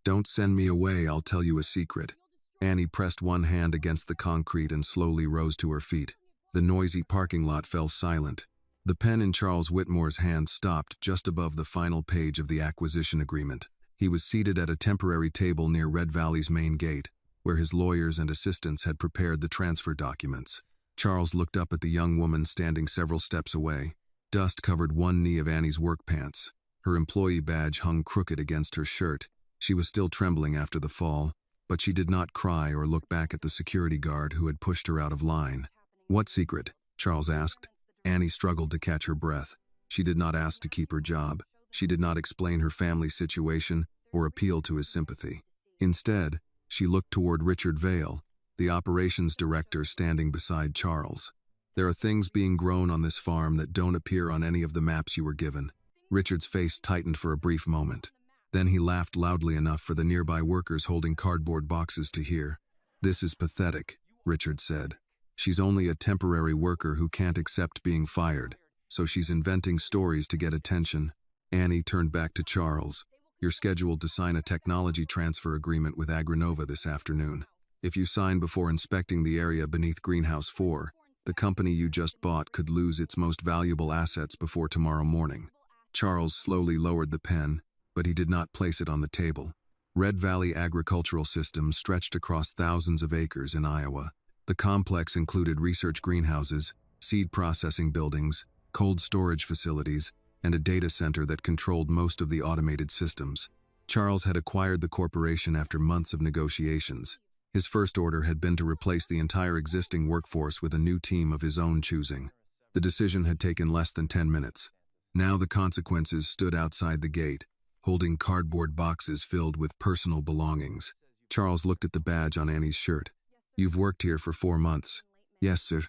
Don't send me away, I'll tell you a secret. Annie pressed one hand against the concrete and slowly rose to her feet. The noisy parking lot fell silent. The pen in Charles Whitmore's hand stopped just above the final page of the acquisition agreement. He was seated at a temporary table near Red Valley's main gate, where his lawyers and assistants had prepared the transfer documents. Charles looked up at the young woman standing several steps away. Dust covered one knee of Annie's work pants. Her employee badge hung crooked against her shirt. She was still trembling after the fall, but she did not cry or look back at the security guard who had pushed her out of line. "What secret?" Charles asked. Annie struggled to catch her breath. She did not ask to keep her job. She did not explain her family situation or appeal to his sympathy. Instead, she looked toward Richard Vale, the operations director standing beside Charles. "There are things being grown on this farm that don't appear on any of the maps you were given." Richard's face tightened for a brief moment. Then he laughed loudly enough for the nearby workers holding cardboard boxes to hear. "This is pathetic," Richard said. "She's only a temporary worker who can't accept being fired, so she's inventing stories to get attention." Annie turned back to Charles. "You're scheduled to sign a technology transfer agreement with Agrinova this afternoon. If you sign before inspecting the area beneath Greenhouse 4, the company you just bought could lose its most valuable assets before tomorrow morning." Charles slowly lowered the pen, but he did not place it on the table. Red Valley Agricultural Systems stretched across thousands of acres in Iowa. The complex included research greenhouses, seed processing buildings, cold storage facilities, and a data center that controlled most of the automated systems. Charles had acquired the corporation after months of negotiations. His first order had been to replace the entire existing workforce with a new team of his own choosing. The decision had taken less than 10 minutes. Now the consequences stood outside the gate, holding cardboard boxes filled with personal belongings. Charles looked at the badge on Annie's shirt. "You've worked here for 4 months." "Yes, sir."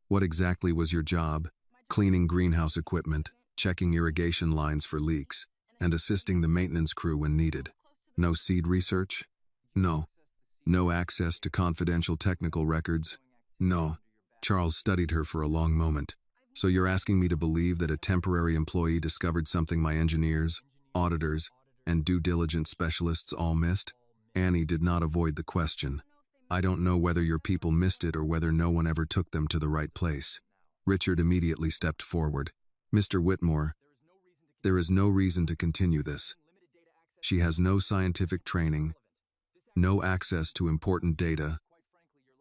"What exactly was your job?" "Cleaning greenhouse equipment, checking irrigation lines for leaks, and assisting the maintenance crew when needed." "No seed research?" "No." "No access to confidential technical records?" "No." Charles studied her for a long moment. "So you're asking me to believe that a temporary employee discovered something my engineers, auditors, and due diligence specialists all missed?" Annie did not avoid the question. "I don't know whether your people missed it or whether no one ever took them to the right place." Richard immediately stepped forward. "Mr. Whitmore, there is no reason to continue this. She has no scientific training, no access to important data,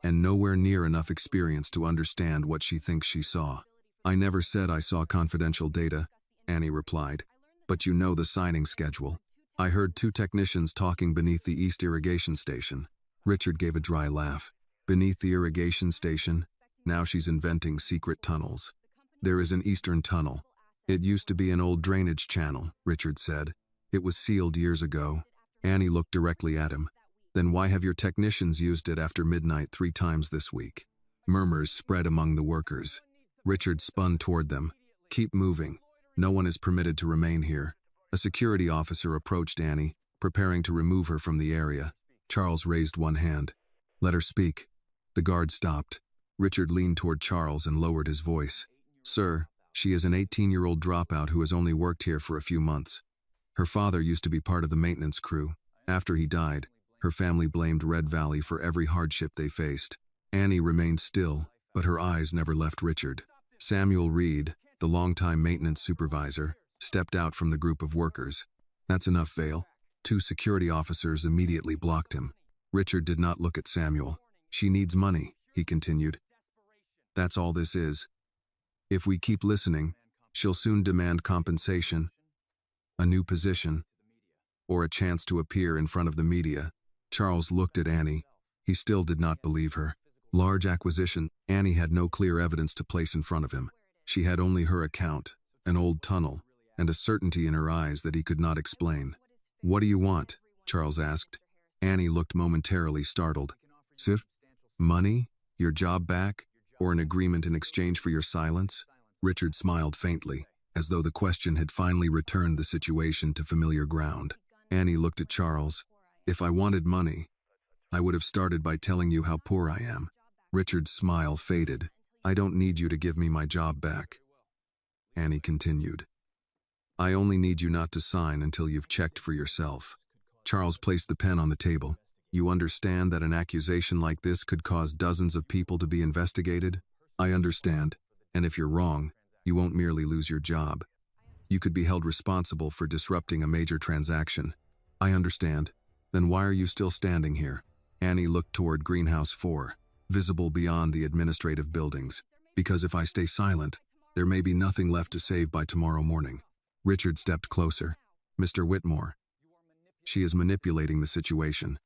and nowhere near enough experience to understand what she thinks she saw." "I never said I saw confidential data," Annie replied. "But you know the signing schedule. I heard 2 technicians talking beneath the East Irrigation Station." Richard gave a dry laugh. "Beneath the irrigation station? Now she's inventing secret tunnels." "There is an eastern tunnel. It used to be an old drainage channel," Richard said. "It was sealed years ago." Annie looked directly at him. "Then why have your technicians used it after midnight 3 times this week?" Murmurs spread among the workers. Richard spun toward them. "Keep moving. No one is permitted to remain here." A security officer approached Annie, preparing to remove her from the area. Charles raised one hand. "Let her speak." The guard stopped. Richard leaned toward Charles and lowered his voice. "Sir, she is an 18-year-old dropout who has only worked here for a few months. Her father used to be part of the maintenance crew. After he died, her family blamed Red Valley for every hardship they faced." Annie remained still, but her eyes never left Richard. Samuel Reed, the longtime maintenance supervisor, stepped out from the group of workers. "That's enough, Vale." 2 security officers immediately blocked him. Richard did not look at Samuel. "She needs money," he continued. "That's all this is. If we keep listening, she'll soon demand compensation, a new position, or a chance to appear in front of the media." Charles looked at Annie. He still did not believe her. Large acquisition. Annie had no clear evidence to place in front of him. She had only her account, an old tunnel, and a certainty in her eyes that he could not explain. "What do you want?" Charles asked. Annie looked momentarily startled. "Sir? Money? Your job back? Or an agreement in exchange for your silence?" Richard smiled faintly, as though the question had finally returned the situation to familiar ground. Annie looked at Charles. "If I wanted money, I would have started by telling you how poor I am." Richard's smile faded. "I don't need you to give me my job back," Annie continued. "I only need you not to sign until you've checked for yourself." Charles placed the pen on the table. You understand that an accusation like this could cause dozens of people to be investigated? I understand. And if you're wrong, you won't merely lose your job. You could be held responsible for disrupting a major transaction. I understand. Then why are you still standing here? Annie looked toward Greenhouse 4, visible beyond the administrative buildings. Because if I stay silent, there may be nothing left to save by tomorrow morning. Richard stepped closer. Mr. Whitmore. She is manipulating the situation.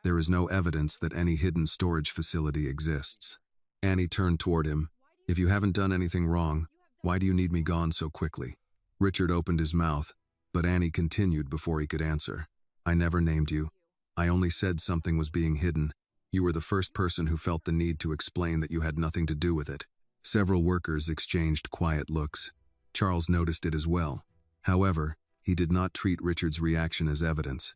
There is no evidence that any hidden storage facility exists. Annie turned toward him. If you haven't done anything wrong, why do you need me gone so quickly? Richard opened his mouth, but Annie continued before he could answer. I never named you. I only said something was being hidden. You were the first person who felt the need to explain that you had nothing to do with it. Several workers exchanged quiet looks. Charles noticed it as well. However, he did not treat Richard's reaction as evidence.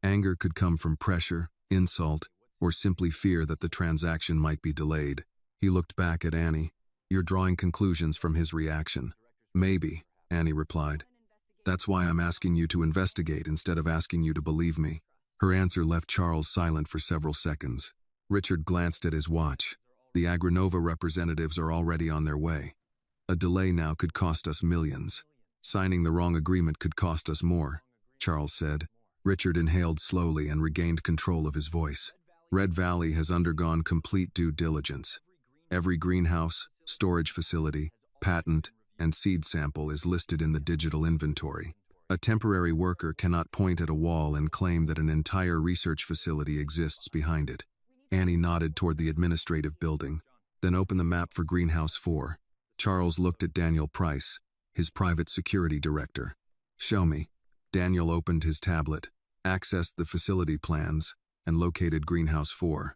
Anger could come from pressure, insult, or simply fear that the transaction might be delayed. He looked back at Annie. You're drawing conclusions from his reaction. Maybe, Annie replied. That's why I'm asking you to investigate instead of asking you to believe me. Her answer left Charles silent for several seconds. Richard glanced at his watch. The Agranova representatives are already on their way. A delay now could cost us millions. Signing the wrong agreement could cost us more, Charles said. Richard inhaled slowly and regained control of his voice. Red Valley has undergone complete due diligence. Every greenhouse, storage facility, patent, and seed sample is listed in the digital inventory. A temporary worker cannot point at a wall and claim that an entire research facility exists behind it. Annie nodded toward the administrative building, then opened the map for Greenhouse 4. Charles looked at Daniel Price, his private security director. Show me. Daniel opened his tablet, accessed the facility plans, and located Greenhouse 4.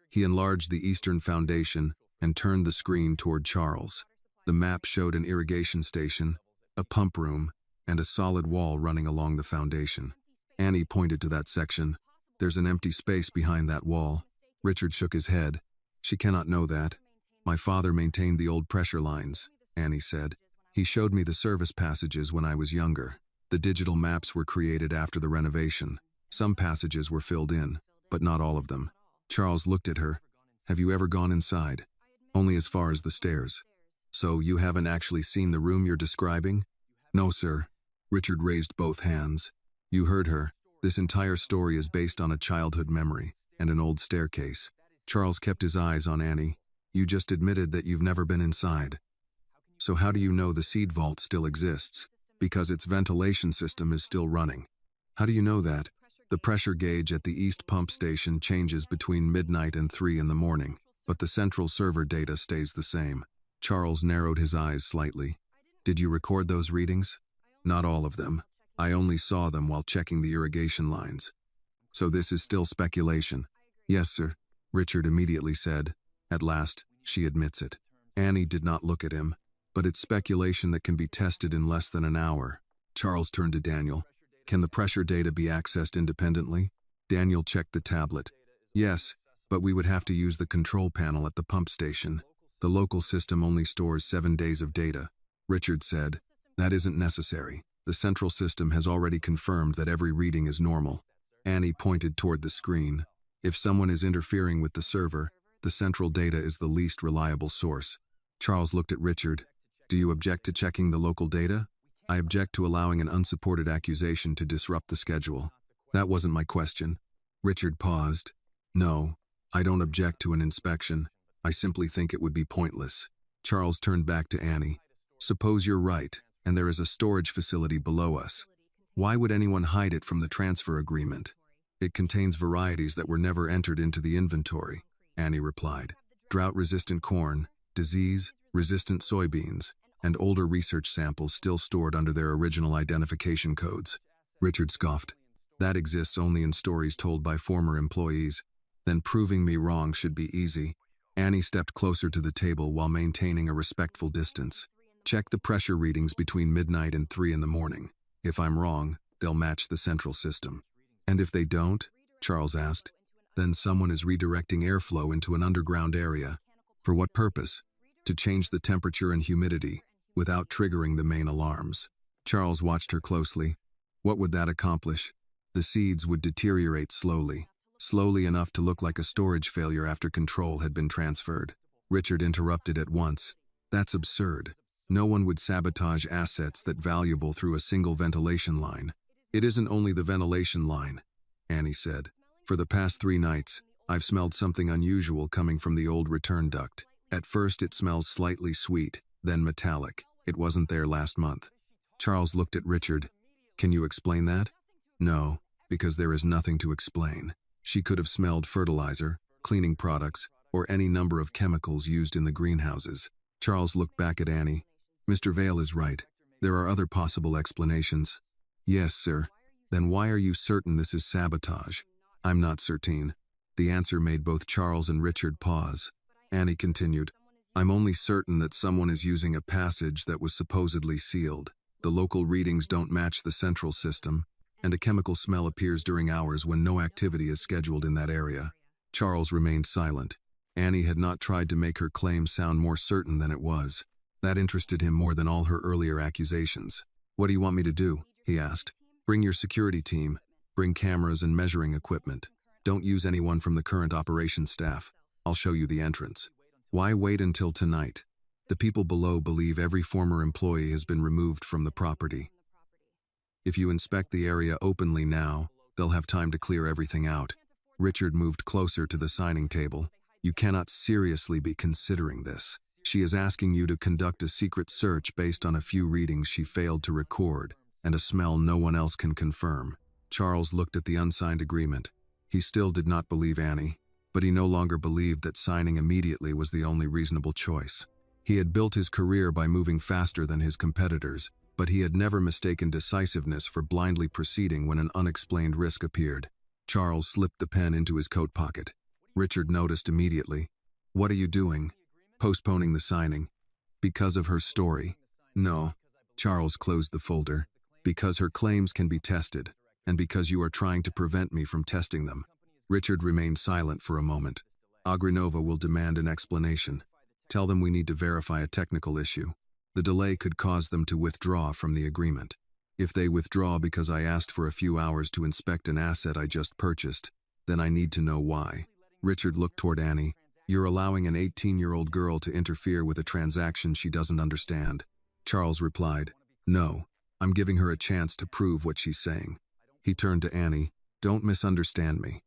He enlarged the eastern foundation and turned the screen toward Charles. The map showed an irrigation station, a pump room, and a solid wall running along the foundation. Annie pointed to that section. There's an empty space behind that wall. Richard shook his head. She cannot know that. My father maintained the old pressure lines, Annie said. He showed me the service passages when I was younger. The digital maps were created after the renovation. Some passages were filled in, but not all of them. Charles looked at her. Have you ever gone inside? Only as far as the stairs. So you haven't actually seen the room you're describing? No, sir. Richard raised both hands. You heard her. This entire story is based on a childhood memory and an old staircase. Charles kept his eyes on Annie. You just admitted that you've never been inside. So how do you know the seed vault still exists? Because its ventilation system is still running. How do you know that? The pressure gauge at the east pump station changes between midnight and 3 in the morning, but the central server data stays the same. Charles narrowed his eyes slightly. Did you record those readings? Not all of them. I only saw them while checking the irrigation lines. So this is still speculation. Yes, sir, Richard immediately said. At last, she admits it. Annie did not look at him, but it's speculation that can be tested in less than an hour. Charles turned to Daniel. Can the pressure data be accessed independently? Daniel checked the tablet. Yes, but we would have to use the control panel at the pump station. The local system only stores 7 days of data. Richard said, that isn't necessary. The central system has already confirmed that every reading is normal. Annie pointed toward the screen. If someone is interfering with the server, the central data is the least reliable source. Charles looked at Richard. Do you object to checking the local data? I object to allowing an unsupported accusation to disrupt the schedule. That wasn't my question. Richard paused. No, I don't object to an inspection. I simply think it would be pointless. Charles turned back to Annie. Suppose you're right, and there is a storage facility below us. Why would anyone hide it from the transfer agreement? It contains varieties that were never entered into the inventory, Annie replied. Drought-resistant corn, disease-resistant soybeans, and older research samples still stored under their original identification codes. Richard scoffed. That exists only in stories told by former employees. Then proving me wrong should be easy. Annie stepped closer to the table while maintaining a respectful distance. Check the pressure readings between midnight and 3 in the morning. If I'm wrong, they'll match the central system. And if they don't, Charles asked, then someone is redirecting airflow into an underground area. For what purpose? To change the temperature and humidity, without triggering the main alarms. Charles watched her closely. What would that accomplish? The seeds would deteriorate slowly, slowly enough to look like a storage failure after control had been transferred. Richard interrupted at once. That's absurd. No one would sabotage assets that valuable through a single ventilation line. It isn't only the ventilation line, Annie said. For the past 3 nights, I've smelled something unusual coming from the old return duct. At first it smells slightly sweet, then metallic. It wasn't there last month. Charles looked at Richard. Can you explain that? No, because there is nothing to explain. She could have smelled fertilizer, cleaning products, or any number of chemicals used in the greenhouses. Charles looked back at Annie. Mr. Vale is right. There are other possible explanations. Yes, sir. Then why are you certain this is sabotage? I'm not certain. The answer made both Charles and Richard pause. Annie continued. I'm only certain that someone is using a passage that was supposedly sealed. The local readings don't match the central system, and a chemical smell appears during hours when no activity is scheduled in that area. Charles remained silent. Annie had not tried to make her claim sound more certain than it was. That interested him more than all her earlier accusations. What do you want me to do? He asked. Bring your security team. Bring cameras and measuring equipment. Don't use anyone from the current operations staff. I'll show you the entrance. Why wait until tonight? The people below believe every former employee has been removed from the property. If you inspect the area openly now, they'll have time to clear everything out. Richard moved closer to the signing table. You cannot seriously be considering this. She is asking you to conduct a secret search based on a few readings she failed to record, and a smell no one else can confirm. Charles looked at the unsigned agreement. He still did not believe Annie, but he no longer believed that signing immediately was the only reasonable choice. He had built his career by moving faster than his competitors, but he had never mistaken decisiveness for blindly proceeding when an unexplained risk appeared. Charles slipped the pen into his coat pocket. Richard noticed immediately. What are you doing? Postponing the signing. Because of her story. No. Charles closed the folder. Because her claims can be tested, and because you are trying to prevent me from testing them. Richard remained silent for a moment. Agrinova will demand an explanation. Tell them we need to verify a technical issue. The delay could cause them to withdraw from the agreement. If they withdraw because I asked for a few hours to inspect an asset I just purchased, then I need to know why. Richard looked toward Annie. You're allowing an 18-year-old girl to interfere with a transaction she doesn't understand. Charles replied, No, I'm giving her a chance to prove what she's saying. He turned to Annie. Don't misunderstand me.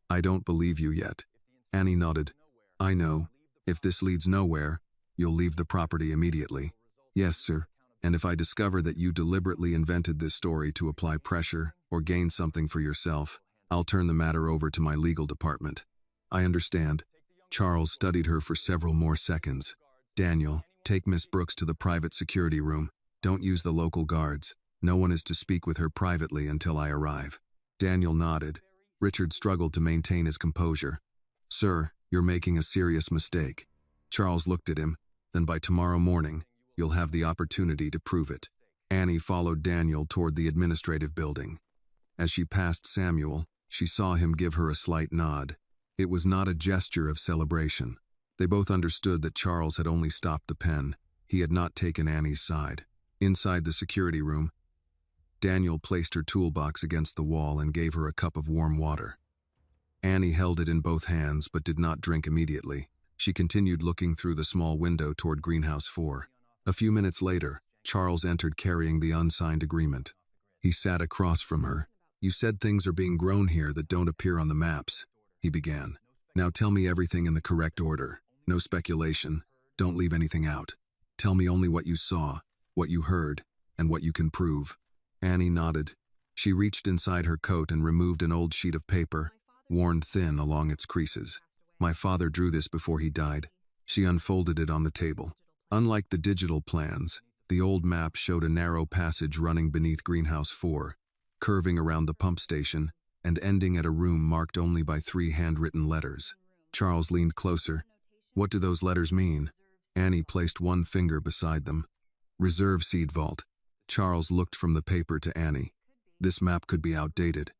I don't believe you yet. Annie nodded. I know. If this leads nowhere, you'll leave the property immediately. Yes, sir. And if I discover that you deliberately invented this story to apply pressure or gain something for yourself, I'll turn the matter over to my legal department. I understand. Charles studied her for several more seconds. Daniel, take Miss Brooks to the private security room. Don't use the local guards. No one is to speak with her privately until I arrive. Daniel nodded. Richard struggled to maintain his composure. Sir, you're making a serious mistake. Charles looked at him. Then by tomorrow morning, you'll have the opportunity to prove it. Annie followed Daniel toward the administrative building. As she passed Samuel, she saw him give her a slight nod. It was not a gesture of celebration. They both understood that Charles had only stopped the pen. He had not taken Annie's side. Inside the security room, Daniel placed her toolbox against the wall and gave her a cup of warm water. Annie held it in both hands but did not drink immediately. She continued looking through the small window toward Greenhouse 4. A few minutes later, Charles entered carrying the unsigned agreement. He sat across from her. You said things are being grown here that don't appear on the maps, he began. Now tell me everything in the correct order. No speculation. Don't leave anything out. Tell me only what you saw, what you heard, and what you can prove. Annie nodded. She reached inside her coat and removed an old sheet of paper, worn thin along its creases. My father drew this before he died. She unfolded it on the table. Unlike the digital plans, the old map showed a narrow passage running beneath Greenhouse 4, curving around the pump station, and ending at a room marked only by 3 handwritten letters. Charles leaned closer. What do those letters mean? Annie placed one finger beside them. Reserve seed vault. Charles looked from the paper to Annie. This map could be outdated.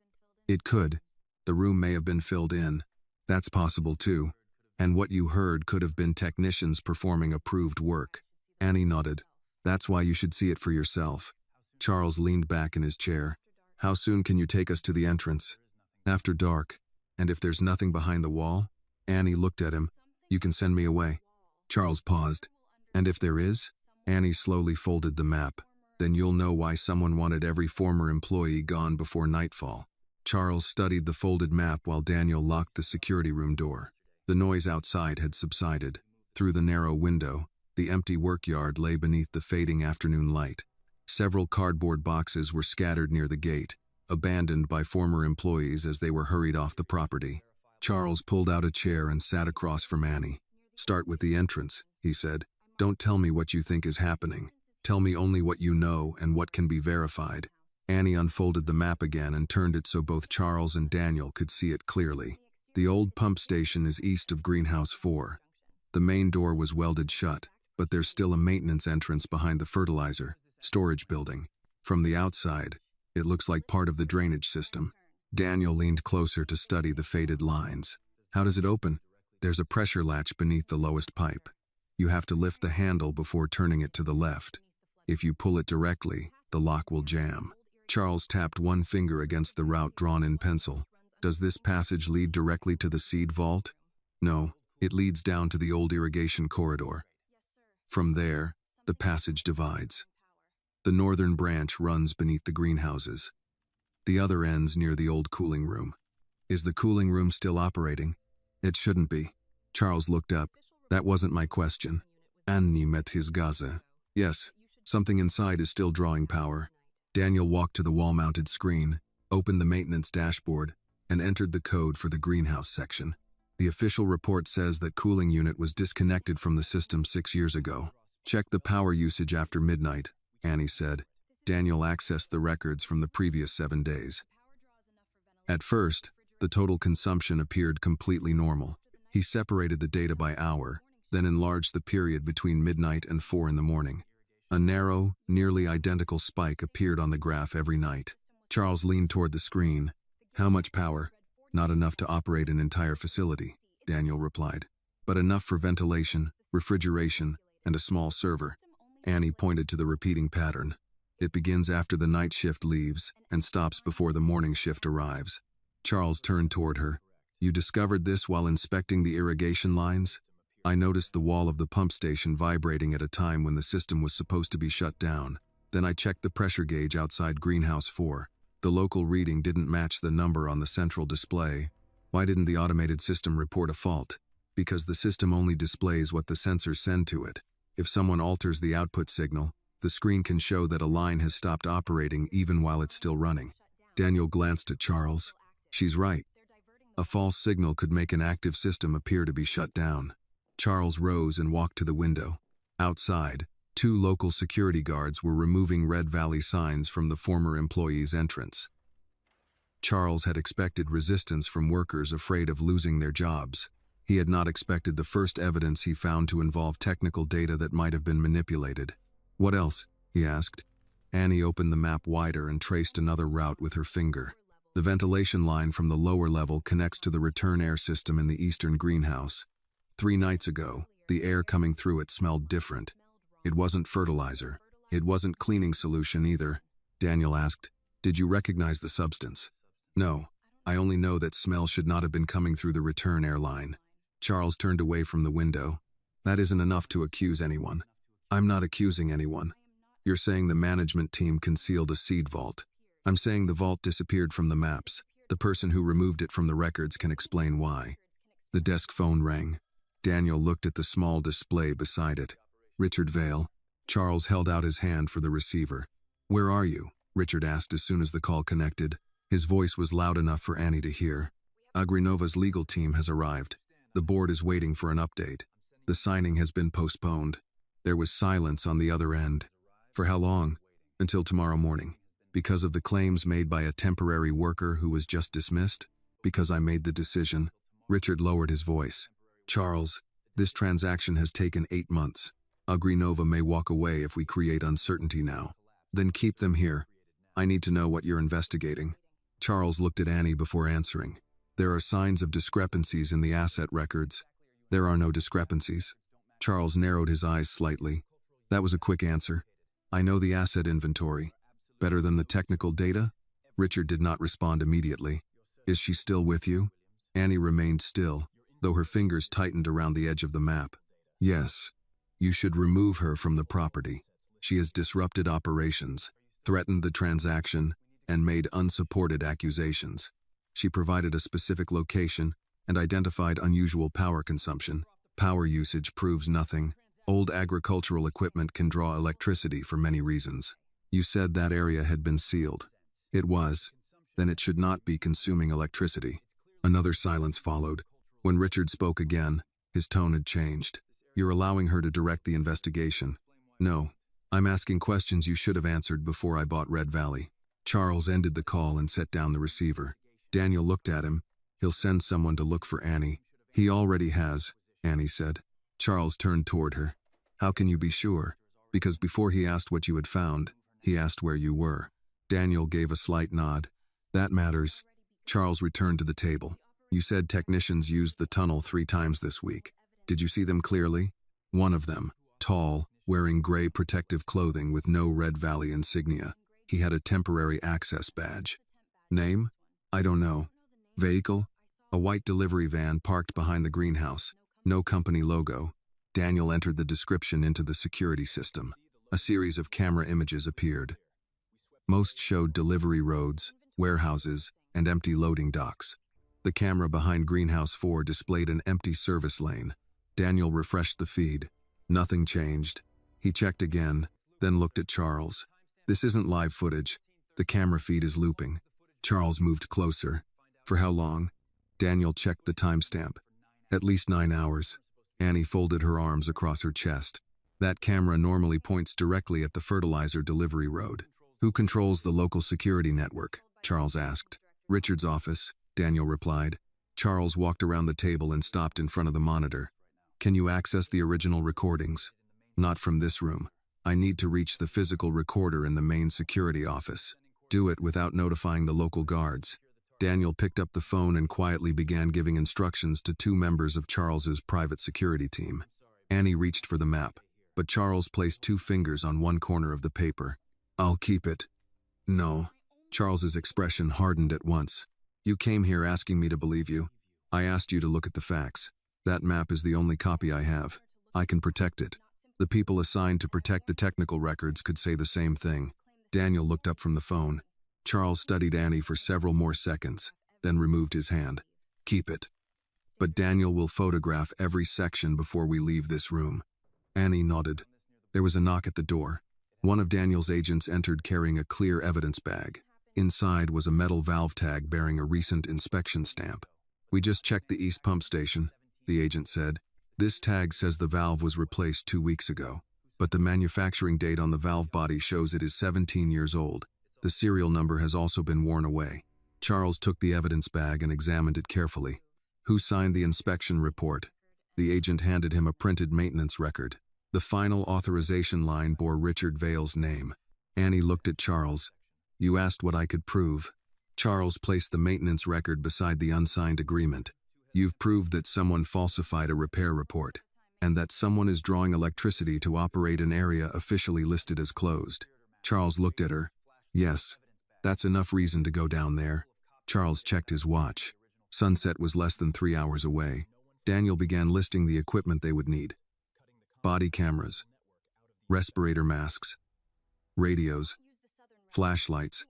It could. The room may have been filled in. That's possible too. And what you heard could have been technicians performing approved work. Annie nodded. That's why you should see it for yourself. Charles leaned back in his chair. How soon can you take us to the entrance? After dark. And if there's nothing behind the wall? Annie looked at him. You can send me away. Charles paused. And if there is? Annie slowly folded the map. Then you'll know why someone wanted every former employee gone before nightfall. Charles studied the folded map while Daniel locked the security room door. The noise outside had subsided. Through the narrow window, the empty workyard lay beneath the fading afternoon light. Several cardboard boxes were scattered near the gate, abandoned by former employees as they were hurried off the property. Charles pulled out a chair and sat across from Annie. Start with the entrance, he said. Don't tell me what you think is happening. Tell me only what you know and what can be verified. Annie unfolded the map again and turned it so both Charles and Daniel could see it clearly. The old pump station is east of Greenhouse 4. The main door was welded shut, but there's still a maintenance entrance behind the fertilizer storage building. From the outside, it looks like part of the drainage system. Daniel leaned closer to study the faded lines. How does it open? There's a pressure latch beneath the lowest pipe. You have to lift the handle before turning it to the left. If you pull it directly, the lock will jam. Charles tapped one finger against the route drawn in pencil. Does this passage lead directly to the seed vault? No, it leads down to the old irrigation corridor. From there, the passage divides. The northern branch runs beneath the greenhouses. The other ends near the old cooling room. Is the cooling room still operating? It shouldn't be. Charles looked up. That wasn't my question. Annie met his Gaza. Yes, something inside is still drawing power. Daniel walked to the wall-mounted screen, opened the maintenance dashboard, and entered the code for the greenhouse section. The official report says that cooling unit was disconnected from the system 6 years ago. Check the power usage after midnight, Annie said. Daniel accessed the records from the previous 7 days. At first, the total consumption appeared completely normal. He separated the data by hour, then enlarged the period between midnight and 4 in the morning. A narrow, nearly identical spike appeared on the graph every night. Charles leaned toward the screen. How much power? Not enough to operate an entire facility, Daniel replied. But enough for ventilation, refrigeration, and a small server. Annie pointed to the repeating pattern. It begins after the night shift leaves and stops before the morning shift arrives. Charles turned toward her. You discovered this while inspecting the irrigation lines? I noticed the wall of the pump station vibrating at a time when the system was supposed to be shut down. Then I checked the pressure gauge outside Greenhouse 4. The local reading didn't match the number on the central display. Why didn't the automated system report a fault? Because the system only displays what the sensors send to it. If someone alters the output signal, the screen can show that a line has stopped operating even while it's still running. Daniel glanced at Charles. She's right. A false signal could make an active system appear to be shut down. Charles rose and walked to the window. Outside, 2 local security guards were removing Red Valley signs from the former employee's entrance. Charles had expected resistance from workers afraid of losing their jobs. He had not expected the first evidence he found to involve technical data that might have been manipulated. What else? He asked. Annie opened the map wider and traced another route with her finger. The ventilation line from the lower level connects to the return air system in the eastern greenhouse. 3 nights ago, the air coming through it smelled different. It wasn't fertilizer. It wasn't cleaning solution either. Daniel asked, Did you recognize the substance? No, I only know that smell should not have been coming through the return air line. Charles turned away from the window. That isn't enough to accuse anyone. I'm not accusing anyone. You're saying the management team concealed a seed vault. I'm saying the vault disappeared from the maps. The person who removed it from the records can explain why. The desk phone rang. Daniel looked at the small display beside it. Richard Vale. Charles held out his hand for the receiver. Where are you? Richard asked as soon as the call connected. His voice was loud enough for Annie to hear. Agrinova's legal team has arrived. The board is waiting for an update. The signing has been postponed. There was silence on the other end. For how long? Until tomorrow morning. Because of the claims made by a temporary worker who was just dismissed? Because I made the decision. Richard lowered his voice. Charles, this transaction has taken 8 months. Agrinova may walk away if we create uncertainty now. Then keep them here. I need to know what you're investigating. Charles looked at Annie before answering. There are signs of discrepancies in the asset records. There are no discrepancies. Charles narrowed his eyes slightly. That was a quick answer. I know the asset inventory. Better than the technical data? Richard did not respond immediately. Is she still with you? Annie remained still, though her fingers tightened around the edge of the map. Yes. You should remove her from the property. She has disrupted operations, threatened the transaction, and made unsupported accusations. She provided a specific location and identified unusual power consumption. Power usage proves nothing. Old agricultural equipment can draw electricity for many reasons. You said that area had been sealed. It was. Then it should not be consuming electricity. Another silence followed. When Richard spoke again, his tone had changed. You're allowing her to direct the investigation. No. I'm asking questions you should have answered before I bought Red Valley. Charles ended the call and set down the receiver. Daniel looked at him. He'll send someone to look for Annie. He already has, Annie said. Charles turned toward her. How can you be sure? Because before he asked what you had found, he asked where you were. Daniel gave a slight nod. That matters. Charles returned to the table. You said technicians used the tunnel 3 times this week. Did you see them clearly? One of them, tall, wearing gray protective clothing with no Red Valley insignia. He had a temporary access badge. Name? I don't know. Vehicle? A white delivery van parked behind the greenhouse. No company logo. Daniel entered the description into the security system. A series of camera images appeared. Most showed delivery roads, warehouses, and empty loading docks. The camera behind Greenhouse 4 displayed an empty service lane. Daniel refreshed the feed. Nothing changed. He checked again, then looked at Charles. This isn't live footage. The camera feed is looping. Charles moved closer. For how long? Daniel checked the timestamp. At least 9 hours. Annie folded her arms across her chest. That camera normally points directly at the fertilizer delivery road. Who controls the local security network? Charles asked. Richard's office, Daniel replied. Charles walked around the table and stopped in front of the monitor. Can you access the original recordings? Not from this room. I need to reach the physical recorder in the main security office. Do it without notifying the local guards. Daniel picked up the phone and quietly began giving instructions to 2 members of Charles's private security team. Annie reached for the map, but Charles placed 2 fingers on one corner of the paper. I'll keep it. No. Charles's expression hardened at once. You came here asking me to believe you. I asked you to look at the facts. That map is the only copy I have. I can protect it. The people assigned to protect the technical records could say the same thing. Daniel looked up from the phone. Charles studied Annie for several more seconds, then removed his hand. Keep it. But Daniel will photograph every section before we leave this room. Annie nodded. There was a knock at the door. One of Daniel's agents entered carrying a clear evidence bag. Inside was a metal valve tag bearing a recent inspection stamp. We just checked the east pump station, the agent said. This tag says the valve was replaced 2 weeks ago, but the manufacturing date on the valve body shows it is 17 years old. The serial number has also been worn away. Charles took the evidence bag and examined it carefully. Who signed the inspection report? The agent handed him a printed maintenance record. The final authorization line bore Richard Vale's name. Annie looked at Charles. You asked what I could prove. Charles placed the maintenance record beside the unsigned agreement. You've proved that someone falsified a repair report, and that someone is drawing electricity to operate an area officially listed as closed. Charles looked at her. Yes, that's enough reason to go down there. Charles checked his watch. Sunset was less than 3 hours away. Daniel began listing the equipment they would need. Body cameras, respirator masks, radios, flashlights,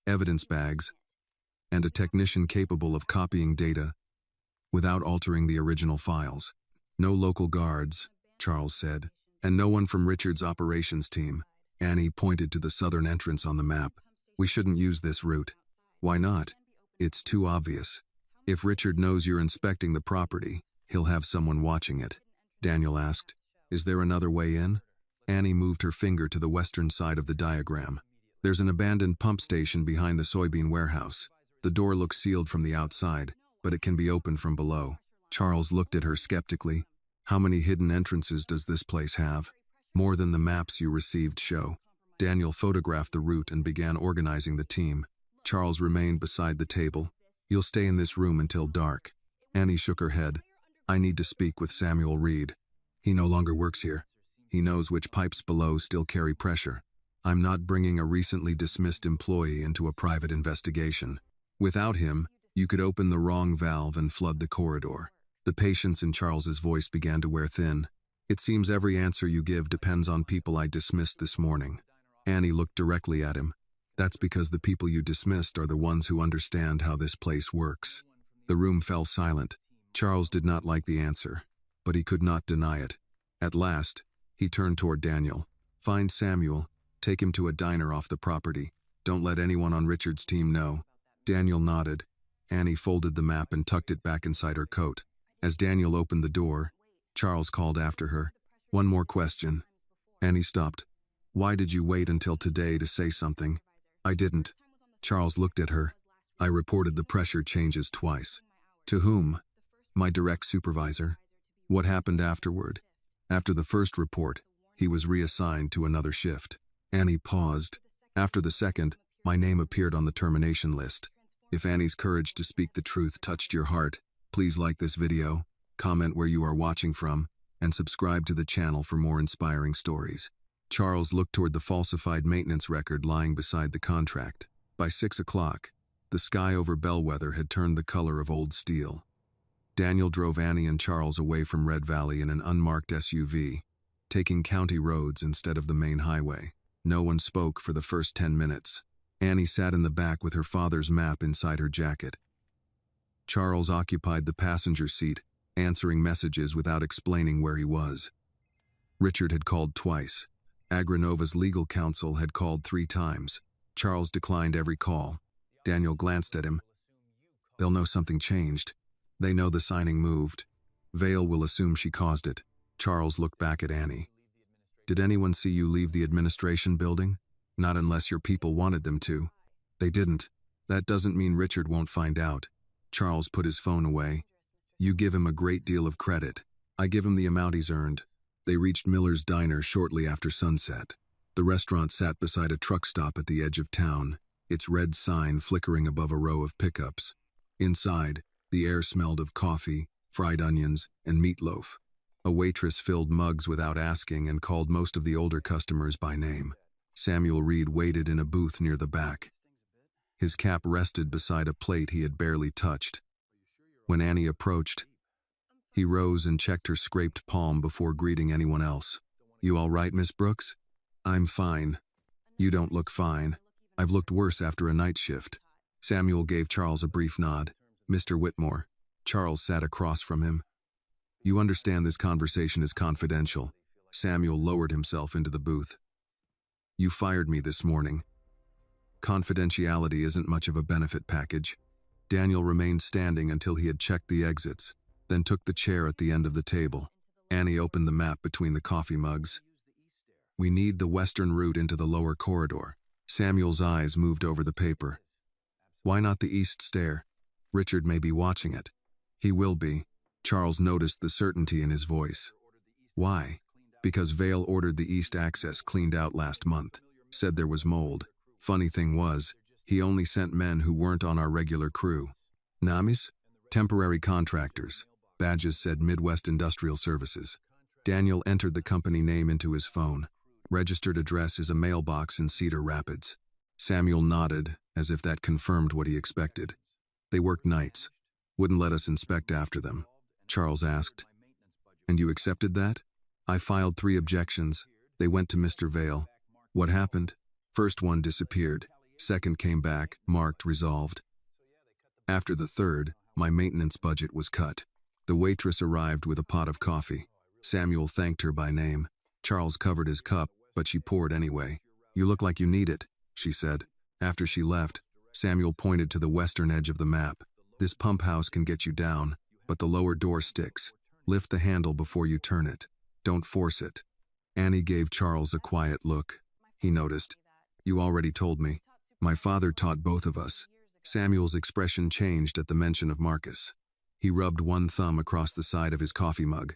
evidence bags, and a technician capable of copying data without altering the original files. No local guards, Charles said, and no one from Richard's operations team. Annie pointed to the southern entrance on the map. We shouldn't use this route. Why not? It's too obvious. If Richard knows you're inspecting the property, he'll have someone watching it. Daniel asked, Is there another way in? Annie moved her finger to the western side of the diagram. There's an abandoned pump station behind the soybean warehouse. The door looks sealed from the outside, but it can be opened from below. Charles looked at her skeptically. How many hidden entrances does this place have? More than the maps you received show. Daniel photographed the route and began organizing the team. Charles remained beside the table. You'll stay in this room until dark. Annie shook her head. I need to speak with Samuel Reed. He no longer works here. He knows which pipes below still carry pressure. I'm not bringing a recently dismissed employee into a private investigation. Without him, you could open the wrong valve and flood the corridor. The patience in Charles's voice began to wear thin. It seems every answer you give depends on people I dismissed this morning. Annie looked directly at him. That's because the people you dismissed are the ones who understand how this place works. The room fell silent. Charles did not like the answer, but he could not deny it. At last, he turned toward Daniel. Find Samuel. Take him to a diner off the property. Don't let anyone on Richard's team know. Daniel nodded. Annie folded the map and tucked it back inside her coat. As Daniel opened the door, Charles called after her. One more question. Annie stopped. Why did you wait until today to say something? I didn't. Charles looked at her. I reported the pressure changes twice. To whom? My direct supervisor. What happened afterward? After the first report, he was reassigned to another shift. Annie paused. After the second, my name appeared on the termination list. If Annie's courage to speak the truth touched your heart, please like this video, comment where you are watching from, and subscribe to the channel for more inspiring stories. Charles looked toward the falsified maintenance record lying beside the contract. By 6 o'clock, the sky over Bellwether had turned the color of old steel. Daniel drove Annie and Charles away from Red Valley in an unmarked SUV, taking county roads instead of the main highway. No one spoke for the first 10 minutes. Annie sat in the back with her father's map inside her jacket. Charles occupied the passenger seat, answering messages without explaining where he was. Richard had called twice. Agranova's legal counsel had called 3 times. Charles declined every call. Daniel glanced at him. They'll know something changed. They know the signing moved. Vale will assume she caused it. Charles looked back at Annie. Did anyone see you leave the administration building? Not unless your people wanted them to. They didn't. That doesn't mean Richard won't find out. Charles put his phone away. You give him a great deal of credit. I give him the amount he's earned. They reached Miller's Diner shortly after sunset. The restaurant sat beside a truck stop at the edge of town, its red sign flickering above a row of pickups. Inside, the air smelled of coffee, fried onions, and meatloaf. A waitress filled mugs without asking and called most of the older customers by name. Samuel Reed waited in a booth near the back. His cap rested beside a plate he had barely touched. When Annie approached, he rose and checked her scraped palm before greeting anyone else. You all right, Miss Brooks? I'm fine. You don't look fine. I've looked worse after a night shift. Samuel gave Charles a brief nod. Mr. Whitmore. Charles sat across from him. You understand this conversation is confidential. Samuel lowered himself into the booth. You fired me this morning. Confidentiality isn't much of a benefit package. Daniel remained standing until he had checked the exits, then took the chair at the end of the table. Annie opened the map between the coffee mugs. We need the western route into the lower corridor. Samuel's eyes moved over the paper. Why not the east stair? Richard may be watching it. He will be. Charles noticed the certainty in his voice. Why? Because Vale ordered the east access cleaned out last month. Said there was mold. Funny thing was, he only sent men who weren't on our regular crew. Namis? Temporary contractors. Badges said Midwest Industrial Services. Daniel entered the company name into his phone. Registered address is a mailbox in Cedar Rapids. Samuel nodded, as if that confirmed what he expected. They worked nights. Wouldn't let us inspect after them. Charles asked. And you accepted that? I filed 3 objections. They went to Mr. Vale. What happened? First one disappeared. Second came back, marked resolved. After the third, my maintenance budget was cut. The waitress arrived with a pot of coffee. Samuel thanked her by name. Charles covered his cup, but she poured anyway. You look like you need it, she said. After she left, Samuel pointed to the western edge of the map. This pump house can get you down, but the lower door sticks. Lift the handle before you turn it. Don't force it. Annie gave Charles a quiet look. He noticed. You already told me. My father taught both of us. Samuel's expression changed at the mention of Marcus. He rubbed one thumb across the side of his coffee mug.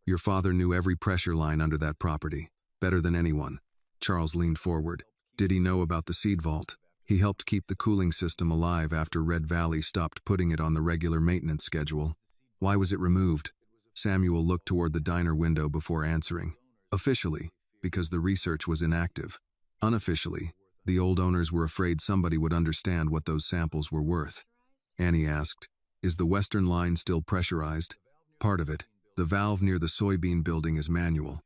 Your father knew every pressure line under that property, better than anyone. Charles leaned forward. Did he know about the seed vault? He helped keep the cooling system alive after Red Valley stopped putting it on the regular maintenance schedule. Why was it removed? Samuel looked toward the diner window before answering. Officially, because the research was inactive. Unofficially, the old owners were afraid somebody would understand what those samples were worth. Annie asked, "Is the western line still pressurized?" "Part of it. The valve near the soybean building is manual.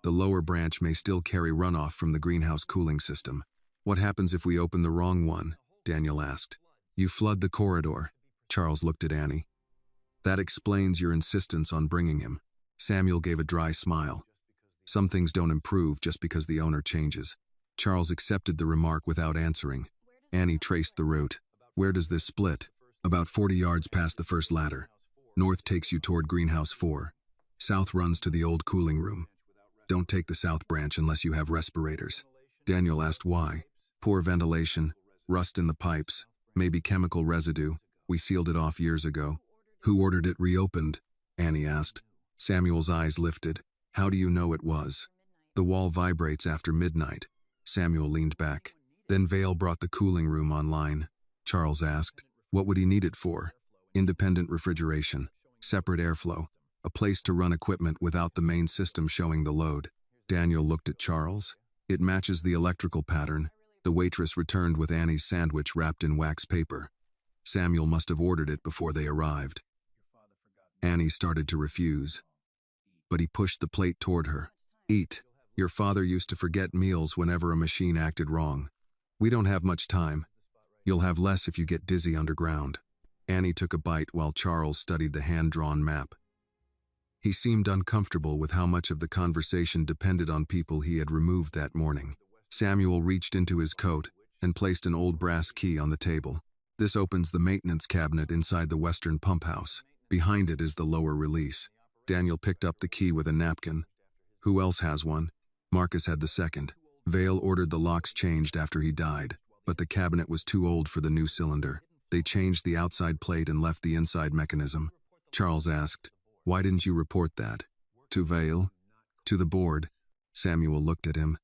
The lower branch may still carry runoff from the greenhouse cooling system." "What happens if we open the wrong one?" Daniel asked. "You flood the corridor." Charles looked at Annie. "That explains your insistence on bringing him." Samuel gave a dry smile. "Some things don't improve just because the owner changes." Charles accepted the remark without answering. Annie traced the route. "Where does this split?" "About 40 yards past the first ladder. North takes you toward Greenhouse 4. South runs to the old cooling room. Don't take the south branch unless you have respirators." Daniel asked why. "Poor ventilation, rust in the pipes, maybe chemical residue. We sealed it off years ago." "Who ordered it reopened?" Annie asked. Samuel's eyes lifted. "How do you know it was?" "The wall vibrates after midnight." Samuel leaned back. "Then Vale brought the cooling room online." Charles asked. "What would he need it for?" "Independent refrigeration, separate airflow, a place to run equipment without the main system showing the load." Daniel looked at Charles. "It matches the electrical pattern." The waitress returned with Annie's sandwich wrapped in wax paper. Samuel must have ordered it before they arrived. Annie started to refuse, but he pushed the plate toward her. "Eat. Your father used to forget meals whenever a machine acted wrong. We don't have much time. You'll have less if you get dizzy underground." Annie took a bite while Charles studied the hand-drawn map. He seemed uncomfortable with how much of the conversation depended on people he had removed that morning. Samuel reached into his coat and placed an old brass key on the table. "This opens the maintenance cabinet inside the western pump house. Behind it is the lower release." Daniel picked up the key with a napkin. "Who else has one?" "Marcus had the second. Vale ordered the locks changed after he died, but the cabinet was too old for the new cylinder. They changed the outside plate and left the inside mechanism." Charles asked, "Why didn't you report that?" "To Vale?" "To the board." Samuel looked at him.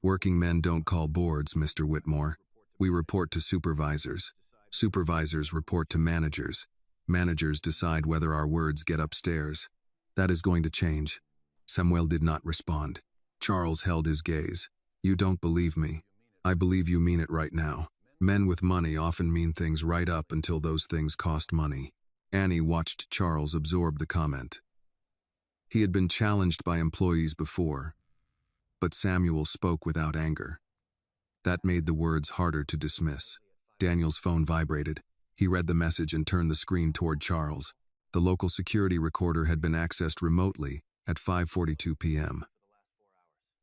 "Working men don't call boards, Mr. Whitmore. We report to supervisors. Supervisors report to managers. Managers decide whether our words get upstairs. That is going to change." Samuel did not respond. Charles held his gaze. "You don't believe me. I believe you mean it right now. Men with money often mean things right up until those things cost money." Annie watched Charles absorb the comment. He had been challenged by employees before, but Samuel spoke without anger. That made the words harder to dismiss. Daniel's phone vibrated. He read the message and turned the screen toward Charles. The local security recorder had been accessed remotely at 5:42 p.m.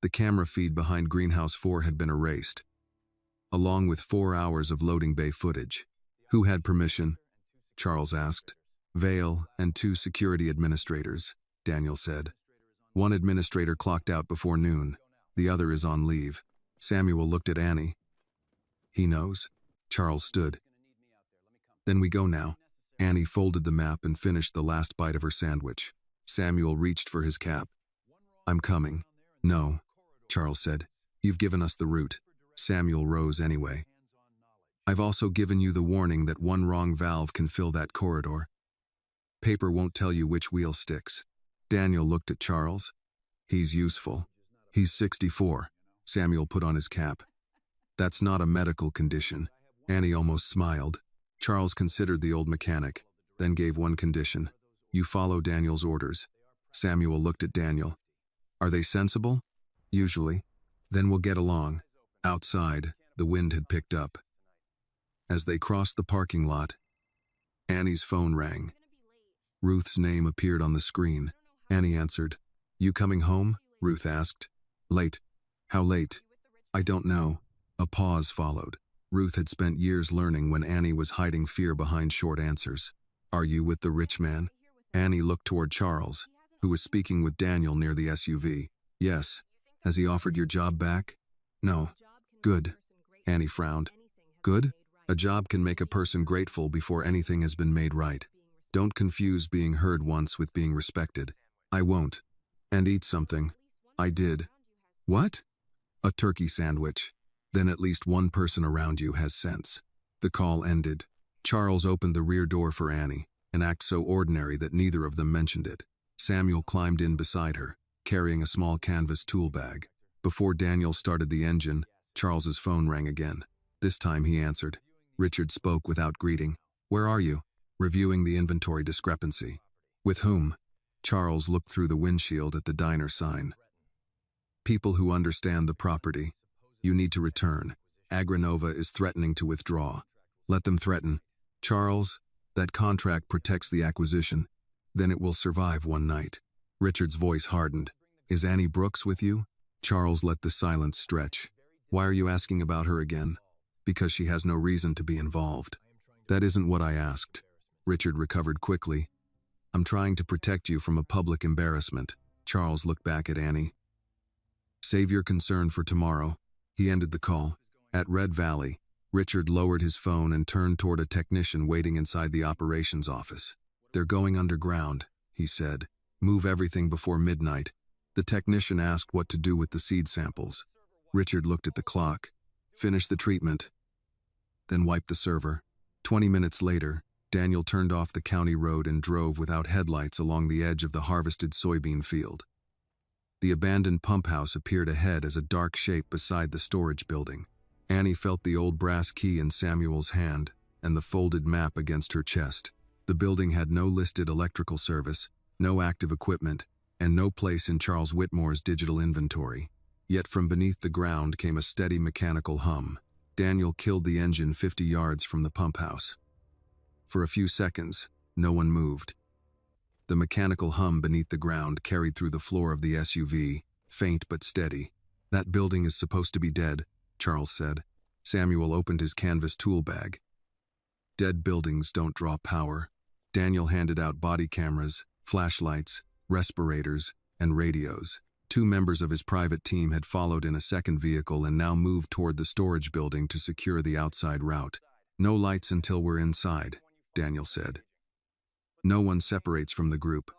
The camera feed behind Greenhouse 4 had been erased, along with 4 hours of loading bay footage. "Who had permission?" Charles asked. "Vale and 2 security administrators," Daniel said. "One administrator clocked out before noon. The other is on leave." Samuel looked at Annie. "He knows?" Charles stood. "Then we go now." Annie folded the map and finished the last bite of her sandwich. Samuel reached for his cap. "I'm coming." "No," Charles said. "You've given us the route." Samuel rose anyway. "I've also given you the warning that one wrong valve can fill that corridor. Paper won't tell you which wheel sticks." Daniel looked at Charles. "He's useful." "He's 64. Samuel put on his cap. "That's not a medical condition." Annie almost smiled. Charles considered the old mechanic, then gave one condition. "You follow Daniel's orders." Samuel looked at Daniel. "Are they sensible?" "Usually." "Then we'll get along." Outside, the wind had picked up. As they crossed the parking lot, Annie's phone rang. Ruth's name appeared on the screen. Annie answered. "You coming home?" Ruth asked. "Late." "How late?" "I don't know." A pause followed. Ruth had spent years learning when Annie was hiding fear behind short answers. "Are you with the rich man?" Annie looked toward Charles, who was speaking with Daniel near the SUV. "Yes." "Has he offered your job back?" "No." "Good." Annie frowned. "Good?" "A job can make a person grateful before anything has been made right. Don't confuse being heard once with being respected." "I won't." "And eat something." "I did." "What?" "A turkey sandwich. Then at least one person around you has sense." The call ended. Charles opened the rear door for Annie, an act so ordinary that neither of them mentioned it. Samuel climbed in beside her, carrying a small canvas tool bag. Before Daniel started the engine, Charles's phone rang again. This time he answered. Richard spoke without greeting. "Where are you?" "Reviewing the inventory discrepancy." "With whom?" Charles looked through the windshield at the diner sign. "People who understand the property. You need to return. Agranova is threatening to withdraw." "Let them threaten." "Charles, that contract protects the acquisition. Then it will survive one night." Richard's voice hardened. "Is Annie Brooks with you?" Charles let the silence stretch. "Why are you asking about her again?" "Because she has no reason to be involved." "That isn't what I asked." Richard recovered quickly. "I'm trying to protect you from a public embarrassment." Charles looked back at Annie. "Save your concern for tomorrow." He ended the call. At Red Valley, Richard lowered his phone and turned toward a technician waiting inside the operations office. "They're going underground," he said. "Move everything before midnight." The technician asked what to do with the seed samples. Richard looked at the clock. "Finish the treatment, then wipe the server." 20 minutes later, Daniel turned off the county road and drove without headlights along the edge of the harvested soybean field. The abandoned pump house appeared ahead as a dark shape beside the storage building. Annie felt the old brass key in Samuel's hand and the folded map against her chest. The building had no listed electrical service, no active equipment, and no place in Charles Whitmore's digital inventory. Yet from beneath the ground came a steady mechanical hum. Daniel killed the engine 50 yards from the pump house. For a few seconds, no one moved. The mechanical hum beneath the ground carried through the floor of the SUV, faint but steady. "That building is supposed to be dead," Charles said. Samuel opened his canvas tool bag. "Dead buildings don't draw power." Daniel handed out body cameras, flashlights, respirators, and radios. 2 members of his private team had followed in a second vehicle and now moved toward the storage building to secure the outside route. "No lights until we're inside," Daniel said. "No one separates from the group.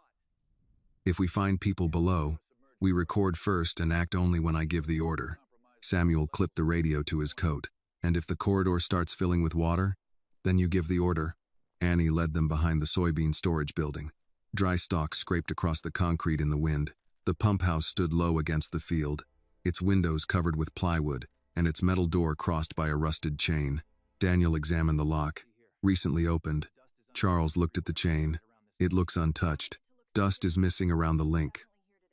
If we find people below, we record first and act only when I give the order." Samuel clipped the radio to his coat. "And if the corridor starts filling with water, then you give the order." Annie led them behind the soybean storage building. Dry stalks scraped across the concrete in the wind. The pump house stood low against the field, its windows covered with plywood, and its metal door crossed by a rusted chain. Daniel examined the lock. "Recently opened." Charles looked at the chain. "It looks untouched. Dust is missing around the link.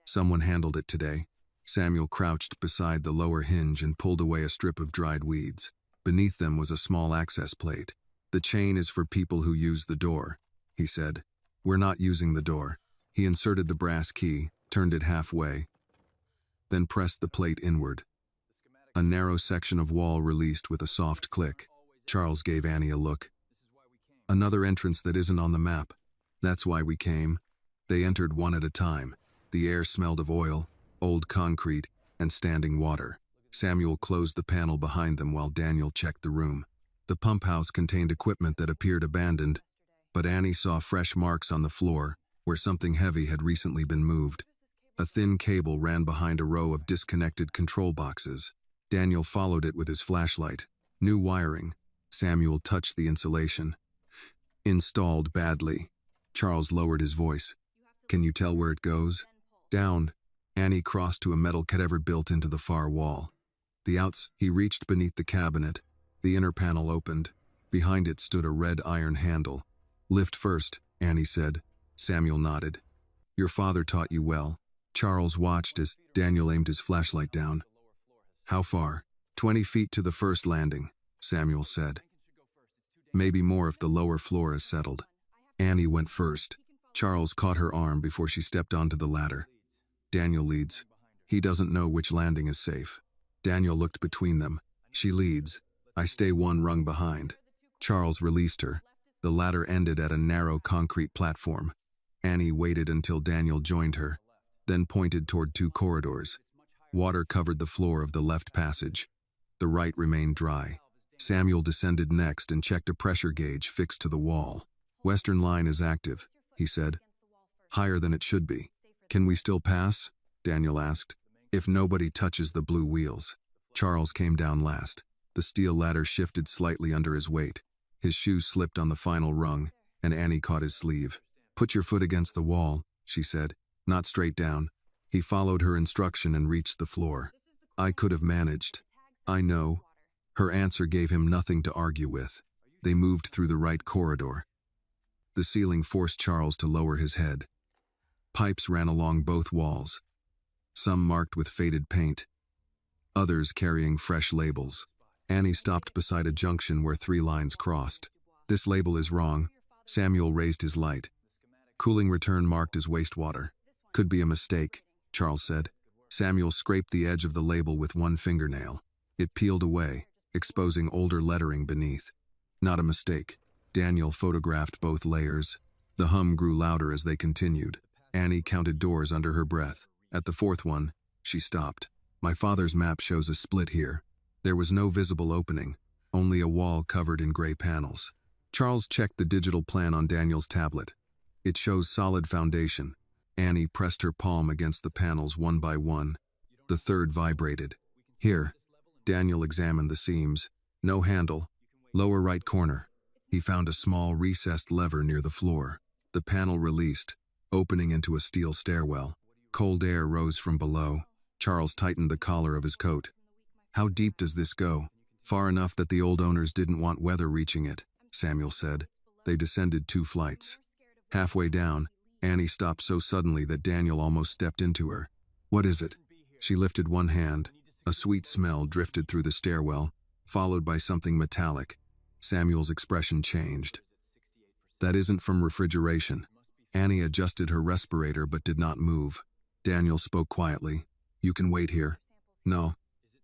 Someone handled it today." Samuel crouched beside the lower hinge and pulled away a strip of dried weeds. Beneath them was a small access plate. "The chain is for people who use the door," he said. "We're not using the door." He inserted the brass key, turned it halfway, then pressed the plate inward. A narrow section of wall released with a soft click. Charles gave Annie a look. "Another entrance that isn't on the map. That's why we came." They entered one at a time. The air smelled of oil, old concrete, and standing water. Samuel closed the panel behind them while Daniel checked the room. The pump house contained equipment that appeared abandoned, but Annie saw fresh marks on the floor where something heavy had recently been moved. A thin cable ran behind a row of disconnected control boxes. Daniel followed it with his flashlight. "New wiring." Samuel touched the insulation. "Installed badly." Charles lowered his voice. "Can you tell where it goes?" "Down." Annie crossed to a metal cadaver built into the far wall. He reached beneath the cabinet. The inner panel opened. Behind it stood a red iron handle. "Lift first," Annie said. Samuel nodded. "Your father taught you well." Charles watched as Daniel aimed his flashlight down. "How far?" 20 feet to the first landing," Samuel said. "Maybe more if the lower floor is settled." Annie went first. Charles caught her arm before she stepped onto the ladder. "Daniel leads. He doesn't know which landing is safe." Daniel looked between them. "She leads. I stay one rung behind." Charles released her. The ladder ended at a narrow concrete platform. Annie waited until Daniel joined her, then pointed toward 2 corridors. Water covered the floor of the left passage. The right remained dry. Samuel descended next and checked a pressure gauge fixed to the wall. "Western line is active," he said. "Higher than it should be." "Can we still pass?" Daniel asked. "If nobody touches the blue wheels." Charles came down last. The steel ladder shifted slightly under his weight. His shoe slipped on the final rung, and Annie caught his sleeve. "Put your foot against the wall," she said. "Not straight down." He followed her instruction and reached the floor. I could have managed. I know. Her answer gave him nothing to argue with. They moved through the right corridor. The ceiling forced Charles to lower his head. Pipes ran along both walls, some marked with faded paint, others carrying fresh labels. Annie stopped beside a junction where 3 lines crossed. This label is wrong. Samuel raised his light. Cooling return marked as wastewater. Could be a mistake, Charles said. Samuel scraped the edge of the label with one fingernail. It peeled away, exposing older lettering beneath. Not a mistake. Daniel photographed both layers. The hum grew louder as they continued. Annie counted doors under her breath. At the 4th one, she stopped. My father's map shows a split here. There was no visible opening, only a wall covered in gray panels. Charles checked the digital plan on Daniel's tablet. It shows solid foundation. Annie pressed her palm against the panels one by one. The 3rd vibrated. Here. Daniel examined the seams. No handle. Lower right corner. He found a small recessed lever near the floor. The panel released, opening into a steel stairwell. Cold air rose from below. Charles tightened the collar of his coat. How deep does this go? Far enough that the old owners didn't want weather reaching it, Samuel said. They descended 2 flights. Halfway down, Annie stopped so suddenly that Daniel almost stepped into her. What is it? She lifted one hand. A sweet smell drifted through the stairwell, followed by something metallic. Samuel's expression changed. That isn't from refrigeration. Annie adjusted her respirator but did not move. Daniel spoke quietly. You can wait here. No.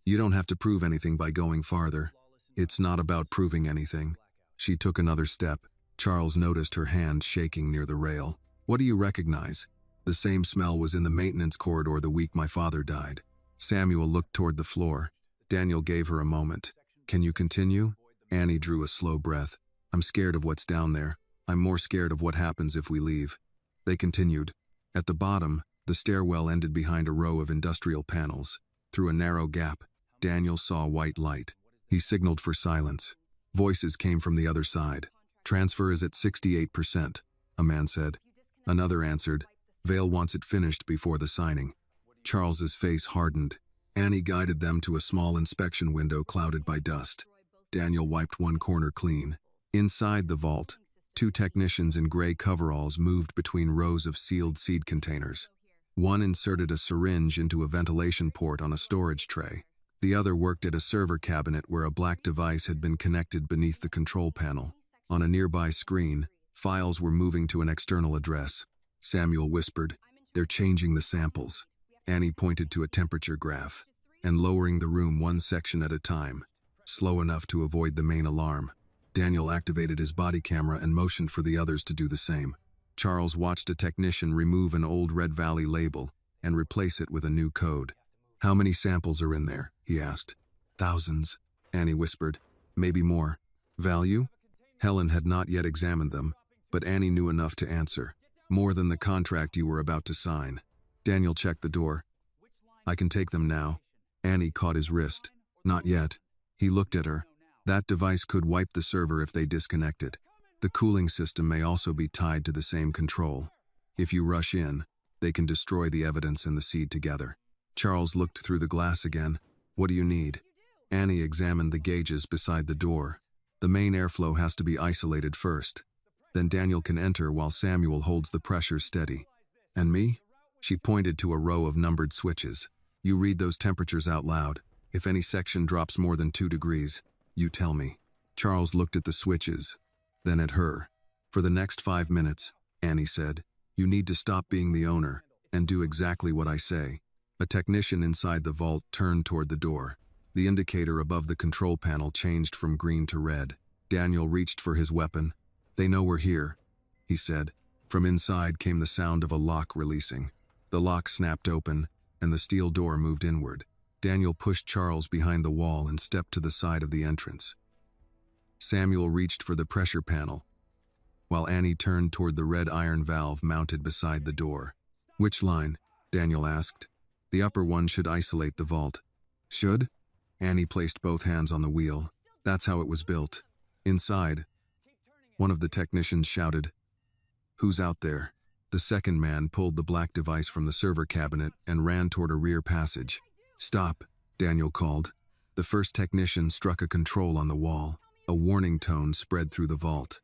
You don't have to prove anything by going farther. It's not about proving anything. She took another step. Charles noticed her hand shaking near the rail. What do you recognize? The same smell was in the maintenance corridor the week my father died. Samuel looked toward the floor. Daniel gave her a moment. Can you continue? Annie drew a slow breath. I'm scared of what's down there. I'm more scared of what happens if we leave. They continued. At the bottom, the stairwell ended behind a row of industrial panels. Through a narrow gap, Daniel saw white light. He signaled for silence. Voices came from the other side. Transfer is at 68%, a man said. Another answered, Vale wants it finished before the signing. Charles's face hardened. Annie guided them to a small inspection window clouded by dust. Daniel wiped one corner clean. Inside the vault, 2 technicians in gray coveralls moved between rows of sealed seed containers. One inserted a syringe into a ventilation port on a storage tray. The other worked at a server cabinet where a black device had been connected beneath the control panel. On a nearby screen, files were moving to an external address. Samuel whispered, They're changing the samples. Annie pointed to a temperature graph, and lowering the room 1 section at a time, slow enough to avoid the main alarm. Daniel activated his body camera and motioned for the others to do the same. Charles watched a technician remove an old Red Valley label and replace it with a new code. How many samples are in there? He asked. Thousands, Annie whispered. Maybe more. Value? Helen had not yet examined them, but Annie knew enough to answer. More than the contract you were about to sign. Daniel checked the door. I can take them now. Annie caught his wrist. Not yet. He looked at her. That device could wipe the server if they disconnected. The cooling system may also be tied to the same control. If you rush in, they can destroy the evidence and the seed together. Charles looked through the glass again. What do you need? Annie examined the gauges beside the door. The main airflow has to be isolated first. Then Daniel can enter while Samuel holds the pressure steady. And me? She pointed to a row of numbered switches. You read those temperatures out loud. If any section drops more than 2 degrees, you tell me. Charles looked at the switches, then at her. For the next 5 minutes, Annie said, you need to stop being the owner and do exactly what I say. A technician inside the vault turned toward the door. The indicator above the control panel changed from green to red. Daniel reached for his weapon. They know we're here, he said. From inside came the sound of a lock releasing. The lock snapped open, and the steel door moved inward. Daniel pushed Charles behind the wall and stepped to the side of the entrance. Samuel reached for the pressure panel, while Annie turned toward the red iron valve mounted beside the door. Which line? Daniel asked. The upper one should isolate the vault. Should? Annie placed both hands on the wheel. That's how it was built. Inside, one of the technicians shouted, Who's out there? The second man pulled the black device from the server cabinet and ran toward a rear passage. Stop, Daniel called. The first technician struck a control on the wall. A warning tone spread through the vault.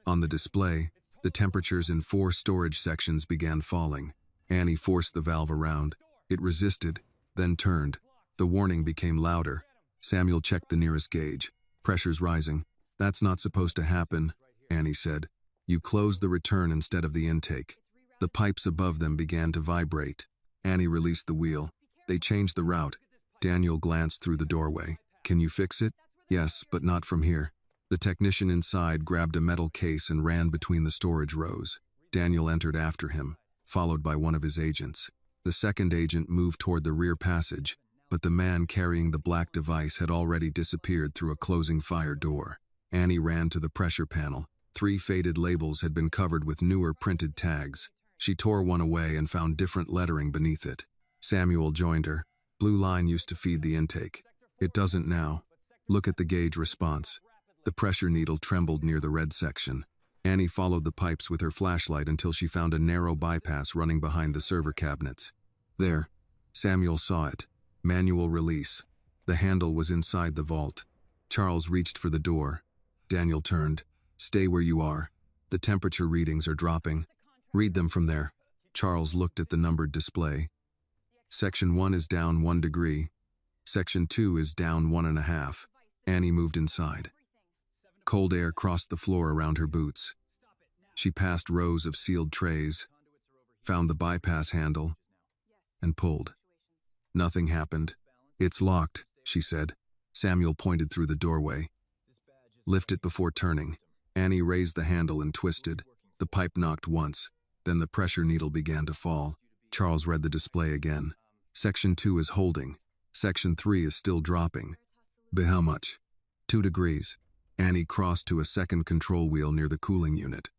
On the display, the temperatures in 4 storage sections began falling. Annie forced the valve around. It resisted, then turned. The warning became louder. Samuel checked the nearest gauge. Pressure's rising. That's not supposed to happen, Annie said. You closed the return instead of the intake. The pipes above them began to vibrate. Annie released the wheel. They changed the route. Daniel glanced through the doorway. Can you fix it? Yes, but not from here. The technician inside grabbed a metal case and ran between the storage rows. Daniel entered after him, followed by one of his agents. The second agent moved toward the rear passage, but the man carrying the black device had already disappeared through a closing fire door. Annie ran to the pressure panel. 3 faded labels had been covered with newer printed tags. She tore one away and found different lettering beneath it. Samuel joined her. Blue line used to feed the intake. It doesn't now. Look at the gauge response. The pressure needle trembled near the red section. Annie followed the pipes with her flashlight until she found a narrow bypass running behind the server cabinets. There, Samuel saw it. Manual release. The handle was inside the vault. Charles reached for the door. Daniel turned. Stay where you are. The temperature readings are dropping. Read them from there. Charles looked at the numbered display. Section 1 is down 1 degree. Section 2 is down 1.5. Annie moved inside. Cold air crossed the floor around her boots. She passed rows of sealed trays, found the bypass handle, and pulled. Nothing happened. It's locked, she said. Samuel pointed through the doorway. Lift it before turning. Annie raised the handle and twisted. The pipe knocked once. Then the pressure needle began to fall. Charles read the display again. Section 2 is holding. Section 3 is still dropping. By how much? 2 degrees. Annie crossed to a second control wheel near the cooling unit.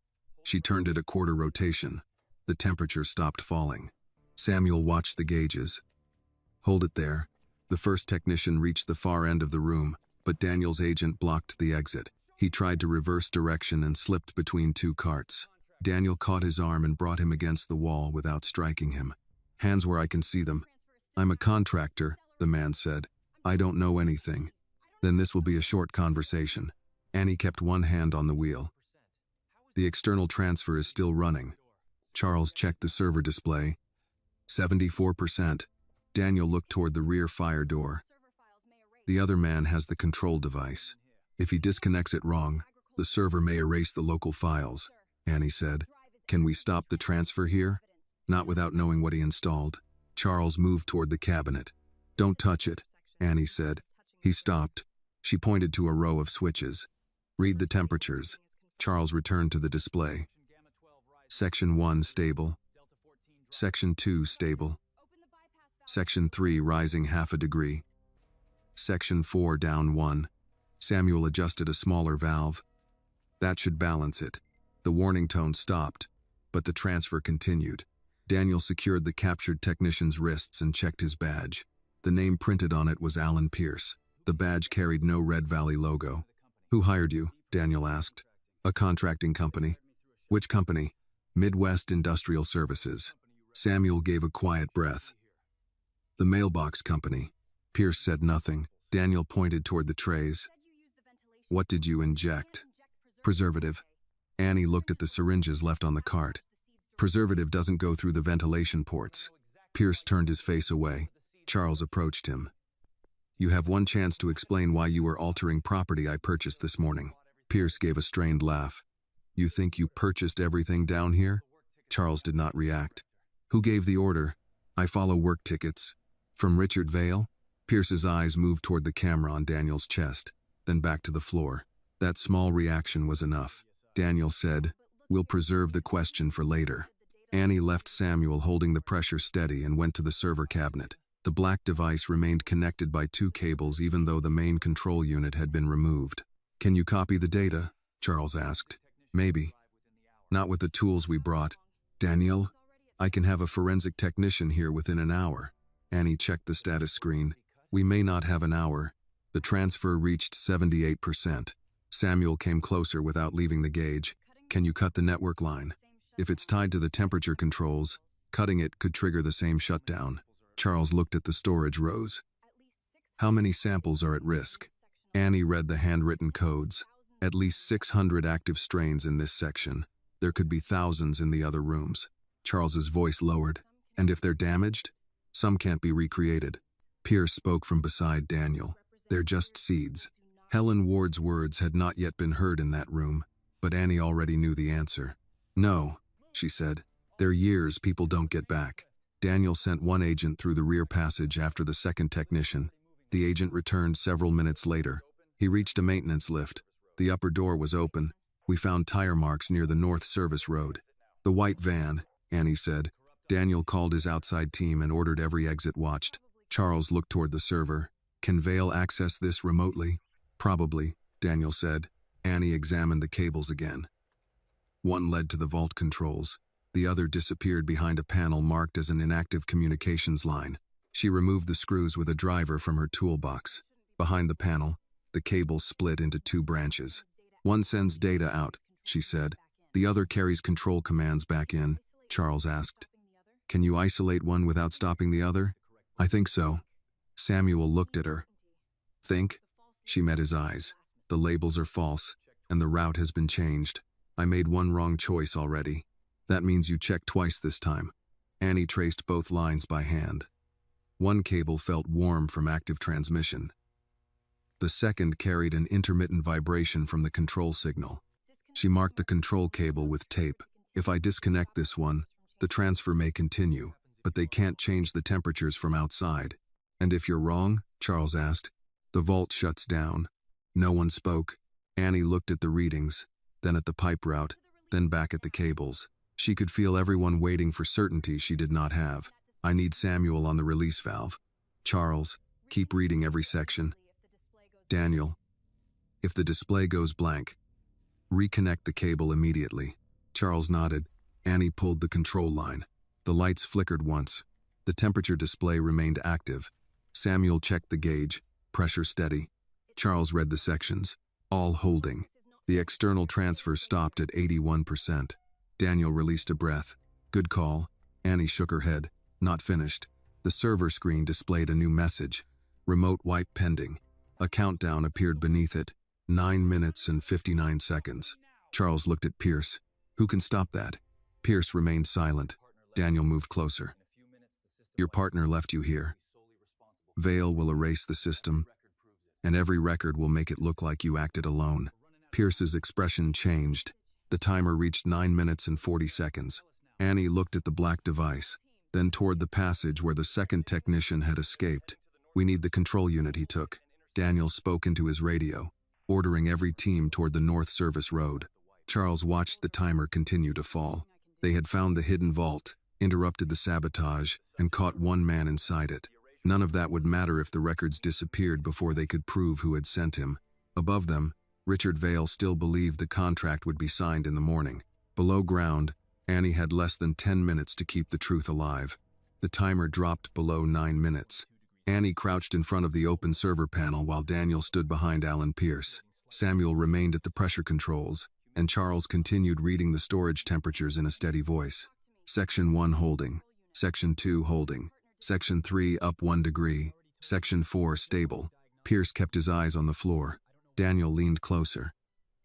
She turned it a quarter rotation. The temperature stopped falling. Samuel watched the gauges. Hold it there. The first technician reached the far end of the room, but Daniel's agent blocked the exit. He tried to reverse direction and slipped between 2 carts. Daniel caught his arm and brought him against the wall without striking him. Hands where I can see them. I'm a contractor, the man said. I don't know anything. Then this will be a short conversation. Annie kept one hand on the wheel. The external transfer is still running. Charles checked the server display. 74%. Daniel looked toward the rear fire door. The other man has the control device. If he disconnects it wrong, the server may erase the local files, Annie said. Can we stop the transfer here? Not without knowing what he installed. Charles moved toward the cabinet. Don't touch it, Annie said. He stopped. She pointed to a row of switches. Read the temperatures. Charles returned to the display. Section 1 stable. Section 2 stable. Section 3 rising 0.5 degree. Section 4 down 1. Samuel adjusted a smaller valve. That should balance it. The warning tone stopped, but the transfer continued. Daniel secured the captured technician's wrists and checked his badge. The name printed on it was Alan Pierce. The badge carried no Red Valley logo. Who hired you? Daniel asked. A contracting company. Which company? Midwest Industrial Services. Samuel gave a quiet breath. The mailbox company. Pierce said nothing. Daniel pointed toward the trays. What did you inject? Preservative. Annie looked at the syringes left on the cart. Preservative doesn't go through the ventilation ports. Pierce turned his face away. Charles approached him. You have one chance to explain why you were altering property I purchased this morning. Pierce gave a strained laugh. You think you purchased everything down here? Charles did not react. Who gave the order? I follow work tickets. From Richard Vale? Pierce's eyes moved toward the camera on Daniel's chest, then back to the floor. That small reaction was enough. Daniel said, We'll preserve the question for later. Annie left Samuel holding the pressure steady and went to the server cabinet. The black device remained connected by 2 cables even though the main control unit had been removed. Can you copy the data? Charles asked. Maybe. Not with the tools we brought. Daniel, I can have a forensic technician here within an hour. Annie checked the status screen. We may not have an hour. The transfer reached 78%. Samuel came closer without leaving the gauge. Can you cut the network line? If it's tied to the temperature controls, cutting it could trigger the same shutdown. Charles looked at the storage rows. How many samples are at risk? Annie read the handwritten codes. At least 600 active strains in this section. There could be thousands in the other rooms. Charles's voice lowered. And if they're damaged? Some can't be recreated. Pierce spoke from beside Daniel. They're just seeds. Helen Ward's words had not yet been heard in that room, but Annie already knew the answer. No, she said. They're years people don't get back. Daniel sent one agent through the rear passage after the second technician. The agent returned several minutes later. He reached a maintenance lift. The upper door was open. We found tire marks near the North Service Road. The white van, Annie said. Daniel called his outside team and ordered every exit watched. Charles looked toward the server. Can Vale access this remotely? Probably, Daniel said. Annie examined the cables again. One led to the vault controls. The other disappeared behind a panel marked as an inactive communications line. She removed the screws with a driver from her toolbox. Behind the panel, the cable split into two branches. One sends data out, she said. The other carries control commands back in, Charles asked. Can you isolate one without stopping the other? I think so. Samuel looked at her. Think? She met his eyes. The labels are false, and the route has been changed. I made one wrong choice already. That means you check twice this time. Annie traced both lines by hand. One cable felt warm from active transmission. The second carried an intermittent vibration from the control signal. She marked the control cable with tape. If I disconnect this one, the transfer may continue, but they can't change the temperatures from outside. And if you're wrong, Charles asked, the vault shuts down. No one spoke. Annie looked at the readings, then at the pipe route, then back at the cables. She could feel everyone waiting for certainty she did not have. I need Samuel on the release valve. Charles, keep reading every section. Daniel, if the display goes blank, reconnect the cable immediately. Charles nodded. Annie pulled the control line. The lights flickered once. The temperature display remained active. Samuel checked the gauge, pressure steady. Charles read the sections, all holding. The external transfer stopped at 81%. Daniel released a breath. Good call. Annie shook her head. Not finished. The server screen displayed a new message. Remote wipe pending. A countdown appeared beneath it. 9 minutes and 59 seconds. Charles looked at Pierce. Who can stop that? Pierce remained silent. Daniel moved closer. Your partner left you here. Vale will erase the system, and every record will make it look like you acted alone. Pierce's expression changed. The timer reached 9 minutes and 40 seconds. Annie looked at the black device, then toward the passage where the second technician had escaped. We need the control unit, he took. Daniel spoke into his radio, ordering every team toward the North Service Road. Charles watched the timer continue to fall. They had found the hidden vault, interrupted the sabotage, and caught one man inside it. None of that would matter if the records disappeared before they could prove who had sent him. Above them, Richard Vale still believed the contract would be signed in the morning. Below ground, Annie had less than 10 minutes to keep the truth alive. The timer dropped below 9 minutes. Annie crouched in front of the open server panel while Daniel stood behind Alan Pierce. Samuel remained at the pressure controls, and Charles continued reading the storage temperatures in a steady voice. Section 1 holding. Section 2 holding. Section 3 up 1 degree. Section 4 stable. Pierce kept his eyes on the floor. Daniel leaned closer.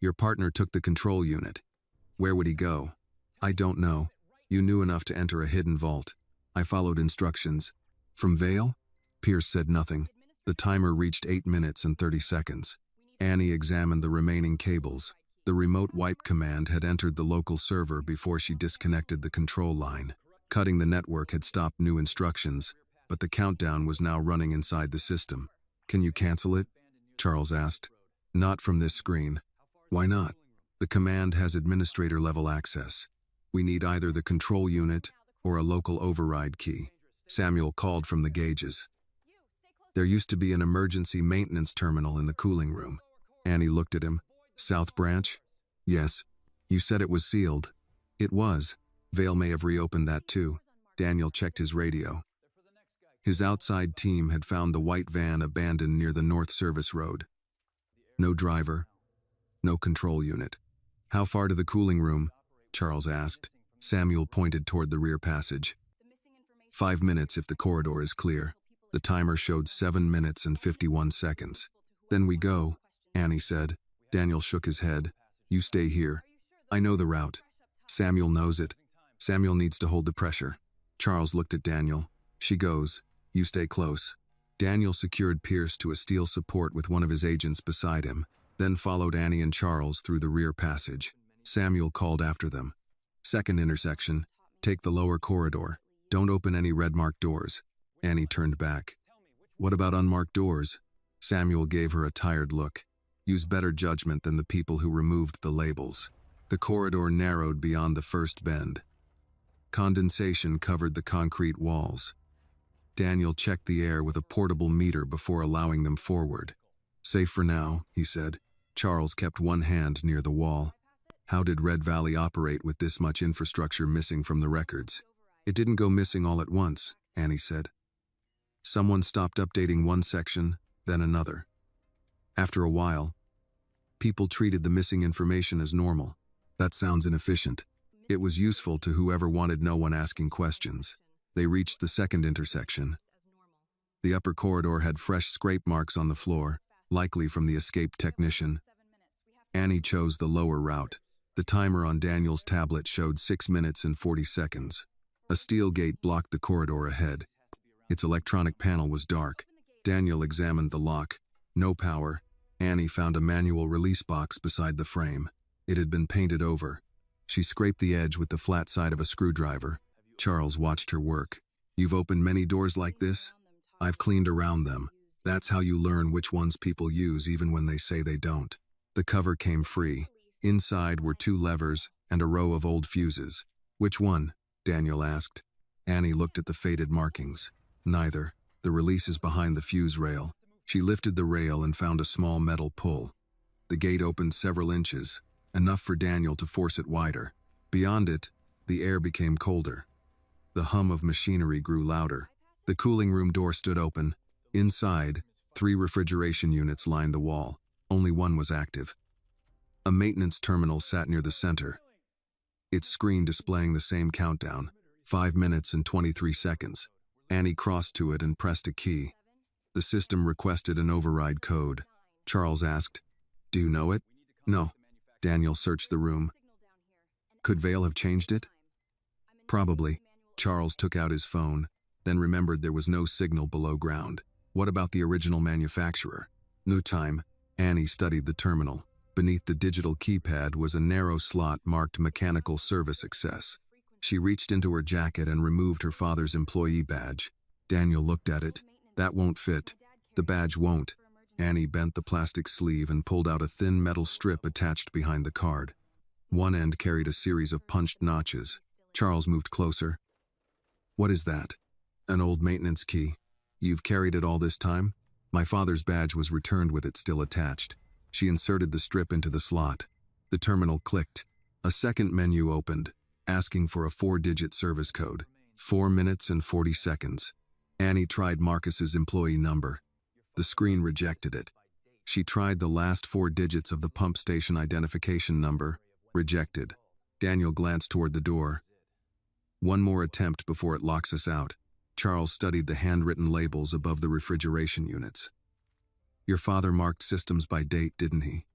Your partner took the control unit. Where would he go? I don't know. You knew enough to enter a hidden vault. I followed instructions. From Vale? Pierce said nothing. The timer reached 8 minutes and 30 seconds. Annie examined the remaining cables. The remote wipe command had entered the local server before she disconnected the control line. Cutting the network had stopped new instructions, but the countdown was now running inside the system. Can you cancel it? Charles asked. Not from this screen. Why not? The command has administrator-level access. We need either the control unit or a local override key. Samuel called from the gauges. There used to be an emergency maintenance terminal in the cooling room. Annie looked at him. South Branch? Yes. You said it was sealed. It was. Vale may have reopened that too. Daniel checked his radio. His outside team had found the white van abandoned near the North Service Road. No driver. No control unit. How far to the cooling room? Charles asked. Samuel pointed toward the rear passage. 5 minutes if the corridor is clear. The timer showed 7 minutes and 51 seconds. Then we go, Annie said. Daniel shook his head. You stay here. I know the route. Samuel knows it. Samuel needs to hold the pressure. Charles looked at Daniel. She goes. You stay close. Daniel secured Pierce to a steel support with one of his agents beside him, then followed Annie and Charles through the rear passage. Samuel called after them. Second intersection. Take the lower corridor. Don't open any red-marked doors. Annie turned back. What about unmarked doors? Samuel gave her a tired look. Use better judgment than the people who removed the labels. The corridor narrowed beyond the first bend. Condensation covered the concrete walls. Daniel checked the air with a portable meter before allowing them forward. Safe for now, he said. Charles kept one hand near the wall. How did Red Valley operate with this much infrastructure missing from the records? It didn't go missing all at once, Annie said. Someone stopped updating one section, then another. After a while, people treated the missing information as normal. That sounds inefficient. It was useful to whoever wanted no one asking questions. They reached the second intersection. The upper corridor had fresh scrape marks on the floor, likely from the escaped technician. Annie chose the lower route. The timer on Daniel's tablet showed 6 minutes and 40 seconds. A steel gate blocked the corridor ahead. Its electronic panel was dark. Daniel examined the lock. No power. Annie found a manual release box beside the frame. It had been painted over. She scraped the edge with the flat side of a screwdriver. Charles watched her work. You've opened many doors like this? I've cleaned around them. That's how you learn which ones people use even when they say they don't. The cover came free. Inside were 2 levers and a row of old fuses. Which one? Daniel asked. Annie looked at the faded markings. Neither. The release is behind the fuse rail. She lifted the rail and found a small metal pull. The gate opened several inches, enough for Daniel to force it wider. Beyond it, the air became colder. The hum of machinery grew louder. The cooling room door stood open. Inside, 3 refrigeration units lined the wall. Only one was active. A maintenance terminal sat near the center, its screen displaying the same countdown, 5 minutes and 23 seconds. Annie crossed to it and pressed a key. The system requested an override code. Charles asked, Do you know it? No. Daniel searched the room. Could Vale have changed it? Probably. Charles took out his phone, then remembered there was no signal below ground. What about the original manufacturer? No time. Annie studied the terminal. Beneath the digital keypad was a narrow slot marked Mechanical Service Access. She reached into her jacket and removed her father's employee badge. Daniel looked at it. That won't fit. The badge won't. Annie bent the plastic sleeve and pulled out a thin metal strip attached behind the card. One end carried a series of punched notches. Charles moved closer. What is that? An old maintenance key. You've carried it all this time? My father's badge was returned with it still attached. She inserted the strip into the slot. The terminal clicked. A second menu opened, asking for a 4-digit service code. 4 minutes and 40 seconds. Annie tried Marcus's employee number. The screen rejected it. She tried the last 4 digits of the pump station identification number. Rejected. Daniel glanced toward the door. One more attempt before it locks us out. Charles studied the handwritten labels above the refrigeration units. Your father marked systems by date, didn't he?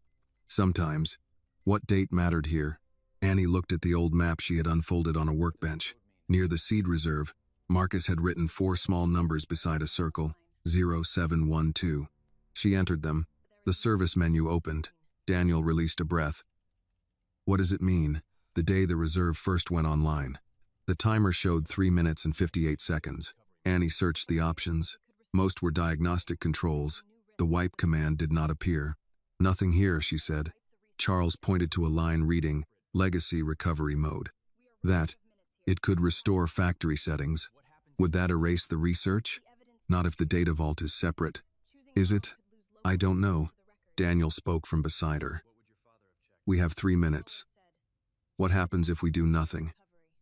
Sometimes. What date mattered here? Annie looked at the old map she had unfolded on a workbench. Near the seed reserve, Marcus had written 4 small numbers beside a circle, 0712. She entered them. The service menu opened. Daniel released a breath. What does it mean? The day the reserve first went online. The timer showed 3 minutes and 58 seconds. Annie searched the options. Most were diagnostic controls. The wipe command did not appear. Nothing here, she said. Charles pointed to a line reading, Legacy Recovery Mode. That, it could restore factory settings. Would that erase the research? Not if the data vault is separate. Is it? I don't know. Daniel spoke from beside her. We have 3 minutes. What happens if we do nothing?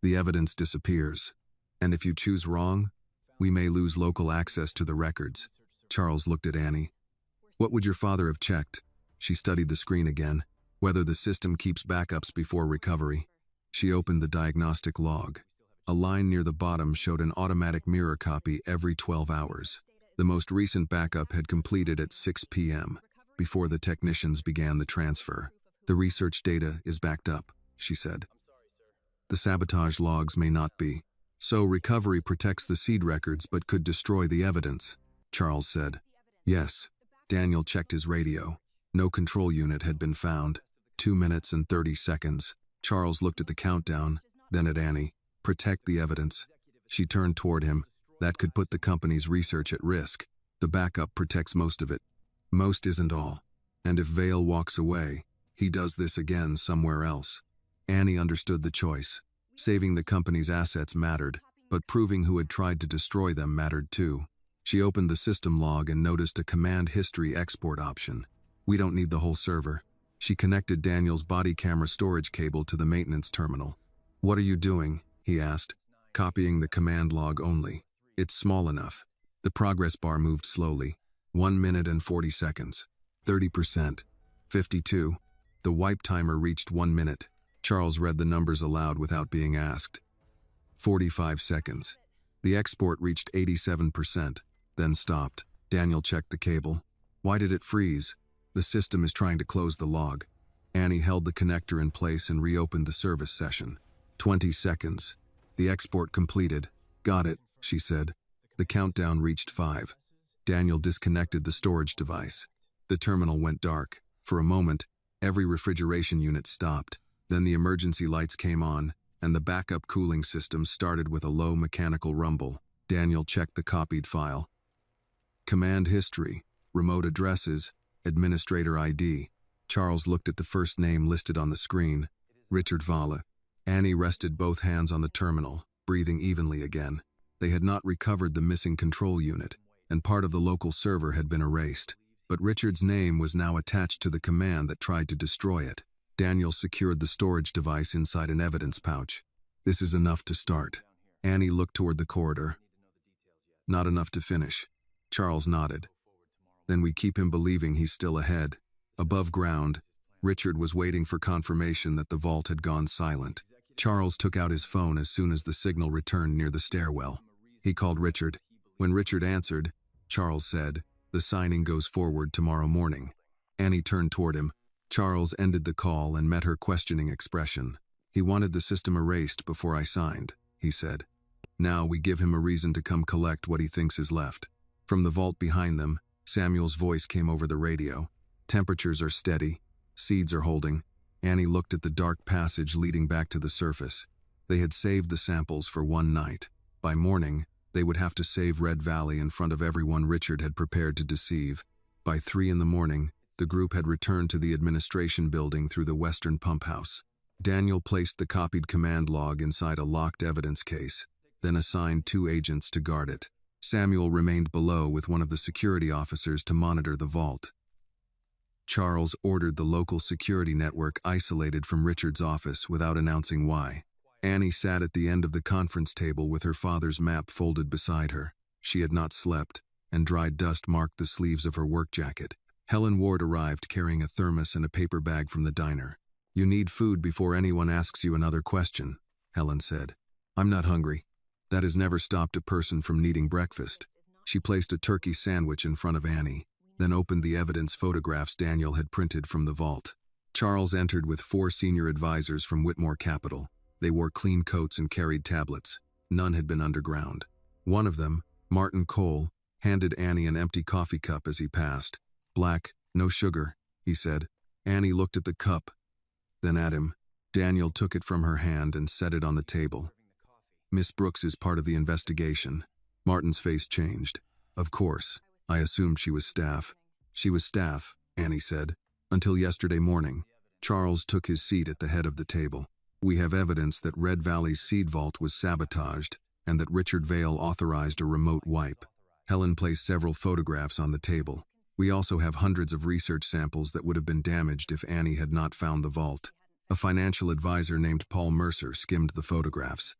The evidence disappears. And if you choose wrong, we may lose local access to the records. Charles looked at Annie. What would your father have checked? She studied the screen again. Whether the system keeps backups before recovery. She opened the diagnostic log. A line near the bottom showed an automatic mirror copy every 12 hours. The most recent backup had completed at 6 p.m., before the technicians began the transfer. The research data is backed up, she said. The sabotage logs may not be. So recovery protects the seed records but could destroy the evidence, Charles said. Yes. Daniel checked his radio. No control unit had been found. 2 minutes and 30 seconds. Charles looked at the countdown, then at Annie. Protect the evidence. She turned toward him. That could put the company's research at risk. The backup protects most of it. Most isn't all. And if Vale walks away, he does this again somewhere else. Annie understood the choice. Saving the company's assets mattered, but proving who had tried to destroy them mattered too. She opened the system log and noticed a command history export option. We don't need the whole server. She connected Daniel's body camera storage cable to the maintenance terminal. What are you doing? He asked. Copying the command log only. It's small enough. The progress bar moved slowly. 1 minute and 40 seconds. 30%. 52. The wipe timer reached 1 minute. Charles read the numbers aloud without being asked. 45 seconds. The export reached 87%, then stopped. Daniel checked the cable. Why did it freeze? The system is trying to close the log. Annie held the connector in place and reopened the service session. 20 seconds. The export completed. Got it, she said. The countdown reached 5. Daniel disconnected the storage device. The terminal went dark. For a moment, every refrigeration unit stopped. Then the emergency lights came on, and the backup cooling system started with a low mechanical rumble. Daniel checked the copied file. Command history, remote addresses, administrator ID. Charles looked at the first name listed on the screen, Richard Vale. Annie rested both hands on the terminal, breathing evenly again. They had not recovered the missing control unit, and part of the local server had been erased. But Richard's name was now attached to the command that tried to destroy it. Daniel secured the storage device inside an evidence pouch. This is enough to start. Annie looked toward the corridor. Not enough to finish. Charles nodded. Then we keep him believing he's still ahead. Above ground, Richard was waiting for confirmation that the vault had gone silent. Charles took out his phone as soon as the signal returned near the stairwell. He called Richard. When Richard answered, Charles said, "The signing goes forward tomorrow morning." Annie turned toward him. Charles ended the call and met her questioning expression. He wanted the system erased before I signed, he said. Now we give him a reason to come collect what he thinks is left. From the vault behind them, Samuel's voice came over the radio. Temperatures are steady. Seeds are holding. Annie looked at the dark passage leading back to the surface. They had saved the samples for one night. By morning, they would have to save Red Valley in front of everyone Richard had prepared to deceive. By 3 in the morning, the group had returned to the administration building through the western pump house. Daniel placed the copied command log inside a locked evidence case, then assigned 2 agents to guard it. Samuel remained below with one of the security officers to monitor the vault. Charles ordered the local security network isolated from Richard's office without announcing why. Annie sat at the end of the conference table with her father's map folded beside her. She had not slept, and dried dust marked the sleeves of her work jacket. Helen Ward arrived carrying a thermos and a paper bag from the diner. You need food before anyone asks you another question, Helen said. I'm not hungry. That has never stopped a person from needing breakfast. She placed a turkey sandwich in front of Annie, then opened the evidence photographs Daniel had printed from the vault. Charles entered with 4 senior advisors from Whitmore Capital. They wore clean coats and carried tablets. None had been underground. One of them, Martin Cole, handed Annie an empty coffee cup as he passed. Black, no sugar, he said. Annie looked at the cup, then at him. Daniel took it from her hand and set it on the table. Miss Brooks is part of the investigation. Martin's face changed. Of course. I assumed she was staff. She was staff, Annie said, until yesterday morning. Charles took his seat at the head of the table. We have evidence that Red Valley's seed vault was sabotaged and that Richard Vale authorized a remote wipe. Helen placed several photographs on the table. We also have hundreds of research samples that would have been damaged if Annie had not found the vault. A financial advisor named Paul Mercer skimmed the photographs.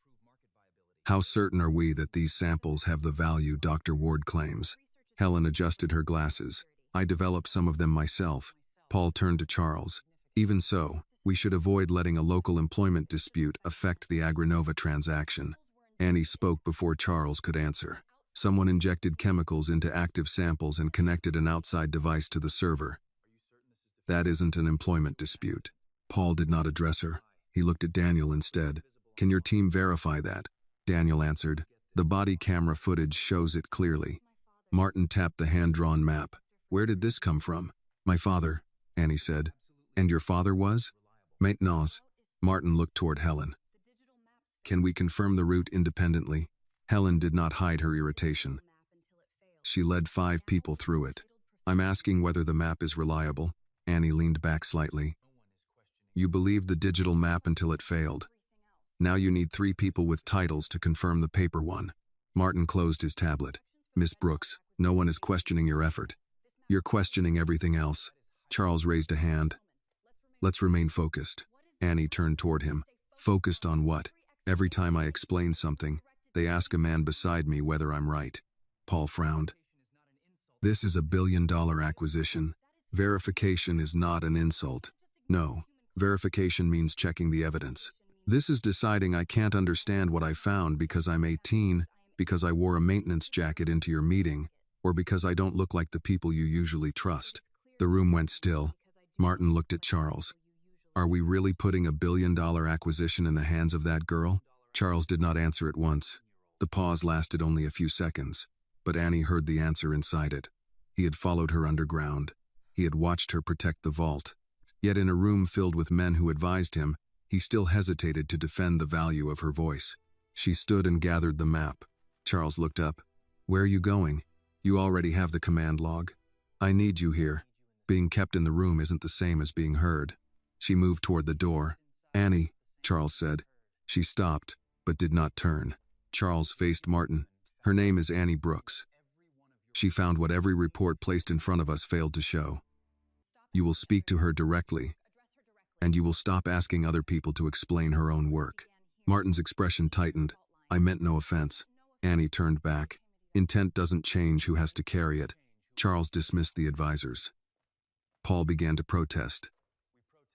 How certain are we that these samples have the value Dr. Ward claims? Helen adjusted her glasses. I developed some of them myself. Paul turned to Charles. Even so, we should avoid letting a local employment dispute affect the Agranova transaction. Annie spoke before Charles could answer. Someone injected chemicals into active samples and connected an outside device to the server. That isn't an employment dispute. Paul did not address her. He looked at Daniel instead. Can your team verify that? Daniel answered. The body camera footage shows it clearly. Martin tapped the hand-drawn map. Where did this come from? My father, Annie said. And your father was? Maintenance. Martin looked toward Helen. Can we confirm the route independently? Helen did not hide her irritation. She led 5 people through it. I'm asking whether the map is reliable. Annie leaned back slightly. You believed the digital map until it failed. Now you need 3 people with titles to confirm the paper one. Martin closed his tablet. Miss Brooks, no one is questioning your effort. You're questioning everything else. Charles raised a hand. Let's remain focused. Annie turned toward him. Focused on what? Every time I explain something, they ask a man beside me whether I'm right. Paul frowned. This is a billion-dollar acquisition. Verification is not an insult. No, verification means checking the evidence. This is deciding I can't understand what I found because I'm 18, because I wore a maintenance jacket into your meeting, or because I don't look like the people you usually trust. The room went still. Martin looked at Charles. Are we really putting a billion-dollar acquisition in the hands of that girl? Charles did not answer at once. The pause lasted only a few seconds, but Annie heard the answer inside it. He had followed her underground. He had watched her protect the vault. Yet in a room filled with men who advised him, he still hesitated to defend the value of her voice. She stood and gathered the map. Charles looked up. Where are you going? You already have the command log. I need you here. Being kept in the room isn't the same as being heard. She moved toward the door. Annie, Charles said. She stopped, but did not turn. Charles faced Martin. Her name is Annie Brooks. She found what every report placed in front of us failed to show. You will speak to her directly, and you will stop asking other people to explain her own work. Martin's expression tightened. I meant no offense. Annie turned back. Intent doesn't change who has to carry it. Charles dismissed the advisors. Paul began to protest.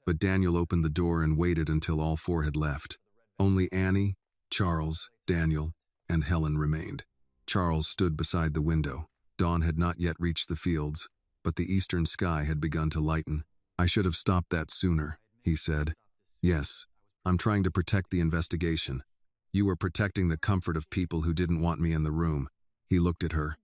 But Daniel opened the door and waited until all 4 had left. Only Annie, Charles, Daniel, and Helen remained. Charles stood beside the window. Dawn had not yet reached the fields, but the eastern sky had begun to lighten. I should have stopped that sooner, he said. Yes, I'm trying to protect the investigation. You were protecting the comfort of people who didn't want me in the room. He looked at her.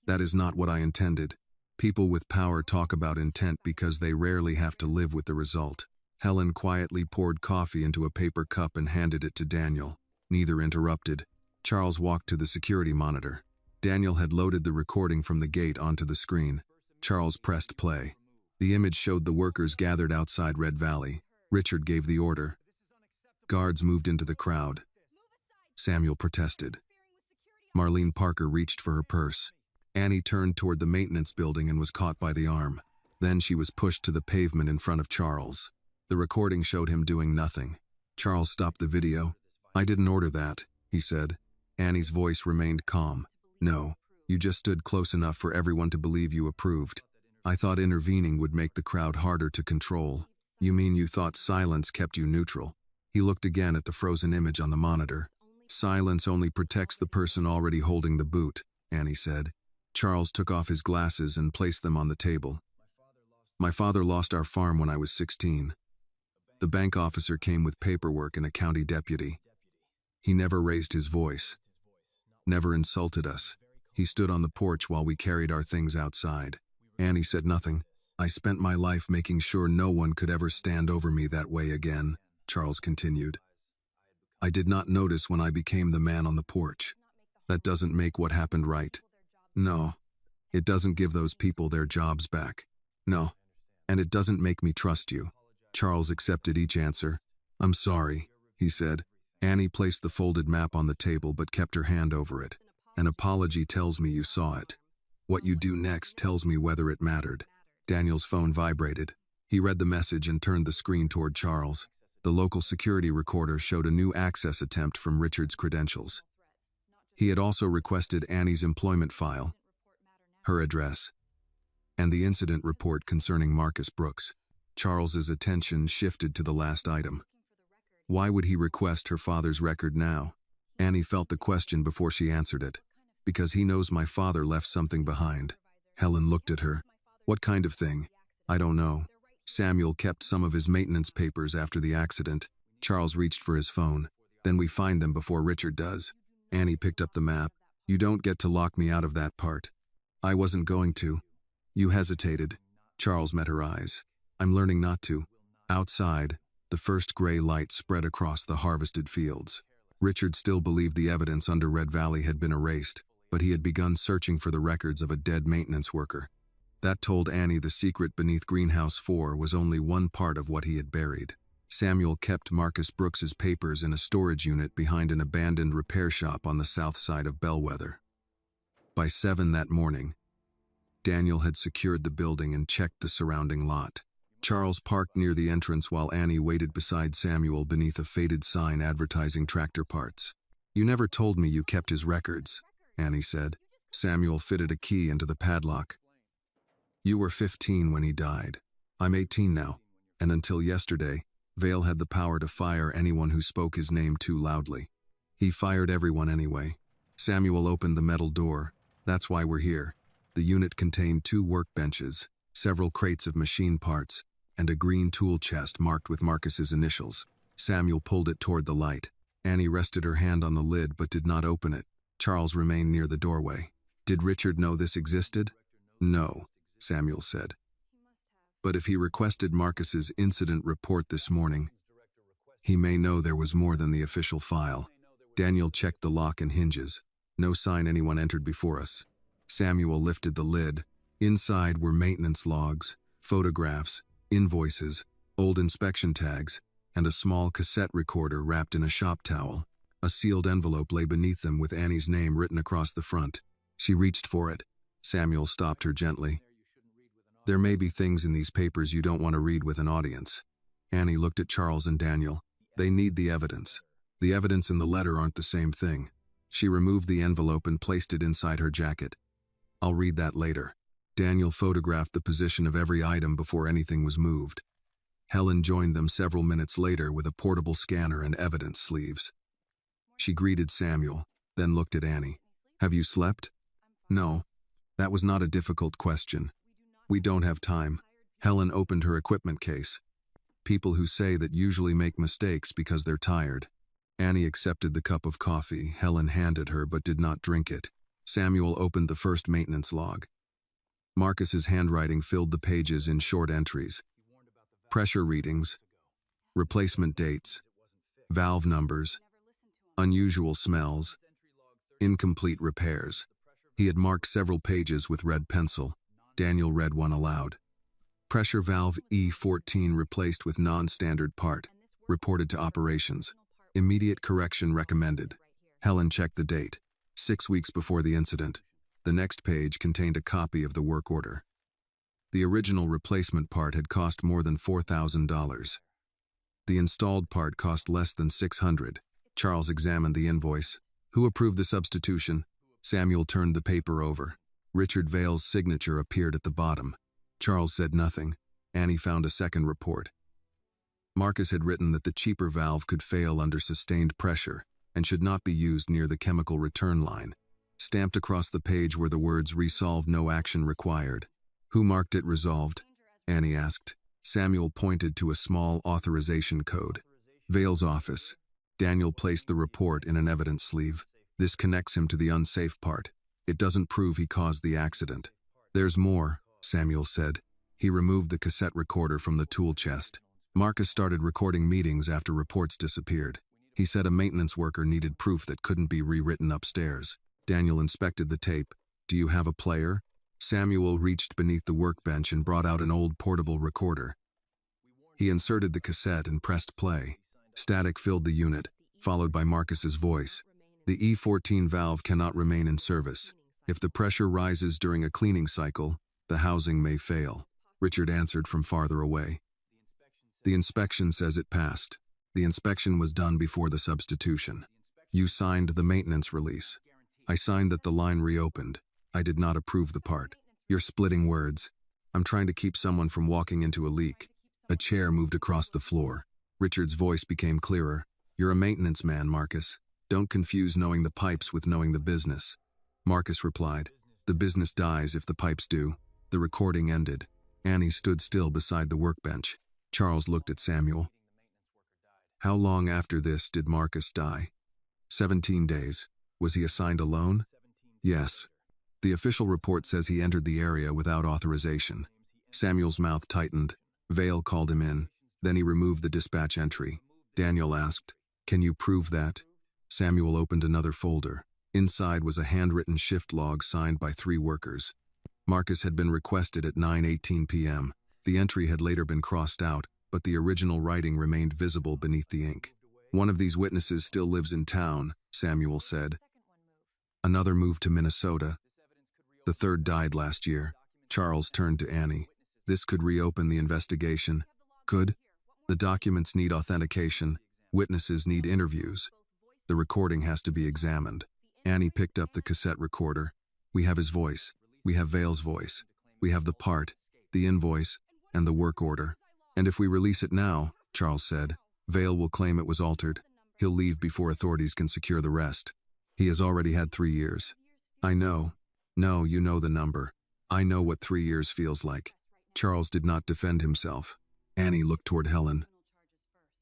That is not what I intended. People with power talk about intent because they rarely have to live with the result. Helen quietly poured coffee into a paper cup and handed it to Daniel. Neither interrupted. Charles walked to the security monitor. Daniel had loaded the recording from the gate onto the screen. Charles pressed play. The image showed the workers gathered outside Red Valley. Richard gave the order. Guards moved into the crowd. Samuel protested. Marlene Parker reached for her purse. Annie turned toward the maintenance building and was caught by the arm. Then she was pushed to the pavement in front of Charles. The recording showed him doing nothing. Charles stopped the video. I didn't order that, he said. Annie's voice remained calm. No, you just stood close enough for everyone to believe you approved. I thought intervening would make the crowd harder to control. You mean you thought silence kept you neutral? He looked again at the frozen image on the monitor. Silence only protects the person already holding the boot, Annie said. Charles took off his glasses and placed them on the table. My father lost our farm when I was 16. The bank officer came with paperwork and a county deputy. He never raised his voice. Never insulted us. He stood on the porch while we carried our things outside. Annie said nothing. I spent my life making sure no one could ever stand over me that way again, Charles continued. I did not notice when I became the man on the porch. That doesn't make what happened right. No. It doesn't give those people their jobs back. No. And it doesn't make me trust you. Charles accepted each answer. I'm sorry, he said. Annie placed the folded map on the table but kept her hand over it. An apology tells me you saw it. What you do next tells me whether it mattered. Daniel's phone vibrated. He read the message and turned the screen toward Charles. The local security recorder showed a new access attempt from Richard's credentials. He had also requested Annie's employment file, her address, and the incident report concerning Marcus Brooks. Charles's attention shifted to the last item. Why would he request her father's record now? Annie felt the question before she answered it. Because he knows my father left something behind. Helen looked at her. What kind of thing? I don't know. Samuel kept some of his maintenance papers after the accident. Charles reached for his phone. Then we find them before Richard does. Annie picked up the map. You don't get to lock me out of that part. I wasn't going to. You hesitated. Charles met her eyes. I'm learning not to. Outside, the first gray light spread across the harvested fields. Richard still believed the evidence under Red Valley had been erased, but he had begun searching for the records of a dead maintenance worker. That told Annie the secret beneath Greenhouse 4 was only one part of what he had buried. Samuel kept Marcus Brooks's papers in a storage unit behind an abandoned repair shop on the south side of Bellwether. By 7 that morning, Daniel had secured the building and checked the surrounding lot. Charles parked near the entrance while Annie waited beside Samuel beneath a faded sign advertising tractor parts. You never told me you kept his records, Annie said. Samuel fitted a key into the padlock. You were 15 when he died. I'm 18 now, and until yesterday, Vale had the power to fire anyone who spoke his name too loudly. He fired everyone anyway. Samuel opened the metal door. That's why we're here. The unit contained 2 workbenches, several crates of machine parts, and a green tool chest marked with Marcus's initials. Samuel pulled it toward the light. Annie rested her hand on the lid but did not open it. Charles remained near the doorway. Did Richard know this existed? No, Samuel said. But if he requested Marcus's incident report this morning, he may know there was more than the official file. Daniel checked the lock and hinges. No sign anyone entered before us. Samuel lifted the lid. Inside were maintenance logs, photographs, invoices, old inspection tags, and a small cassette recorder wrapped in a shop towel. A sealed envelope lay beneath them with Annie's name written across the front. She reached for it. Samuel stopped her gently. There may be things in these papers you don't want to read with an audience. Annie looked at Charles and Daniel. They need the evidence. The evidence and the letter aren't the same thing. She removed the envelope and placed it inside her jacket. I'll read that later. Daniel photographed the position of every item before anything was moved. Helen joined them several minutes later with a portable scanner and evidence sleeves. She greeted Samuel, then looked at Annie. Have you slept? No. That was not a difficult question. We don't have time. Helen opened her equipment case. People who say that usually make mistakes because they're tired. Annie accepted the cup of coffee Helen handed her but did not drink it. Samuel opened the first maintenance log. Marcus's handwriting filled the pages in short entries. Pressure readings, replacement dates, valve numbers, unusual smells, incomplete repairs. He had marked several pages with red pencil. Daniel read one aloud. Pressure valve E14 replaced with non-standard part. Reported to operations. Immediate correction recommended. Helen checked the date. 6 weeks before the incident. The next page contained a copy of the work order. The original replacement part had cost more than $4,000. The installed part cost less than $600. Charles examined the invoice. Who approved the substitution? Samuel turned the paper over. Richard Vale's signature appeared at the bottom. Charles said nothing. Annie found a second report. Marcus had written that the cheaper valve could fail under sustained pressure and should not be used near the chemical return line. Stamped across the page were the words "Resolved, no action required." Who marked it resolved? Annie asked. Samuel pointed to a small authorization code. Vale's office. Daniel placed the report in an evidence sleeve. This connects him to the unsafe part. It doesn't prove he caused the accident. There's more, Samuel said. He removed the cassette recorder from the tool chest. Marcus started recording meetings after reports disappeared. He said a maintenance worker needed proof that couldn't be rewritten upstairs. Daniel inspected the tape. Do you have a player? Samuel reached beneath the workbench and brought out an old portable recorder. He inserted the cassette and pressed play. Static filled the unit, followed by Marcus's voice. The E14 valve cannot remain in service. If the pressure rises during a cleaning cycle, the housing may fail. Richard answered from farther away. The inspection says it passed. The inspection was done before the substitution. You signed the maintenance release. I signed that the line reopened. I did not approve the part. You're splitting words. I'm trying to keep someone from walking into a leak. A chair moved across the floor. Richard's voice became clearer. You're a maintenance man, Marcus. Don't confuse knowing the pipes with knowing the business. Marcus replied. The business dies if the pipes do. The recording ended. Annie stood still beside the workbench. Charles looked at Samuel. How long after this did Marcus die? 17 days. Was he assigned alone? Yes. The official report says he entered the area without authorization. Samuel's mouth tightened. Vale called him in. Then he removed the dispatch entry. Daniel asked, "Can you prove that?" Samuel opened another folder. Inside was a handwritten shift log signed by 3 workers. Marcus had been requested at 9:18 p.m. The entry had later been crossed out, but the original writing remained visible beneath the ink. One of these witnesses still lives in town, Samuel said. Another moved to Minnesota. The third died last year. Charles turned to Annie. This could reopen the investigation. Could? The documents need authentication. Witnesses need interviews. The recording has to be examined. Annie picked up the cassette recorder. We have his voice. We have Vale's voice. We have the part, the invoice, and the work order. And if we release it now, Charles said, Vale will claim it was altered. He'll leave before authorities can secure the rest. He has already had 3 years. I know. No, you know the number. I know what 3 years feels like. Charles did not defend himself. Annie looked toward Helen.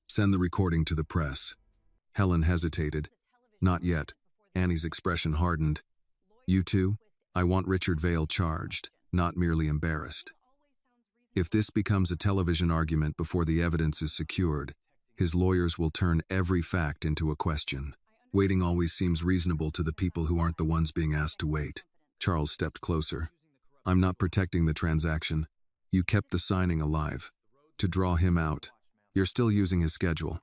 Send the recording to the press. Helen hesitated. Not yet. Annie's expression hardened. You two? I want Richard Vale charged, not merely embarrassed. If this becomes a television argument before the evidence is secured, his lawyers will turn every fact into a question. Waiting always seems reasonable to the people who aren't the ones being asked to wait. Charles stepped closer. I'm not protecting the transaction. You kept the signing alive. To draw him out. You're still using his schedule.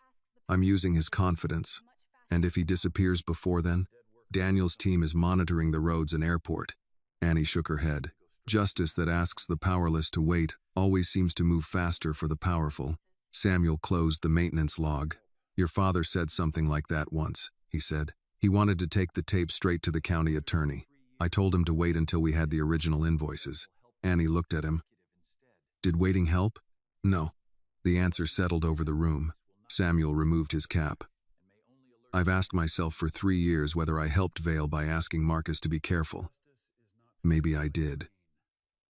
I'm using his confidence. And if he disappears before then, Daniel's team is monitoring the roads and airport. Annie shook her head. Justice that asks the powerless to wait always seems to move faster for the powerful. Samuel closed the maintenance log. Your father said something like that once, he said. He wanted to take the tape straight to the county attorney. I told him to wait until we had the original invoices. Annie looked at him. Did waiting help? No. The answer settled over the room. Samuel removed his cap. I've asked myself for 3 years whether I helped Vale by asking Marcus to be careful. Maybe I did.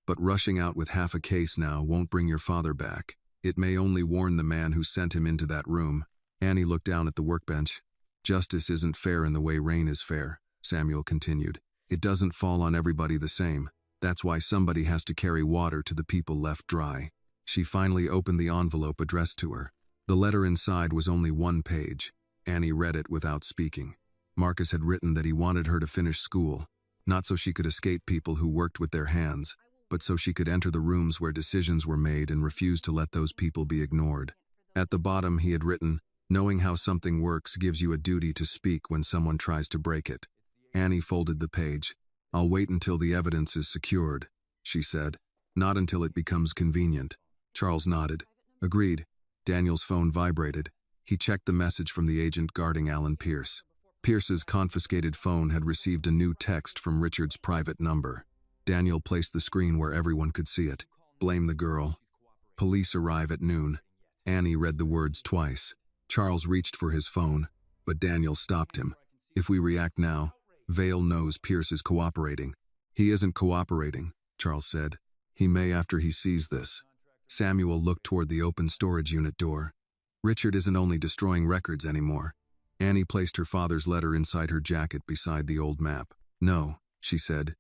But rushing out with half a case now won't bring your father back. It may only warn the man who sent him into that room. Annie looked down at the workbench. Justice isn't fair in the way rain is fair, Samuel continued. It doesn't fall on everybody the same. That's why somebody has to carry water to the people left dry. She finally opened the envelope addressed to her. The letter inside was only 1 page. Annie read it without speaking. Marcus had written that he wanted her to finish school, not so she could escape people who worked with their hands, but so she could enter the rooms where decisions were made and refuse to let those people be ignored. At the bottom he had written, knowing how something works gives you a duty to speak when someone tries to break it. Annie folded the page. I'll wait until the evidence is secured, she said, not until it becomes convenient. Charles nodded. Agreed. Daniel's phone vibrated. He checked the message from the agent guarding Alan Pierce. Pierce's confiscated phone had received a new text from Richard's private number. Daniel placed the screen where everyone could see it. Blame the girl. Police arrive at noon. Annie read the words twice. Charles reached for his phone, but Daniel stopped him. If we react now, Vale knows Pierce is cooperating. He isn't cooperating, Charles said. He may after he sees this. Samuel looked toward the open storage unit door. Richard isn't only destroying records anymore. Annie placed her father's letter inside her jacket beside the old map. No, she said.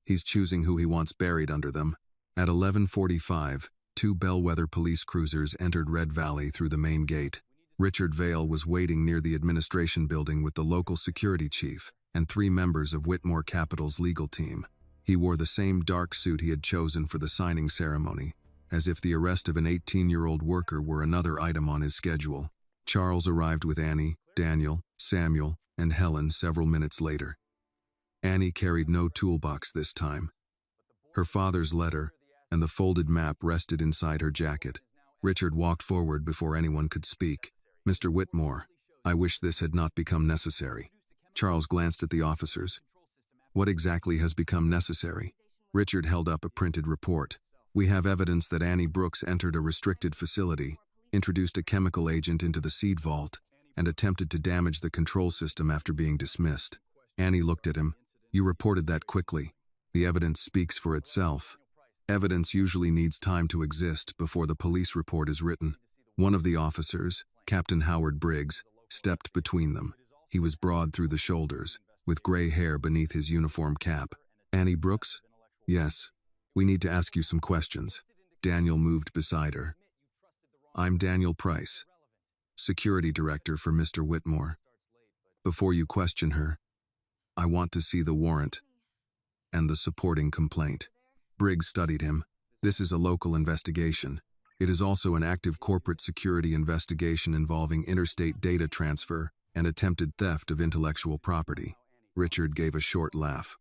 He's choosing who he wants buried under them. At 11:45, 2 bellwether police cruisers entered Red Valley through the main gate. Richard Vale was waiting near the administration building with the local security chief and 3 members of Whitmore Capital's legal team. He wore the same dark suit he had chosen for the signing ceremony, as if the arrest of an 18-year-old worker were another item on his schedule. Charles arrived with Annie, Daniel, Samuel, and Helen several minutes later. Annie carried no toolbox this time. Her father's letter and the folded map rested inside her jacket. Richard walked forward before anyone could speak. Mr. Whitmore, I wish this had not become necessary. Charles glanced at the officers. What exactly has become necessary? Richard held up a printed report. We have evidence that Annie Brooks entered a restricted facility, introduced a chemical agent into the seed vault, and attempted to damage the control system after being dismissed. Annie looked at him. You reported that quickly. The evidence speaks for itself. Evidence usually needs time to exist before the police report is written. One of the officers, Captain Howard Briggs, stepped between them. He was broad through the shoulders, with gray hair beneath his uniform cap. Annie Brooks? Yes. We need to ask you some questions. Daniel moved beside her. I'm Daniel Price, security director for Mr. Whitmore. Before you question her, I want to see the warrant and the supporting complaint. Briggs studied him. This is a local investigation. It is also an active corporate security investigation involving interstate data transfer and attempted theft of intellectual property. Richard gave a short laugh.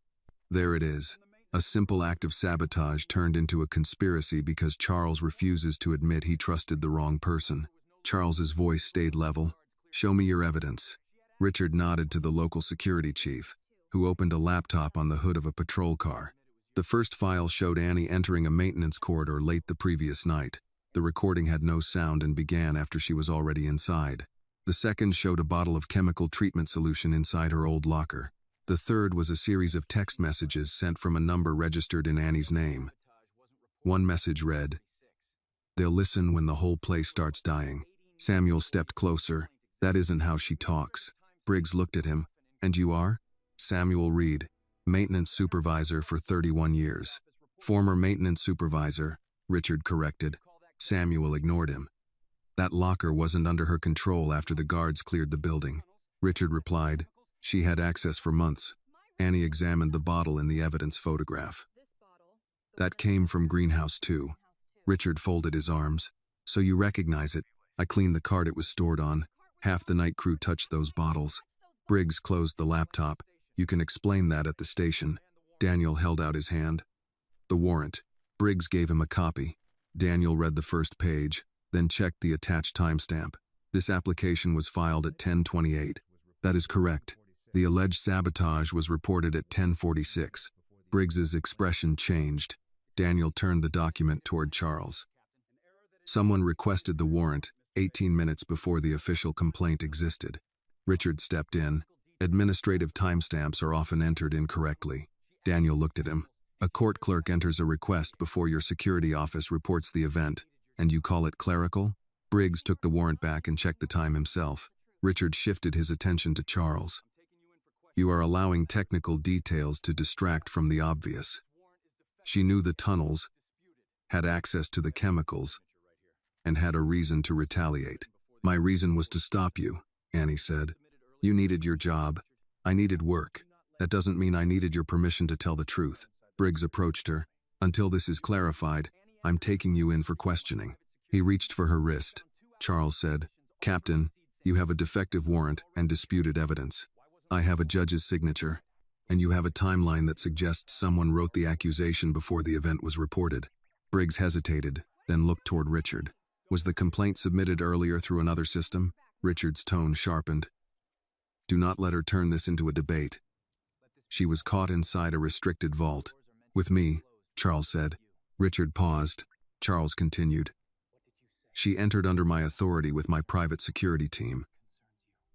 There it is. A simple act of sabotage turned into a conspiracy because Charles refuses to admit he trusted the wrong person. Charles's voice stayed level. Show me your evidence. Richard nodded to the local security chief, who opened a laptop on the hood of a patrol car. The first file showed Annie entering a maintenance corridor late the previous night. The recording had no sound and began after she was already inside. The second showed a bottle of chemical treatment solution inside her old locker. The third was a series of text messages sent from a number registered in Annie's name. One message read, "They'll listen when the whole place starts dying." Samuel stepped closer. That isn't how she talks. Briggs looked at him. And you are? Samuel Reed, maintenance supervisor for 31 years. Former maintenance supervisor, Richard corrected. Samuel ignored him. That locker wasn't under her control after the guards cleared the building. Richard replied, she had access for months. Annie examined the bottle in the evidence photograph. That came from Greenhouse 2. Richard folded his arms. So you recognize it. I cleaned the cart it was stored on. Half the night crew touched those bottles. Briggs closed the laptop. You can explain that at the station. Daniel held out his hand. The warrant. Briggs gave him a copy. Daniel read the first page, then checked the attached timestamp. This application was filed at 10:28. That is correct. The alleged sabotage was reported at 10:46. Briggs's expression changed. Daniel turned the document toward Charles. Someone requested the warrant 18 minutes before the official complaint existed. Richard stepped in. Administrative timestamps are often entered incorrectly. Daniel looked at him. A court clerk enters a request before your security office reports the event, and you call it clerical? Briggs took the warrant back and checked the time himself. Richard shifted his attention to Charles. You are allowing technical details to distract from the obvious. She knew the tunnels, had access to the chemicals, and had a reason to retaliate. My reason was to stop you, Annie said. You needed your job. I needed work. That doesn't mean I needed your permission to tell the truth. Briggs approached her. Until this is clarified, I'm taking you in for questioning. He reached for her wrist. Charles said, Captain, you have a defective warrant and disputed evidence. I have a judge's signature, and you have a timeline that suggests someone wrote the accusation before the event was reported. Briggs hesitated, then looked toward Richard. Was the complaint submitted earlier through another system? Richard's tone sharpened. Do not let her turn this into a debate. She was caught inside a restricted vault. With me, Charles said. Richard paused. Charles continued. She entered under my authority with my private security team.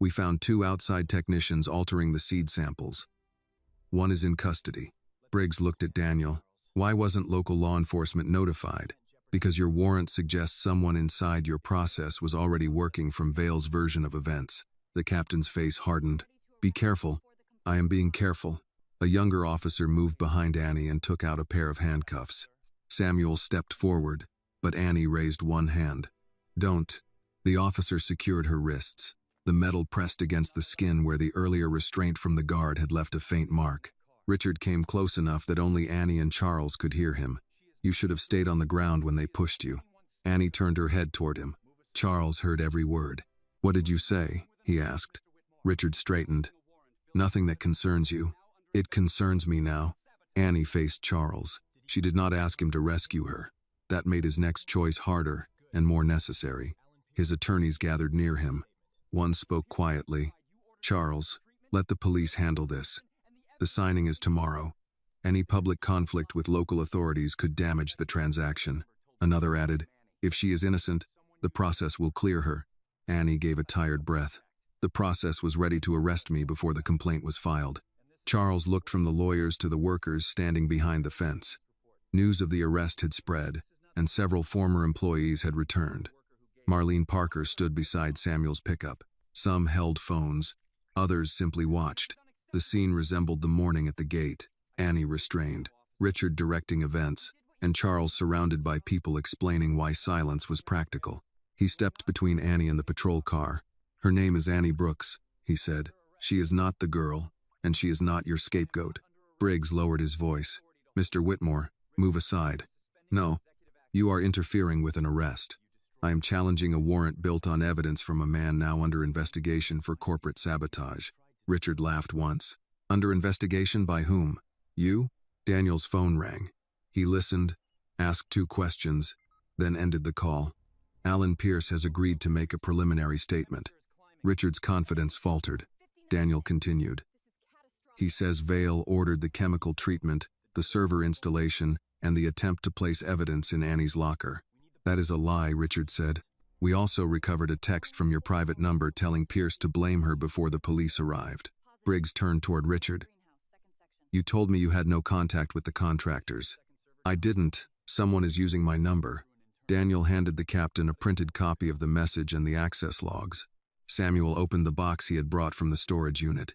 We found 2 outside technicians altering the seed samples. One is in custody. Briggs looked at Daniel. Why wasn't local law enforcement notified? Because your warrant suggests someone inside your process was already working from Vale's version of events. The captain's face hardened. Be careful. I am being careful. A younger officer moved behind Annie and took out a pair of handcuffs. Samuel stepped forward, but Annie raised one hand. Don't. The officer secured her wrists. The metal pressed against the skin where the earlier restraint from the guard had left a faint mark. Richard came close enough that only Annie and Charles could hear him. You should have stayed on the ground when they pushed you. Annie turned her head toward him. Charles heard every word. What did you say? He asked. Richard straightened. Nothing that concerns you. It concerns me now. Annie faced Charles. She did not ask him to rescue her. That made his next choice harder and more necessary. His attorneys gathered near him. One spoke quietly. Charles, let the police handle this. The signing is tomorrow. Any public conflict with local authorities could damage the transaction. Another added, if she is innocent, the process will clear her. Annie gave a tired breath. The process was ready to arrest me before the complaint was filed. Charles looked from the lawyers to the workers standing behind the fence. News of the arrest had spread, and several former employees had returned. Marlene Parker stood beside Samuel's pickup. Some held phones, others simply watched. The scene resembled the morning at the gate, Annie restrained, Richard directing events, and Charles surrounded by people explaining why silence was practical. He stepped between Annie and the patrol car. "Her name is Annie Brooks," he said. "She is not the girl, and she is not your scapegoat." Briggs lowered his voice. "Mr. Whitmore, move aside." "No, you are interfering with an arrest. I am challenging a warrant built on evidence from a man now under investigation for corporate sabotage." Richard laughed once. "Under investigation by whom? You?" Daniel's phone rang. He listened, asked 2 questions, then ended the call. "Alan Pierce has agreed to make a preliminary statement." Richard's confidence faltered. Daniel continued. "He says Vale ordered the chemical treatment, the server installation, and the attempt to place evidence in Annie's locker." "That is a lie," Richard said. "We also recovered a text from your private number telling Pierce to blame her before the police arrived." Briggs turned toward Richard. "You told me you had no contact with the contractors." "I didn't. Someone is using my number." Daniel handed the captain a printed copy of the message and the access logs. Samuel opened the box he had brought from the storage unit.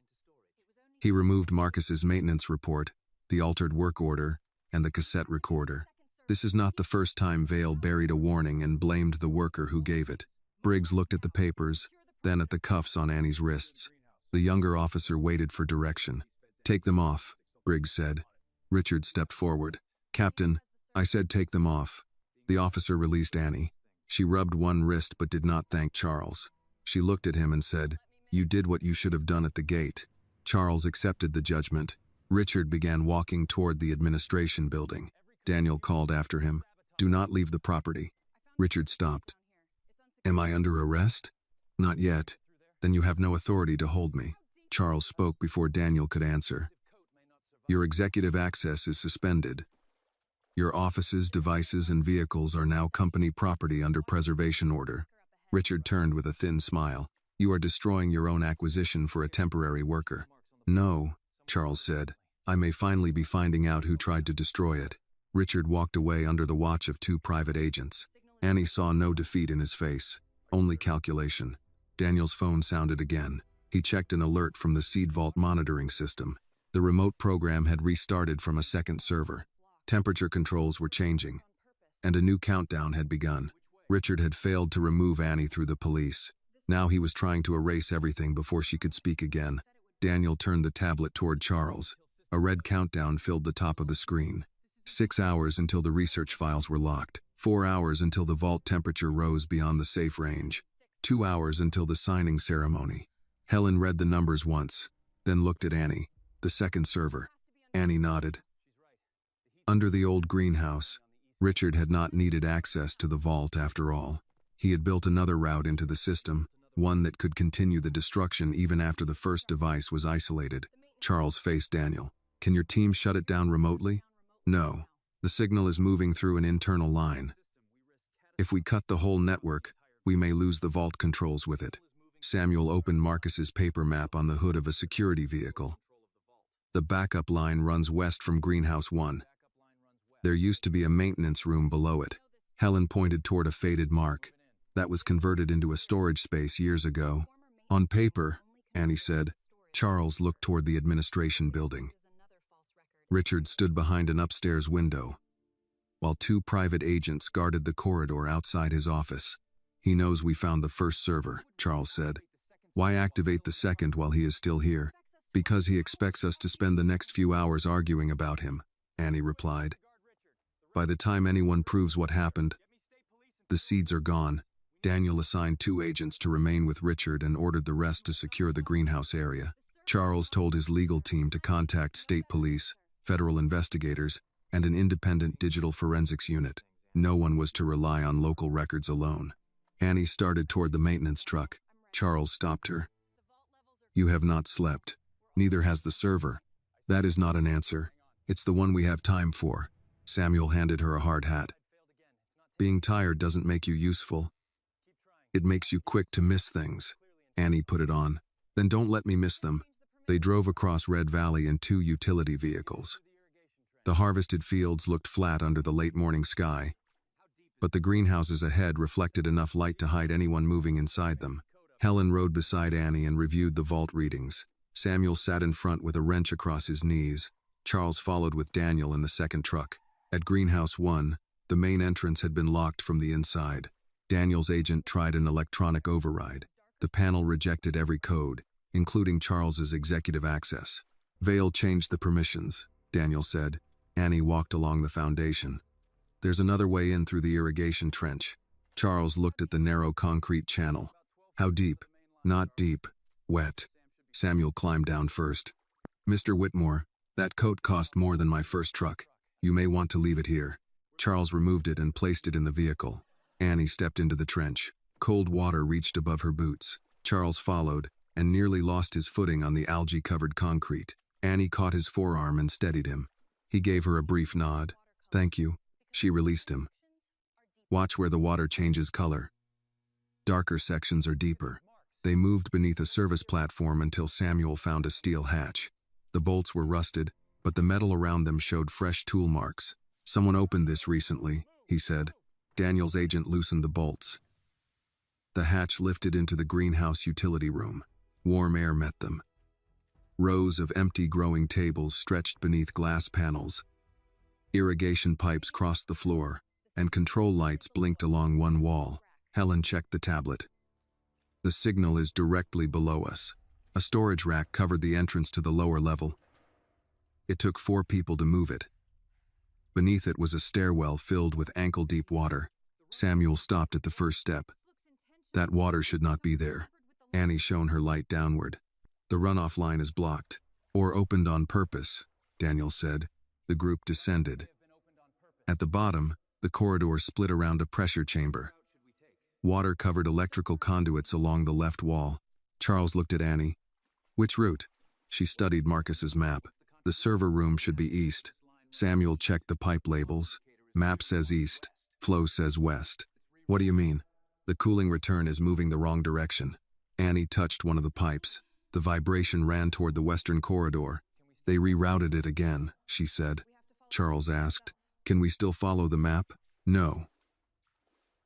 He removed Marcus's maintenance report, the altered work order, and the cassette recorder. This is not the first time Vale buried a warning and blamed the worker who gave it. Briggs looked at the papers, then at the cuffs on Annie's wrists. The younger officer waited for direction. "Take them off," Briggs said. Richard stepped forward. "Captain, I said take them off." The officer released Annie. She rubbed one wrist but did not thank Charles. She looked at him and said, "You did what you should have done at the gate." Charles accepted the judgment. Richard began walking toward the administration building. Daniel called after him, "Do not leave the property." Richard stopped. "Am I under arrest?" "Not yet." "Then you have no authority to hold me." Charles spoke before Daniel could answer. "Your executive access is suspended. Your offices, devices, and vehicles are now company property under preservation order." Richard turned with a thin smile. "You are destroying your own acquisition for a temporary worker." "No," Charles said. "I may finally be finding out who tried to destroy it." Richard walked away under the watch of 2 private agents. Annie saw no defeat in his face, only calculation. Daniel's phone sounded again. He checked an alert from the seed vault monitoring system. The remote program had restarted from a second server. Temperature controls were changing, and a new countdown had begun. Richard had failed to remove Annie through the police. Now he was trying to erase everything before she could speak again. Daniel turned the tablet toward Charles. A red countdown filled the top of the screen. 6 hours until the research files were locked. 4 hours until the vault temperature rose beyond the safe range. 2 hours until the signing ceremony. Helen read the numbers once, then looked at Annie, the second server. Annie nodded. Under the old greenhouse, Richard had not needed access to the vault after all. He had built another route into the system, one that could continue the destruction even after the first device was isolated. Charles faced Daniel. "Can your team shut it down remotely?" "No. The signal is moving through an internal line. If we cut the whole network, we may lose the vault controls with it." Samuel opened Marcus's paper map on the hood of a security vehicle. "The backup line runs west from Greenhouse 1. There used to be a maintenance room below it." Helen pointed toward a faded mark. "That was converted into a storage space years ago." "On paper," Annie said. Charles looked toward the administration building. Richard stood behind an upstairs window, while 2 private agents guarded the corridor outside his office. "He knows we found the first server," Charles said. "Why activate the second while he is still here?" "Because he expects us to spend the next few hours arguing about him," Annie replied. "By the time anyone proves what happened, the seeds are gone." Daniel assigned 2 agents to remain with Richard and ordered the rest to secure the greenhouse area. Charles told his legal team to contact state police, federal investigators, and an independent digital forensics unit. No one was to rely on local records alone. Annie started toward the maintenance truck. Charles stopped her. "You have not slept. Neither has the server." "That is not an answer. It's the one we have time for." Samuel handed her a hard hat. "Being tired doesn't make you useful. It makes you quick to miss things." Annie put it on. "Then don't let me miss them." They drove across Red Valley in 2 utility vehicles. The harvested fields looked flat under the late morning sky, but the greenhouses ahead reflected enough light to hide anyone moving inside them. Helen rode beside Annie and reviewed the vault readings. Samuel sat in front with a wrench across his knees. Charles followed with Daniel in the second truck. At Greenhouse 1, the main entrance had been locked from the inside. Daniel's agent tried an electronic override. The panel rejected every code, including Charles's executive access. Vale changed the permissions, Daniel said. Annie walked along the foundation. There's another way in through the irrigation trench. Charles looked at the narrow concrete channel. How deep? Not deep. Wet. Samuel climbed down first. Mr. Whitmore, that coat cost more than my first truck. You may want to leave it here. Charles removed it and placed it in the vehicle. Annie stepped into the trench. Cold water reached above her boots. Charles followed and nearly lost his footing on the algae-covered concrete. Annie caught his forearm and steadied him. He gave her a brief nod. Thank you. She released him. Watch where the water changes color. Darker sections are deeper. They moved beneath a service platform until Samuel found a steel hatch. The bolts were rusted, but the metal around them showed fresh tool marks. Someone opened this recently, he said. Daniel's agent loosened the bolts. The hatch lifted into the greenhouse utility room. Warm air met them. Rows of empty growing tables stretched beneath glass panels. Irrigation pipes crossed the floor, and control lights blinked along one wall. Helen checked the tablet. The signal is directly below us. A storage rack covered the entrance to the lower level. It took 4 people to move it. Beneath it was a stairwell filled with ankle-deep water. Samuel stopped at the first step. That water should not be there. Annie shone her light downward. The runoff line is blocked, or opened on purpose, Daniel said. The group descended. At the bottom, the corridor split around a pressure chamber. Water covered electrical conduits along the left wall. Charles looked at Annie. Which route? She studied Marcus's map. The server room should be east. Samuel checked the pipe labels. Map says east. Flow says west. What do you mean? The cooling return is moving the wrong direction. Annie touched one of the pipes. The vibration ran toward the western corridor. They rerouted it again, she said. Charles asked, Can we still follow the map? No.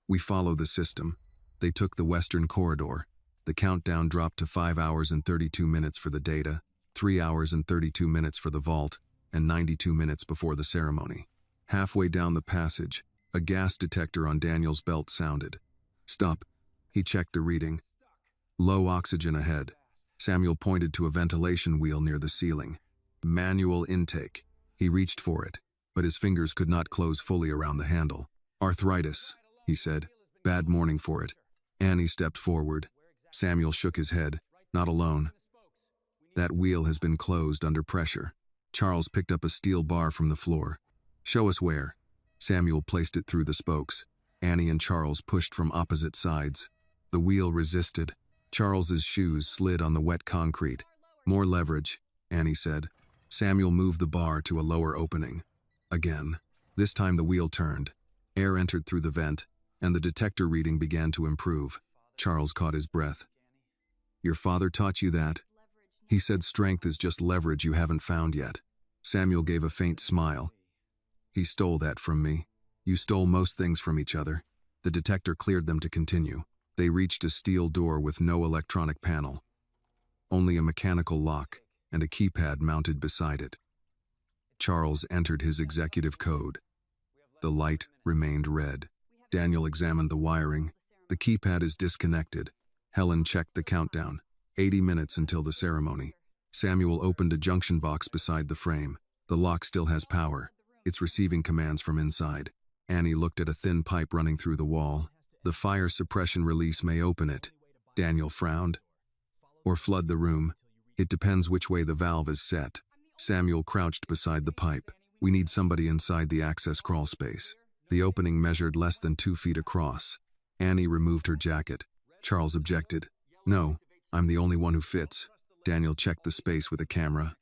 We follow the system. They took the western corridor. The countdown dropped to 5 hours and 32 minutes for the data, 3 hours and 32 minutes for the vault, and 92 minutes before the ceremony. Halfway down the passage, a gas detector on Daniel's belt sounded. Stop. He checked the reading. Low oxygen ahead. Samuel pointed to a ventilation wheel near the ceiling. Manual intake. He reached for it, but his fingers could not close fully around the handle. Arthritis, he said. Bad morning for it. Annie stepped forward. Samuel shook his head. Not alone. That wheel has been closed under pressure. Charles picked up a steel bar from the floor. Show us where. Samuel placed it through the spokes. Annie and Charles pushed from opposite sides. The wheel resisted. Charles's shoes slid on the wet concrete. More leverage, Annie said. Samuel moved the bar to a lower opening. Again. This time the wheel turned. Air entered through the vent, and the detector reading began to improve. Charles caught his breath. Your father taught you that? He said strength is just leverage you haven't found yet. Samuel gave a faint smile. He stole that from me. You stole most things from each other. The detector cleared them to continue. They reached a steel door with no electronic panel. Only a mechanical lock and a keypad mounted beside it. Charles entered his executive code. The light remained red. Daniel examined the wiring. The keypad is disconnected. Helen checked the countdown. 80 minutes until the ceremony. Samuel opened a junction box beside the frame. The lock still has power. It's receiving commands from inside. Annie looked at a thin pipe running through the wall. The fire suppression release may open it. Daniel frowned. Or flood the room. It depends which way the valve is set. Samuel crouched beside the pipe. We need somebody inside the access crawl space. The opening measured less than 2 feet across. Annie removed her jacket. Charles objected. No, I'm the only one who fits. Daniel checked the space with a camera.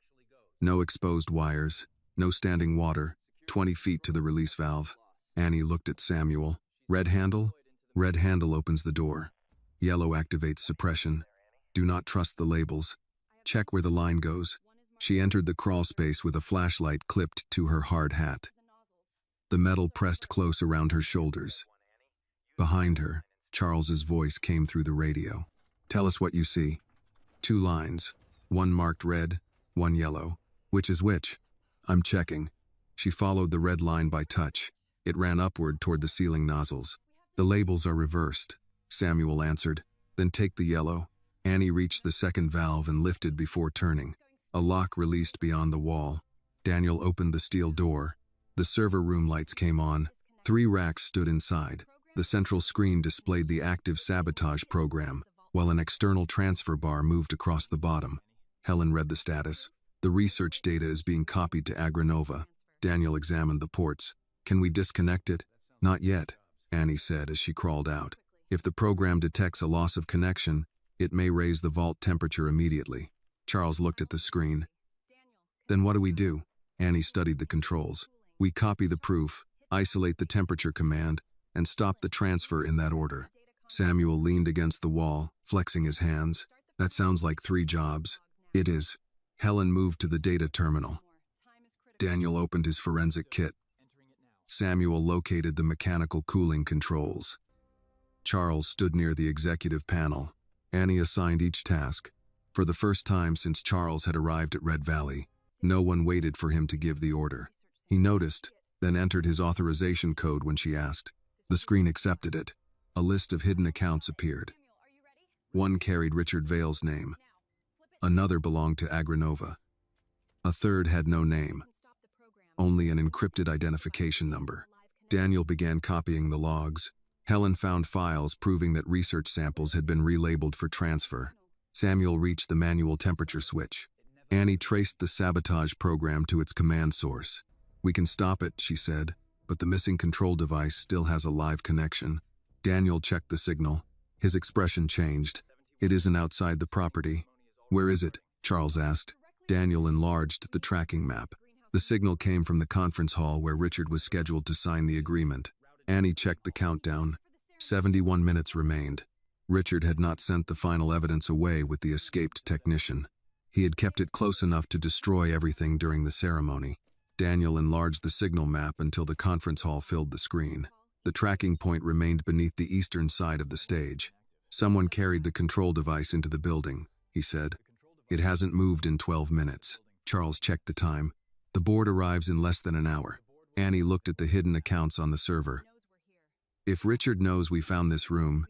No exposed wires. No standing water. 20 feet to the release valve. Annie looked at Samuel. Red handle? Red handle opens the door. Yellow activates suppression. Do not trust the labels. Check where the line goes. She entered the crawl space with a flashlight clipped to her hard hat. The metal pressed close around her shoulders. Behind her, Charles's voice came through the radio. Tell us what you see. 2 lines. One marked red, one yellow. Which is which? I'm checking. She followed the red line by touch. It ran upward toward the ceiling nozzles. The labels are reversed, Samuel answered. Then take the yellow. Annie reached the second valve and lifted before turning. A lock released beyond the wall. Daniel opened the steel door. The server room lights came on. 3 racks stood inside. The central screen displayed the active sabotage program, while an external transfer bar moved across the bottom. Helen read the status. The research data is being copied to Agranova. Daniel examined the ports. Can we disconnect it? Not yet, Annie said as she crawled out. If the program detects a loss of connection, it may raise the vault temperature immediately. Charles looked at the screen. Then what do we do? Annie studied the controls. We copy the proof, isolate the temperature command, and stop the transfer in that order. Samuel leaned against the wall, flexing his hands. That sounds like 3 jobs. It is. Helen moved to the data terminal. Daniel opened his forensic kit. Samuel located the mechanical cooling controls. Charles stood near the executive panel. Annie assigned each task. For the first time since Charles had arrived at Red Valley, no one waited for him to give the order. He noticed, then entered his authorization code when she asked. The screen accepted it. A list of hidden accounts appeared. One carried Richard Vale's name. Another belonged to Agranova. A third had no name, only an encrypted identification number. Daniel began copying the logs. Helen found files proving that research samples had been relabeled for transfer. Samuel reached the manual temperature switch. Annie traced the sabotage program to its command source. We can stop it, she said, but the missing control device still has a live connection. Daniel checked the signal. His expression changed. It isn't outside the property. Where is it? Charles asked. Daniel enlarged the tracking map. The signal came from the conference hall where Richard was scheduled to sign the agreement. Annie checked the countdown. 71 minutes remained. Richard had not sent the final evidence away with the escaped technician. He had kept it close enough to destroy everything during the ceremony. Daniel enlarged the signal map until the conference hall filled the screen. The tracking point remained beneath the eastern side of the stage. Someone carried the control device into the building, he said. It hasn't moved in 12 minutes. Charles checked the time. The board arrives in less than an hour. Annie looked at the hidden accounts on the server. If Richard knows we found this room,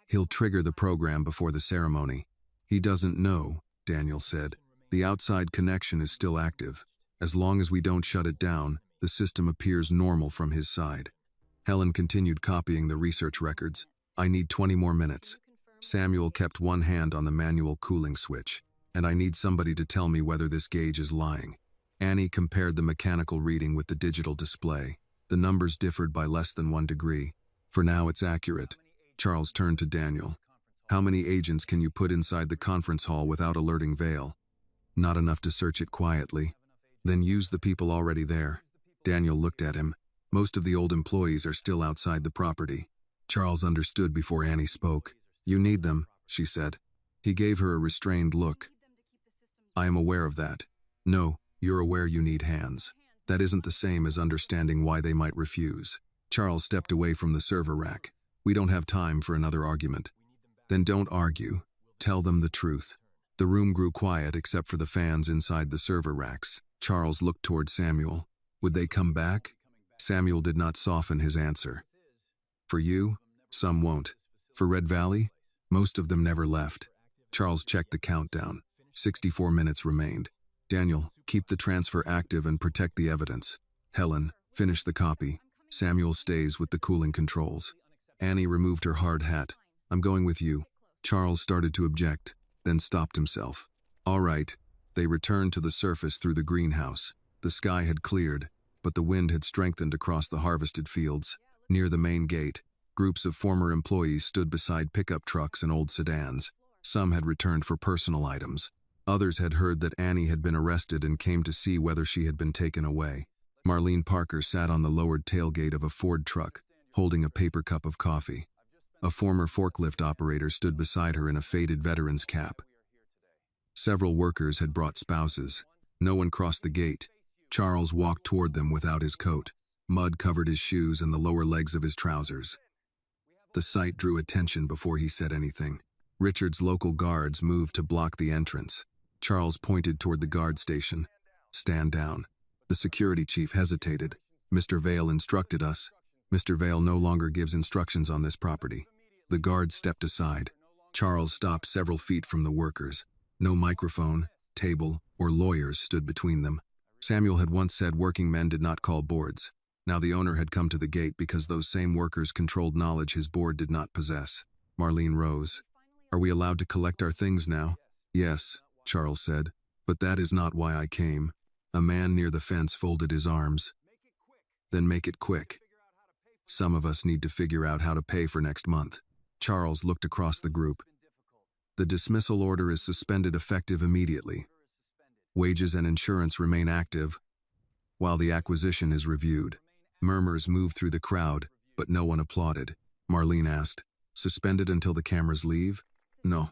he'll trigger the program before the ceremony. He doesn't know, Daniel said. The outside connection is still active. As long as we don't shut it down, the system appears normal from his side. Helen continued copying the research records. I need 20 more minutes. Samuel kept one hand on the manual cooling switch. And I need somebody to tell me whether this gauge is lying. Annie compared the mechanical reading with the digital display. The numbers differed by less than 1 degree. For now, it's accurate. Charles turned to Daniel. How many agents can you put inside the conference hall without alerting Vale? Not enough to search it quietly. Then use the people already there. Daniel looked at him. Most of the old employees are still outside the property. Charles understood before Annie spoke. You need them, she said. He gave her a restrained look. I am aware of that. No, you're aware you need hands. That isn't the same as understanding why they might refuse. Charles stepped away from the server rack. We don't have time for another argument. Then don't argue. Tell them the truth. The room grew quiet except for the fans inside the server racks. Charles looked toward Samuel. Would they come back? Samuel did not soften his answer. For you, some won't. For Red Valley, most of them never left. Charles checked the countdown. 64 minutes remained. Daniel, keep the transfer active and protect the evidence. Helen, finish the copy. Samuel stays with the cooling controls. Annie removed her hard hat. I'm going with you. Charles started to object, then stopped himself. All right. They returned to the surface through the greenhouse. The sky had cleared, but the wind had strengthened across the harvested fields. Near the main gate, groups of former employees stood beside pickup trucks and old sedans. Some had returned for personal items. Others had heard that Annie had been arrested and came to see whether she had been taken away. Marlene Parker sat on the lowered tailgate of a Ford truck, holding a paper cup of coffee. A former forklift operator stood beside her in a faded veteran's cap. Several workers had brought spouses. No one crossed the gate. Charles walked toward them without his coat. Mud covered his shoes and the lower legs of his trousers. The sight drew attention before he said anything. Richard's local guards moved to block the entrance. Charles pointed toward the guard station. "Stand down." The security chief hesitated. "Mr. Vale instructed us." "Mr. Vale no longer gives instructions on this property." The guards stepped aside. Charles stopped several feet from the workers. No microphone, table, or lawyers stood between them. Samuel had once said working men did not call boards. Now the owner had come to the gate because those same workers controlled knowledge his board did not possess. Marlene rose. "Are we allowed to collect our things now?" "Yes," Charles said, "but that is not why I came." A man near the fence folded his arms. "Then make it quick. Some of us need to figure out how to pay for next month." Charles looked across the group. "The dismissal order is suspended effective immediately. Wages and insurance remain active, while the acquisition is reviewed." Murmurs moved through the crowd, but no one applauded. Marlene asked, "Suspended until the cameras leave?" "No."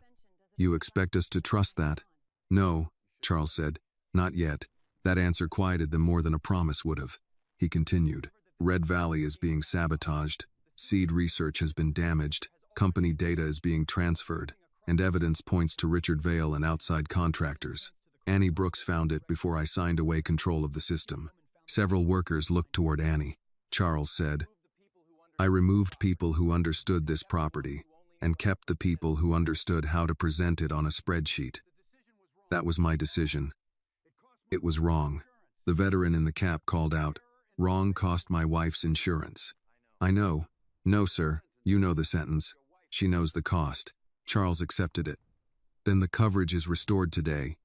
"You expect us to trust that?" "No," Charles said, "not yet." That answer quieted them more than a promise would have. He continued, "Red Valley is being sabotaged, seed research has been damaged, company data is being transferred, and evidence points to Richard Vale and outside contractors. Annie Brooks found it before I signed away control of the system." Several workers looked toward Annie. Charles said, "I removed people who understood this property and kept the people who understood how to present it on a spreadsheet. That was my decision. It was wrong." The veteran in the cap called out, "Wrong cost my wife's insurance." "I know." "No, sir, you know the sentence. She knows the cost." Charles accepted it. "Then the coverage is restored today,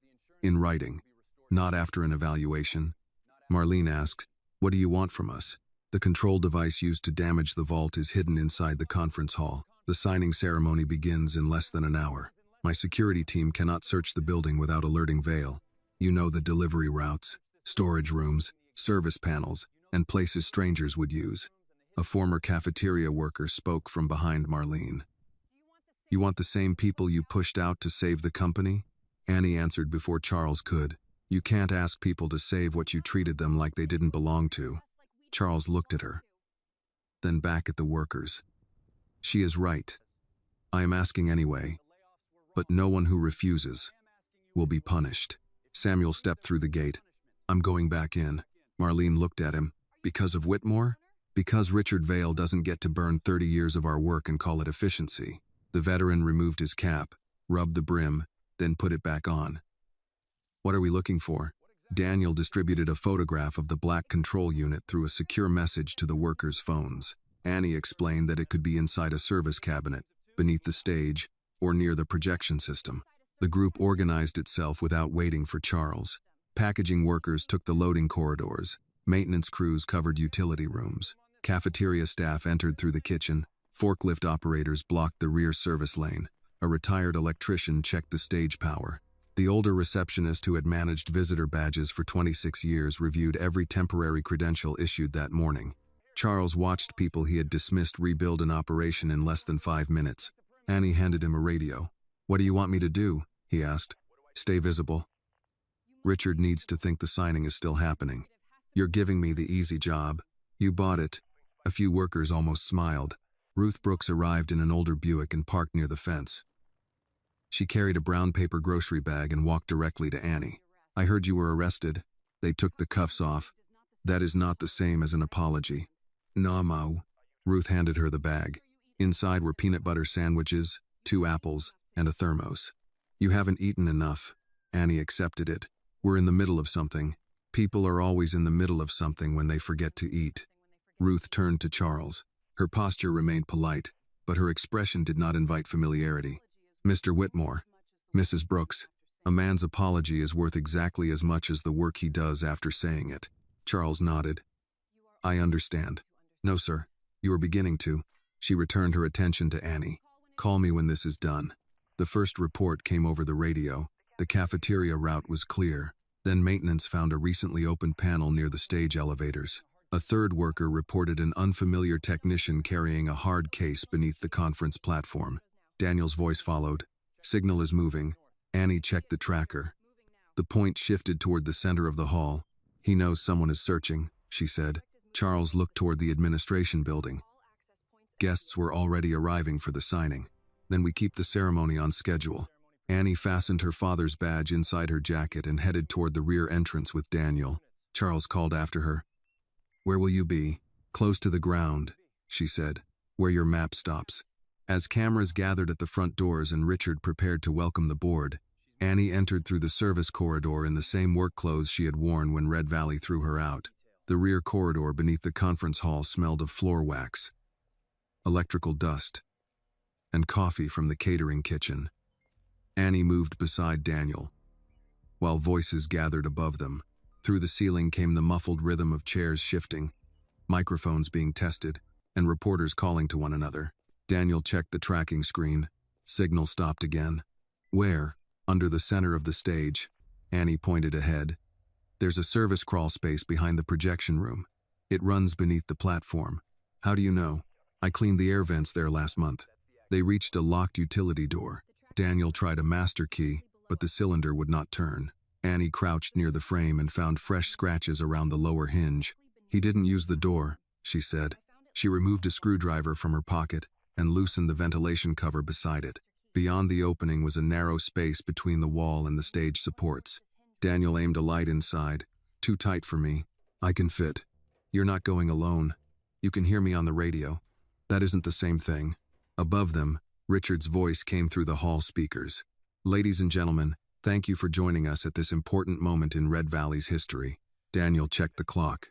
in writing, not after an evaluation." Marlene asked, "What do you want from us?" "The control device used to damage the vault is hidden inside the conference hall. The signing ceremony begins in less than an hour. My security team cannot search the building without alerting Vale. You know the delivery routes, storage rooms, service panels, and places strangers would use." A former cafeteria worker spoke from behind Marlene. "You want the same people you pushed out to save the company?" Annie answered before Charles could. "You can't ask people to save what you treated them like they didn't belong to." Charles looked at her, then back at the workers. "She is right. I am asking anyway, but no one who refuses will be punished." Samuel stepped through the gate. "I'm going back in." Marlene looked at him. "Because of Whitmore?" "Because Richard Vale doesn't get to burn 30 years of our work and call it efficiency." The veteran removed his cap, rubbed the brim, then put it back on. "What are we looking for?" Daniel distributed a photograph of the black control unit through a secure message to the workers' phones. Annie explained that it could be inside a service cabinet, beneath the stage, or near the projection system. The group organized itself without waiting for Charles. Packaging workers took the loading corridors. Maintenance crews covered utility rooms. Cafeteria staff entered through the kitchen. Forklift operators blocked the rear service lane. A retired electrician checked the stage power. The older receptionist who had managed visitor badges for 26 years reviewed every temporary credential issued that morning. Charles watched people he had dismissed rebuild an operation in less than 5 minutes. Annie handed him a radio. "What do you want me to do?" he asked. "Stay visible. Richard needs to think the signing is still happening. You're giving me the easy job. You bought it." A few workers almost smiled. Ruth Brooks arrived in an older Buick and parked near the fence. She carried a brown paper grocery bag and walked directly to Annie. "I heard you were arrested." They took the cuffs off. "That is not the same as an apology." "No, Ma." Ruth handed her the bag. Inside were peanut butter sandwiches, 2 apples, and a thermos. "You haven't eaten enough." Annie accepted it. "We're in the middle of something. People are always in the middle of something when they forget to eat." Ruth turned to Charles. Her posture remained polite, but her expression did not invite familiarity. "Mr. Whitmore." "Mrs. Brooks, a man's apology is worth exactly as much as the work he does after saying it." Charles nodded. "I understand." "No, sir. You are beginning to." She returned her attention to Annie. "Call me when this is done." The first report came over the radio. The cafeteria route was clear. Then maintenance found a recently opened panel near the stage elevators. A third worker reported an unfamiliar technician carrying a hard case beneath the conference platform. Daniel's voice followed. "Signal is moving. Annie checked the tracker. The point shifted toward the center of the hall. He knows someone is searching, she said. Charles looked toward the administration building. Guests were already arriving for the signing. Then we keep the ceremony on schedule. Annie fastened her father's badge inside her jacket and headed toward the rear entrance with Daniel. Charles called after her. Where will you be? Close to the ground, she said, where your map stops. As cameras gathered at the front doors and Richard prepared to welcome the board, Annie entered through the service corridor in the same work clothes she had worn when Red Valley threw her out. The rear corridor beneath the conference hall smelled of floor wax, electrical dust, and coffee from the catering kitchen. Annie moved beside Daniel, while voices gathered above them. Through the ceiling came the muffled rhythm of chairs shifting, microphones being tested, and reporters calling to one another. Daniel checked the tracking screen. Signal stopped again. Where? Under the center of the stage. Annie pointed ahead. There's a service crawl space behind the projection room. It runs beneath the platform. How do you know? I cleaned the air vents there last month. They reached a locked utility door. Daniel tried a master key, but the cylinder would not turn. Annie crouched near the frame and found fresh scratches around the lower hinge. He didn't use the door, she said. She removed a screwdriver from her pocket and loosened the ventilation cover beside it. Beyond the opening was a narrow space between the wall and the stage supports. Daniel aimed a light inside. Too tight for me. I can fit. You're not going alone. You can hear me on the radio. That isn't the same thing. Above them, Richard's voice came through the hall speakers. Ladies and gentlemen, thank you for joining us at this important moment in Red Valley's history. Daniel checked the clock.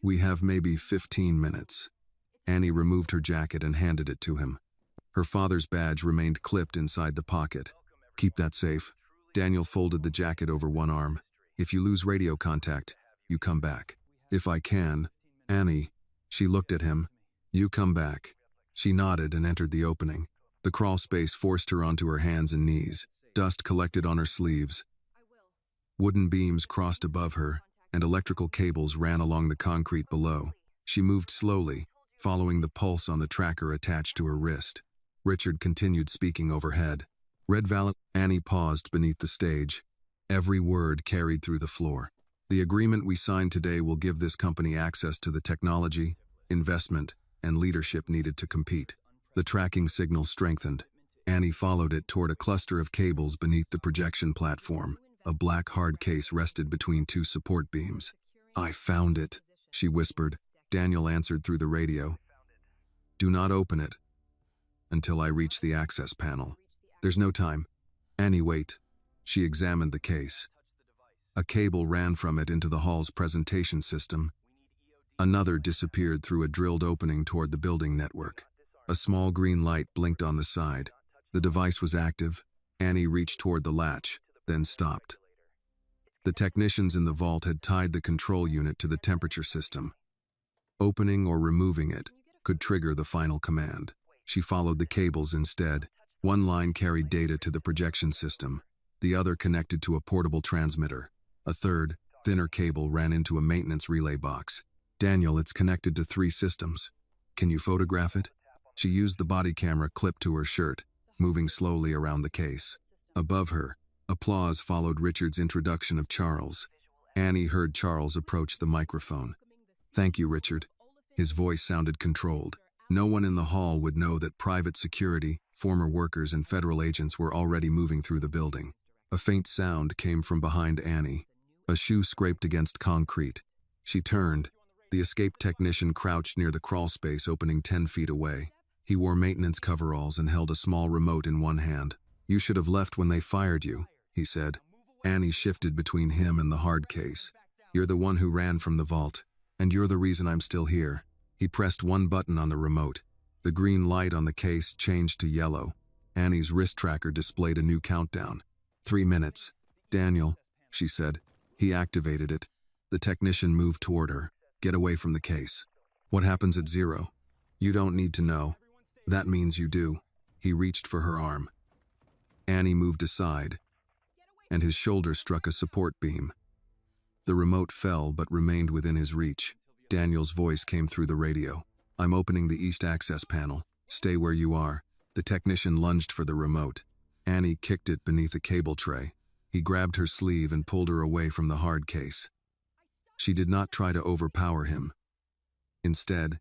We have maybe 15 minutes. Annie removed her jacket and handed it to him. Her father's badge remained clipped inside the pocket. Keep that safe. Daniel folded the jacket over one arm. If you lose radio contact, you come back. If I can. Annie. She looked at him. You come back. She nodded and entered the opening. The crawl space forced her onto her hands and knees. Dust collected on her sleeves. Wooden beams crossed above her, and electrical cables ran along the concrete below. She moved slowly, following the pulse on the tracker attached to her wrist. Richard continued speaking overhead. Red Valley. Annie paused beneath the stage. Every word carried through the floor. The agreement we signed today will give this company access to the technology, investment, and leadership needed to compete. The tracking signal strengthened. Annie followed it toward a cluster of cables beneath the projection platform. A black hard case rested between two support beams. I found it, she whispered. Daniel answered through the radio. Do not open it until I reach the access panel. There's no time. Annie, wait. She examined the case. A cable ran from it into the hall's presentation system. Another disappeared through a drilled opening toward the building network. A small green light blinked on the side. The device was active. Annie reached toward the latch, then stopped. The technicians in the vault had tied the control unit to the temperature system. Opening or removing it could trigger the final command. She followed the cables instead. One line carried data to the projection system. The other connected to a portable transmitter. A third, thinner cable ran into a maintenance relay box. Daniel, it's connected to 3 systems. Can you photograph it? She used the body camera clipped to her shirt, moving slowly around the case. Above her, applause followed Richard's introduction of Charles. Annie heard Charles approach the microphone. Thank you, Richard. His voice sounded controlled. No one in the hall would know that private security, former workers, and federal agents were already moving through the building. A faint sound came from behind Annie. A shoe scraped against concrete. She turned. The escaped technician crouched near the crawl space opening 10 feet away. He wore maintenance coveralls and held a small remote in one hand. You should have left when they fired you, he said. Annie shifted between him and the hard case. You're the one who ran from the vault, and you're the reason I'm still here. He pressed one button on the remote. The green light on the case changed to yellow. Annie's wrist tracker displayed a new countdown. 3 minutes. Daniel, she said. He activated it. The technician moved toward her. Get away from the case. What happens at 0? You don't need to know. That means you do. He reached for her arm. Annie moved aside, and his shoulder struck a support beam. The remote fell but remained within his reach. Daniel's voice came through the radio. I'm opening the east access panel. Stay where you are. The technician lunged for the remote. Annie kicked it beneath a cable tray. He grabbed her sleeve and pulled her away from the hard case. She did not try to overpower him. Instead,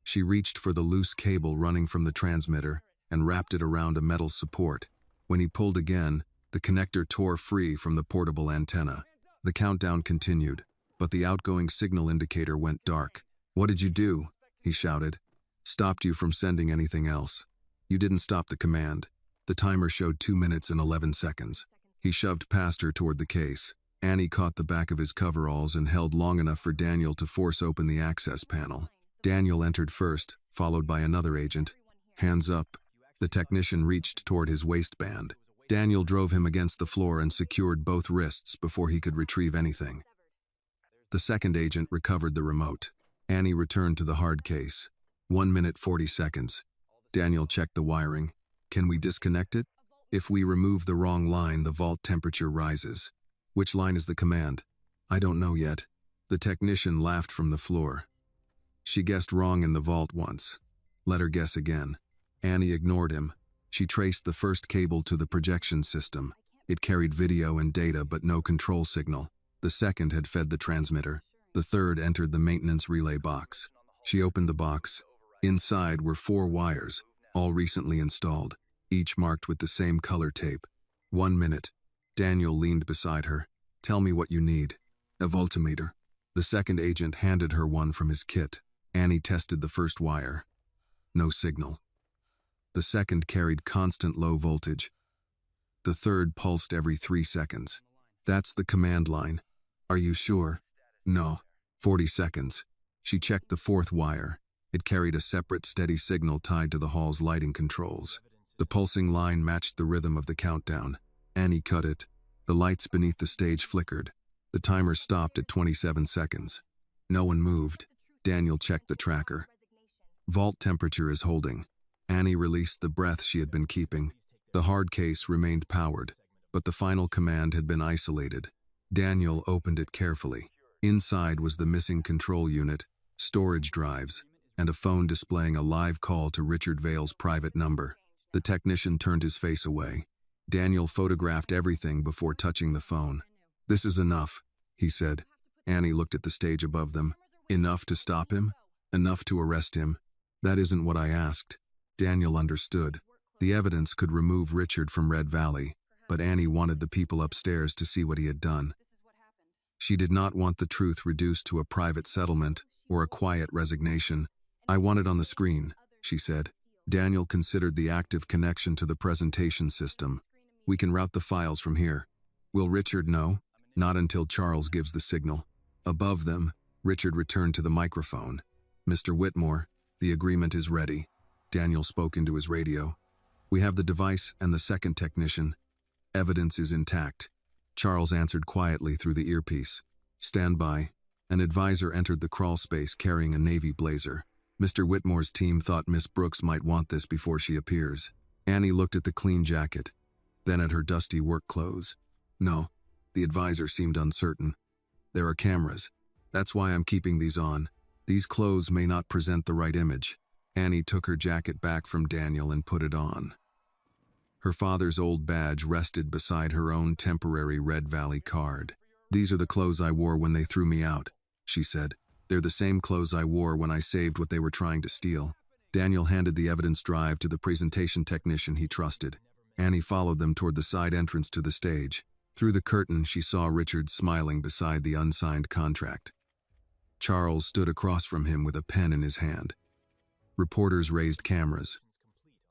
she reached for the loose cable running from the transmitter and wrapped it around a metal support. When he pulled again, the connector tore free from the portable antenna. The countdown continued, but the outgoing signal indicator went dark. "What did you do?" he shouted. "Stopped you from sending anything else. You didn't stop the command." The timer showed 2 minutes and 11 seconds. He shoved past her toward the case. Annie caught the back of his coveralls and held long enough for Daniel to force open the access panel. Daniel entered first, followed by another agent. "Hands up." The technician reached toward his waistband. Daniel drove him against the floor and secured both wrists before he could retrieve anything. The second agent recovered the remote. Annie returned to the hard case. 1 minute 40 seconds. Daniel checked the wiring. "Can we disconnect it? If we remove the wrong line, the vault temperature rises." "Which line is the command?" "I don't know yet." The technician laughed from the floor. "She guessed wrong in the vault once. Let her guess again." Annie ignored him. She traced the first cable to the projection system. It carried video and data but no control signal. The second had fed the transmitter. The third entered the maintenance relay box. She opened the box. Inside were 4 wires, all recently installed, each marked with the same color tape. 1 minute. Daniel leaned beside her. "Tell me what you need." "A voltmeter." The second agent handed her one from his kit. Annie tested the first wire. No signal. The second carried constant low voltage. The third pulsed every 3 seconds. "That's the command line." "Are you sure?" "No." 40 seconds. She checked the fourth wire. It carried a separate steady signal tied to the hall's lighting controls. The pulsing line matched the rhythm of the countdown. Annie cut it. The lights beneath the stage flickered. The timer stopped at 27 seconds. No one moved. Daniel checked the tracker. Vault temperature is holding. Annie released the breath she had been keeping. The hard case remained powered, but the final command had been isolated. Daniel opened it carefully. Inside was the missing control unit, storage drives, and a phone displaying a live call to Richard Vale's private number. The technician turned his face away. Daniel photographed everything before touching the phone. "This is enough," he said. Annie looked at the stage above them. "Enough to stop him? Enough to arrest him?" "That isn't what I asked." Daniel understood. The evidence could remove Richard from Red Valley, but Annie wanted the people upstairs to see what he had done. She did not want the truth reduced to a private settlement or a quiet resignation. "I want it on the screen," she said. Daniel considered the active connection to the presentation system. "We can route the files from here." "Will Richard know?" "Not until Charles gives the signal." Above them, Richard returned to the microphone. "Mr. Whitmore, the agreement is ready." Daniel spoke into his radio. "We have the device and the second technician. Evidence is intact." Charles answered quietly through the earpiece. "Stand by." An advisor entered the crawl space carrying a navy blazer. "Mr. Whitmore's team thought Miss Brooks might want this before she appears." Annie looked at the clean jacket, then at her dusty work clothes. "No." The advisor seemed uncertain. "There are cameras. That's why I'm keeping these on. These clothes may not present the right image." Annie took her jacket back from Daniel and put it on. Her father's old badge rested beside her own temporary Red Valley card. "These are the clothes I wore when they threw me out," she said. "They're the same clothes I wore when I saved what they were trying to steal." Daniel handed the evidence drive to the presentation technician he trusted. Annie followed them toward the side entrance to the stage. Through the curtain, she saw Richard smiling beside the unsigned contract. Charles stood across from him with a pen in his hand. Reporters raised cameras.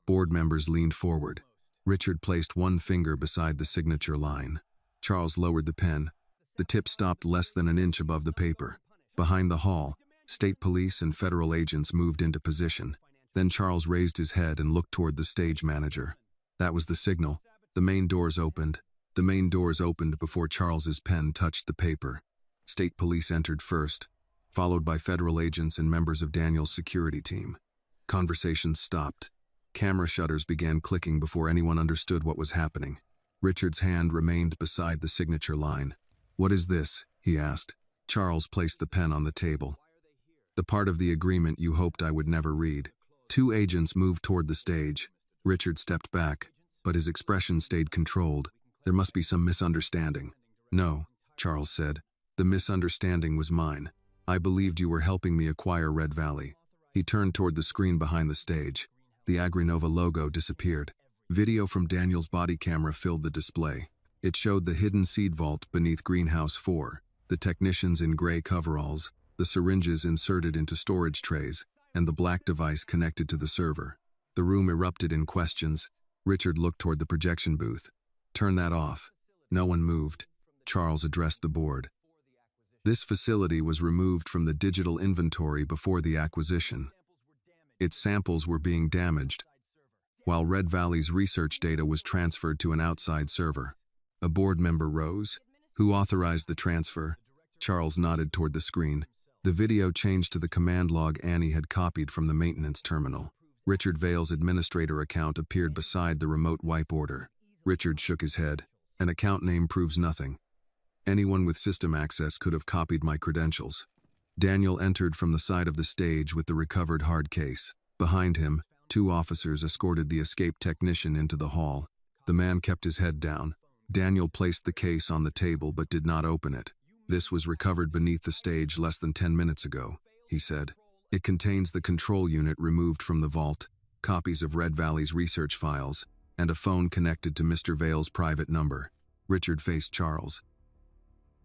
Board members leaned forward. Richard placed one finger beside the signature line. Charles lowered the pen. The tip stopped less than an inch above the paper. Behind the hall, state police and federal agents moved into position. Then Charles raised his head and looked toward the stage manager. That was the signal. The main doors opened. The main doors opened before Charles's pen touched the paper. State police entered first, followed by federal agents and members of Daniel's security team. Conversations stopped. Camera shutters began clicking before anyone understood what was happening. Richard's hand remained beside the signature line. "What is this?" he asked. Charles placed the pen on the table. "The part of the agreement you hoped I would never read." 2 agents moved toward the stage. Richard stepped back. but his expression stayed controlled. There must be some misunderstanding. No, Charles said. The misunderstanding was mine. I believed you were helping me acquire Red Valley. He turned toward the screen behind the stage. The Agrinova logo disappeared. Video from Daniel's body camera filled the display. It showed the hidden seed vault beneath Greenhouse 4, the technicians in gray coveralls, the syringes inserted into storage trays, and the black device connected to the server. The room erupted in questions. Richard looked toward the projection booth. Turn that off. No one moved. Charles addressed the board. This facility was removed from the digital inventory before the acquisition. Its samples were being damaged, while Red Valley's research data was transferred to an outside server. A board member rose. Who authorized the transfer? Charles nodded toward the screen. The video changed to the command log Annie had copied from the maintenance terminal. Richard Vale's administrator account appeared beside the remote wipe order. Richard shook his head. An account name proves nothing. Anyone with system access could have copied my credentials. Daniel entered from the side of the stage with the recovered hard case. Behind him, 2 officers escorted the escaped technician into the hall. The man kept his head down. Daniel placed the case on the table but did not open it. This was recovered beneath the stage less than 10 minutes ago, he said. It contains the control unit removed from the vault, copies of Red Valley's research files, and a phone connected to Mr. Vale's private number. Richard faced Charles.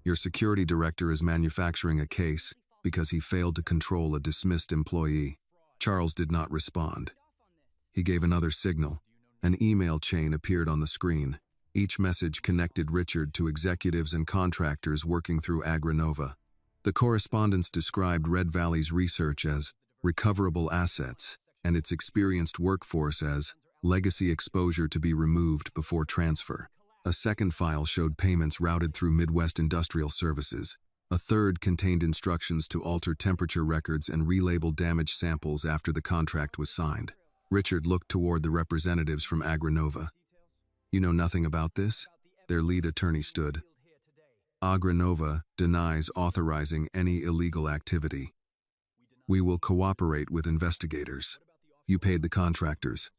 Your security director is manufacturing a case because he failed to control a dismissed employee. Charles did not respond. He gave another signal. An email chain appeared on the screen. Each message connected Richard to executives and contractors working through Agrinova. The correspondence described Red Valley's research as recoverable assets and its experienced workforce as legacy exposure to be removed before transfer. A second file showed payments routed through Midwest Industrial Services. A third contained instructions to alter temperature records and relabel damaged samples after the contract was signed. Richard looked toward the representatives from Agrinova. You know nothing about this? Their lead attorney stood. Agrinova denies authorizing any illegal activity. We will cooperate with investigators. You paid the contractors.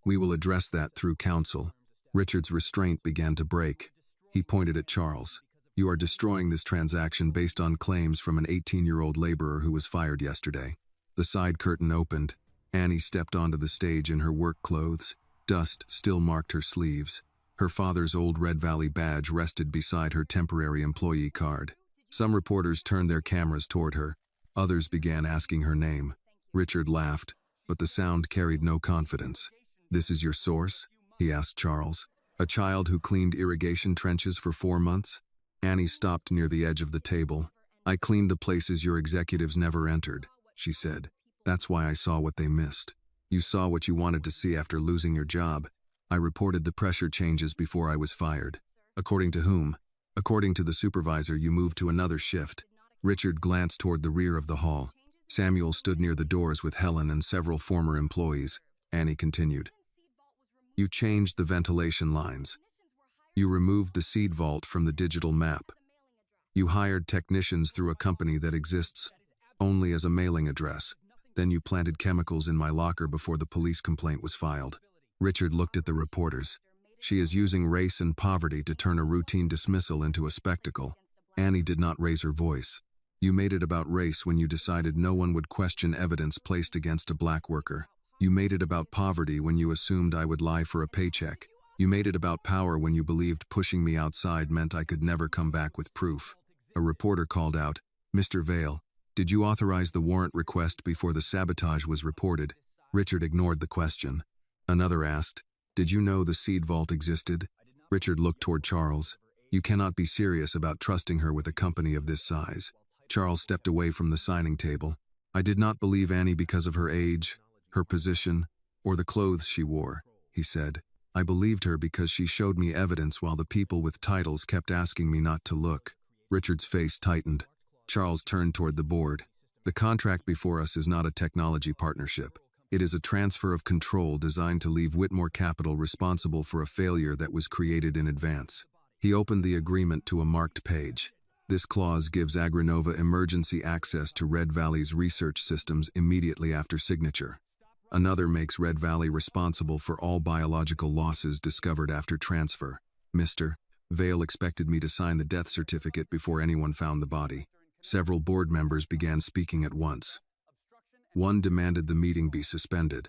We will address that through counsel. Richard's restraint began to break. He pointed at Charles. You are destroying this transaction based on claims from an 18-year-old laborer who was fired yesterday. The side curtain opened. Annie stepped onto the stage in her work clothes. Dust still marked her sleeves. Her father's old Red Valley badge rested beside her temporary employee card. Some reporters turned their cameras toward her. Others began asking her name. Richard laughed, but the sound carried no confidence. This is your source? He asked Charles. A child who cleaned irrigation trenches for 4 months? Annie stopped near the edge of the table. I cleaned the places your executives never entered, she said. That's why I saw what they missed. You saw what you wanted to see after losing your job. I reported the pressure changes before I was fired. According to whom? According to the supervisor, you moved to another shift. Richard glanced toward the rear of the hall. Samuel stood near the doors with Helen and several former employees. Annie continued. You changed the ventilation lines. You removed the seed vault from the digital map. You hired technicians through a company that exists only as a mailing address. Then you planted chemicals in my locker before the police complaint was filed. Richard looked at the reporters. She is using race and poverty to turn a routine dismissal into a spectacle. Annie did not raise her voice. You made it about race when you decided no one would question evidence placed against a black worker. You made it about poverty when you assumed I would lie for a paycheck. You made it about power when you believed pushing me outside meant I could never come back with proof. A reporter called out, Mr. Vale, did you authorize the warrant request before the sabotage was reported? Richard ignored the question. Another asked, did you know the seed vault existed? Richard looked toward Charles. You cannot be serious about trusting her with a company of this size. Charles stepped away from the signing table. I did not believe Annie because of her age, her position, or the clothes she wore, he said. I believed her because she showed me evidence while the people with titles kept asking me not to look. Richard's face tightened. Charles turned toward the board. The contract before us is not a technology partnership. It is a transfer of control designed to leave Whitmore Capital responsible for a failure that was created in advance. He opened the agreement to a marked page. This clause gives Agrinova emergency access to Red Valley's research systems immediately after signature. Another makes Red Valley responsible for all biological losses discovered after transfer. Mr. Vale expected me to sign the death certificate before anyone found the body. Several board members began speaking at once. One demanded the meeting be suspended.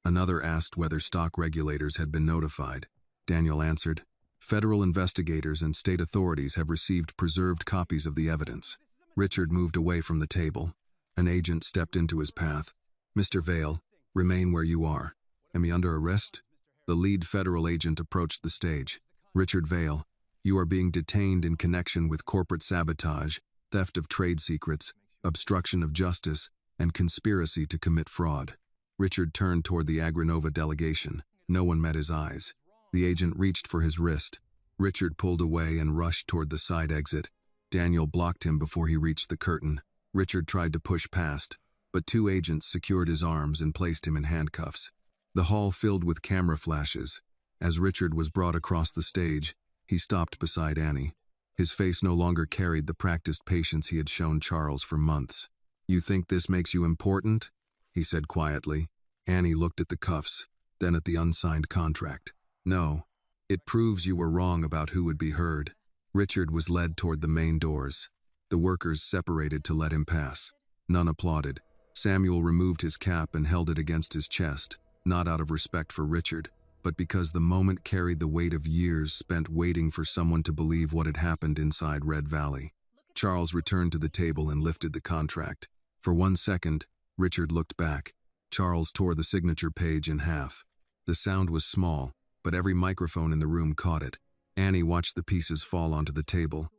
Another asked whether stock regulators had been notified. Daniel answered, "Federal investigators and state authorities have received preserved copies of the evidence." Richard moved away from the table. An agent stepped into his path. "Mr. Vale, remain where you are. Am I under arrest?" The lead federal agent approached the stage. "Richard Vale, you are being detained in connection with corporate sabotage, theft of trade secrets, obstruction of justice, and conspiracy to commit fraud." Richard turned toward the Agranova delegation. No one met his eyes. The agent reached for his wrist. Richard pulled away and rushed toward the side exit. Daniel blocked him before he reached the curtain. Richard tried to push past, but two agents secured his arms and placed him in handcuffs. The hall filled with camera flashes. As Richard was brought across the stage, he stopped beside Annie. His face no longer carried the practiced patience he had shown Charles for months. "You think this makes you important?" he said quietly. Annie looked at the cuffs, then at the unsigned contract. "No. It proves you were wrong about who would be heard." Richard was led toward the main doors. The workers separated to let him pass. None applauded. Samuel removed his cap and held it against his chest, not out of respect for Richard, but because the moment carried the weight of years spent waiting for someone to believe what had happened inside Red Valley. Charles returned to the table and lifted the contract. For 1 second, Richard looked back. Charles tore the signature page in half. The sound was small, but every microphone in the room caught it. Annie watched the pieces fall onto the table.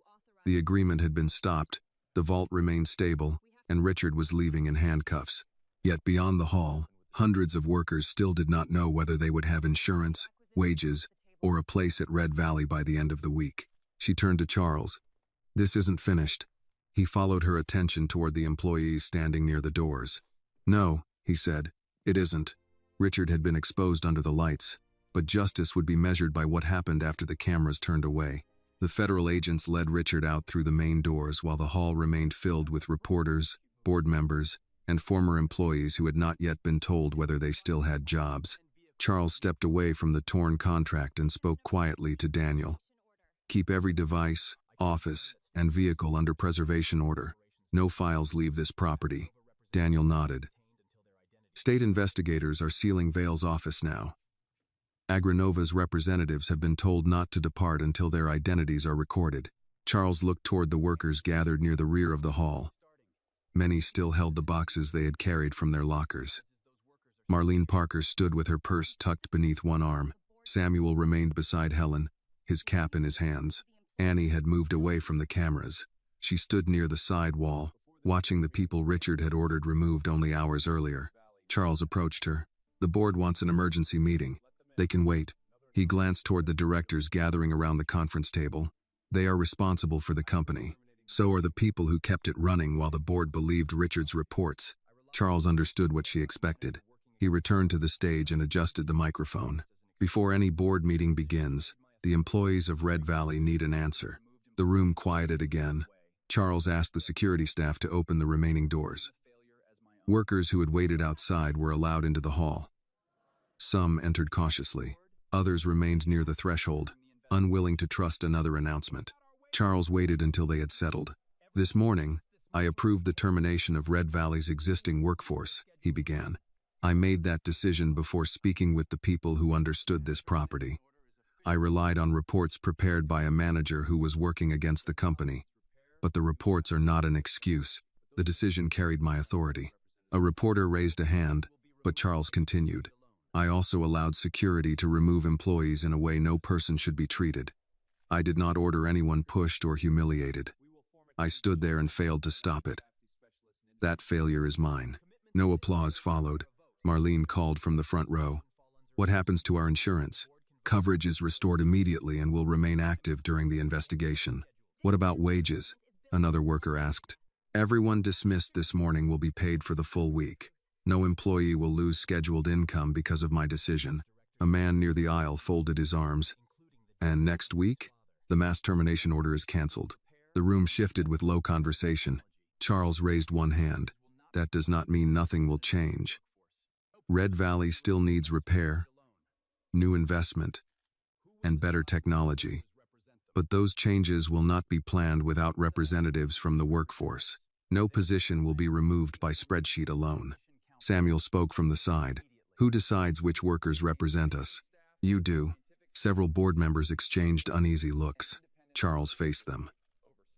The agreement had been stopped, the vault remained stable, and Richard was leaving in handcuffs. Yet beyond the hall, hundreds of workers still did not know whether they would have insurance, wages, or a place at Red Valley by the end of the week. She turned to Charles. "This isn't finished." He followed her attention toward the employees standing near the doors. "No," he said, "it isn't." Richard had been exposed under the lights, but justice would be measured by what happened after the cameras turned away. The federal agents led Richard out through the main doors while the hall remained filled with reporters, board members, and former employees who had not yet been told whether they still had jobs. Charles stepped away from the torn contract and spoke quietly to Daniel. "Keep every device, office, and vehicle under preservation order. No files leave this property." Daniel nodded. "State investigators are sealing Vale's office now. Agranova's representatives have been told not to depart until their identities are recorded." Charles looked toward the workers gathered near the rear of the hall. Many still held the boxes they had carried from their lockers. Marlene Parker stood with her purse tucked beneath one arm. Samuel remained beside Helen, his cap in his hands. Annie had moved away from the cameras. She stood near the side wall, watching the people Richard had ordered removed only hours earlier. Charles approached her. "The board wants an emergency meeting. They can wait." He glanced toward the directors gathering around the conference table. "They are responsible for the company. So are the people who kept it running while the board believed Richard's reports." Charles understood what she expected. He returned to the stage and adjusted the microphone. "Before any board meeting begins, the employees of Red Valley need an answer." The room quieted again. Charles asked the security staff to open the remaining doors. Workers who had waited outside were allowed into the hall. Some entered cautiously. Others remained near the threshold, unwilling to trust another announcement. Charles waited until they had settled. "This morning, I approved the termination of Red Valley's existing workforce," he began. "I made that decision before speaking with the people who understood this property. I relied on reports prepared by a manager who was working against the company. But the reports are not an excuse. The decision carried my authority." A reporter raised a hand, but Charles continued. "I also allowed security to remove employees in a way no person should be treated. I did not order anyone pushed or humiliated. I stood there and failed to stop it. That failure is mine." No applause followed. Marlene called from the front row. "What happens to our insurance?" "Coverage is restored immediately and will remain active during the investigation." "What about wages?" another worker asked. "Everyone dismissed this morning will be paid for the full week. No employee will lose scheduled income because of my decision." A man near the aisle folded his arms. "And next week? The mass termination order is canceled." The room shifted with low conversation. Charles raised one hand. "That does not mean nothing will change." Red Valley still needs repair, new investment, and better technology. But those changes will not be planned without representatives from the workforce. No position will be removed by spreadsheet alone. Samuel spoke from the side. Who decides which workers represent us? You do. Several board members exchanged uneasy looks. Charles faced them.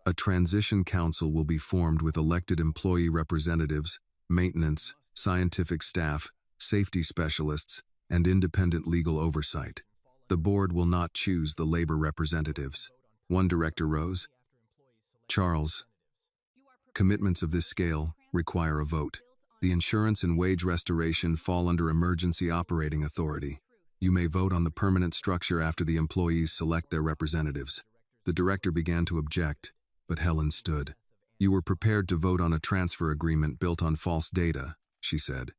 A transition council will be formed with elected employee representatives, maintenance, scientific staff, safety specialists, and independent legal oversight. The board will not choose the labor representatives. One director rose. Charles, commitments of this scale require a vote. The insurance and wage restoration fall under emergency operating authority. You may vote on the permanent structure after the employees select their representatives. The director began to object, but Helen stood. You were prepared to vote on a transfer agreement built on false data, she said.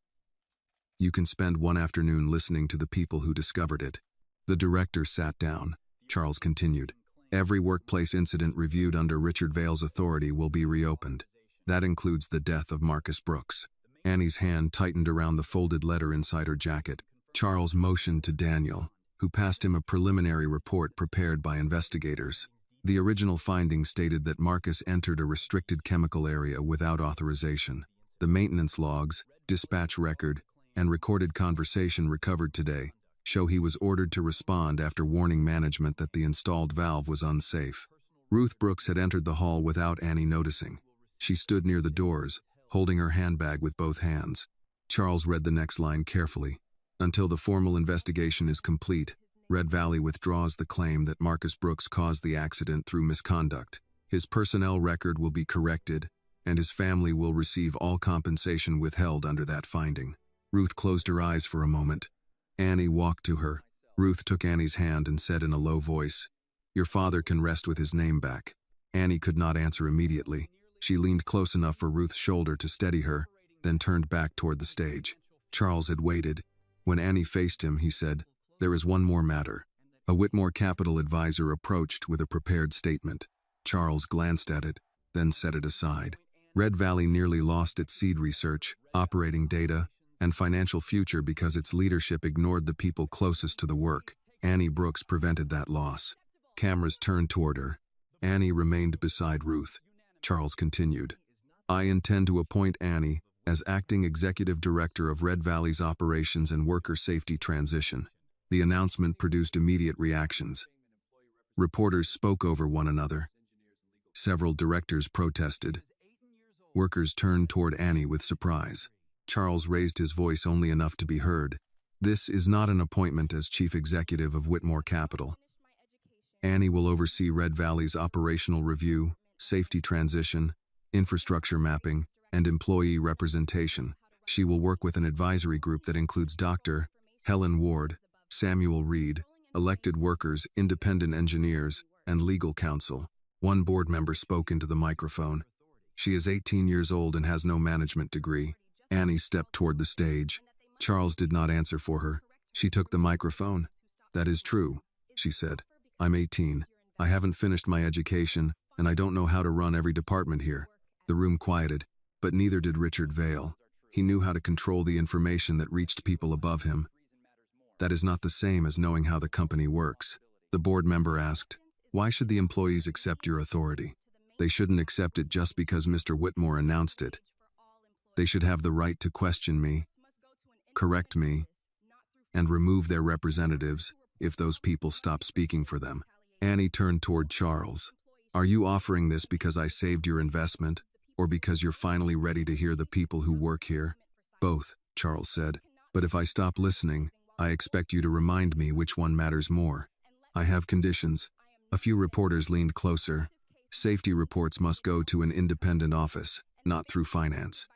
You can spend one afternoon listening to the people who discovered it. The director sat down. Charles continued. Every workplace incident reviewed under Richard Vale's authority will be reopened. That includes the death of Marcus Brooks. Annie's hand tightened around the folded letter inside her jacket. Charles motioned to Daniel, who passed him a preliminary report prepared by investigators. The original findings stated that Marcus entered a restricted chemical area without authorization. The maintenance logs, dispatch record, and recorded conversation recovered today show he was ordered to respond after warning management that the installed valve was unsafe. Ruth Brooks had entered the hall without Annie noticing. She stood near the doors, holding her handbag with both hands. Charles read the next line carefully. Until the formal investigation is complete, Red Valley withdraws the claim that Marcus Brooks caused the accident through misconduct. His personnel record will be corrected, and his family will receive all compensation withheld under that finding. Ruth closed her eyes for a moment. Annie walked to her. Ruth took Annie's hand and said in a low voice, "Your father can rest with his name back." Annie could not answer immediately. She leaned close enough for Ruth's shoulder to steady her, then turned back toward the stage. Charles had waited. When Annie faced him, he said, "There is one more matter." A Whitmore Capital advisor approached with a prepared statement. Charles glanced at it, then set it aside. Red Valley nearly lost its seed research, operating data, and financial future because its leadership ignored the people closest to the work. Annie Brooks prevented that loss. Cameras turned toward her. Annie remained beside Ruth. Charles continued, "I intend to appoint Annie as acting executive director of Red Valley's operations and worker safety transition." The announcement produced immediate reactions. Reporters spoke over one another. Several directors protested. Workers turned toward Annie with surprise. Charles raised his voice only enough to be heard. "This is not an appointment as chief executive of Whitmore Capital. Annie will oversee Red Valley's operational review, safety transition, infrastructure mapping, and employee representation. She will work with an advisory group that includes Dr. Helen Ward, Samuel Reed, elected workers, independent engineers, and legal counsel." One board member spoke into the microphone. "She is 18 years old and has no management degree." Annie stepped toward the stage. Charles did not answer for her. She took the microphone. "That is true," she said. "I'm 18. I haven't finished my education, and I don't know how to run every department here." The room quieted, but neither did Richard Vale. He knew how to control the information that reached people above him. "That is not the same as knowing how the company works." The board member asked, "Why should the employees accept your authority?" "They shouldn't accept it just because Mr. Whitmore announced it. They should have the right to question me, correct me, and remove their representatives if those people stop speaking for them." Annie turned toward Charles. "Are you offering this because I saved your investment, or because you're finally ready to hear the people who work here?" "Both," Charles said. "But if I stop listening, I expect you to remind me which one matters more. I have conditions." A few reporters leaned closer. "Safety reports must go to an independent office, not through finance.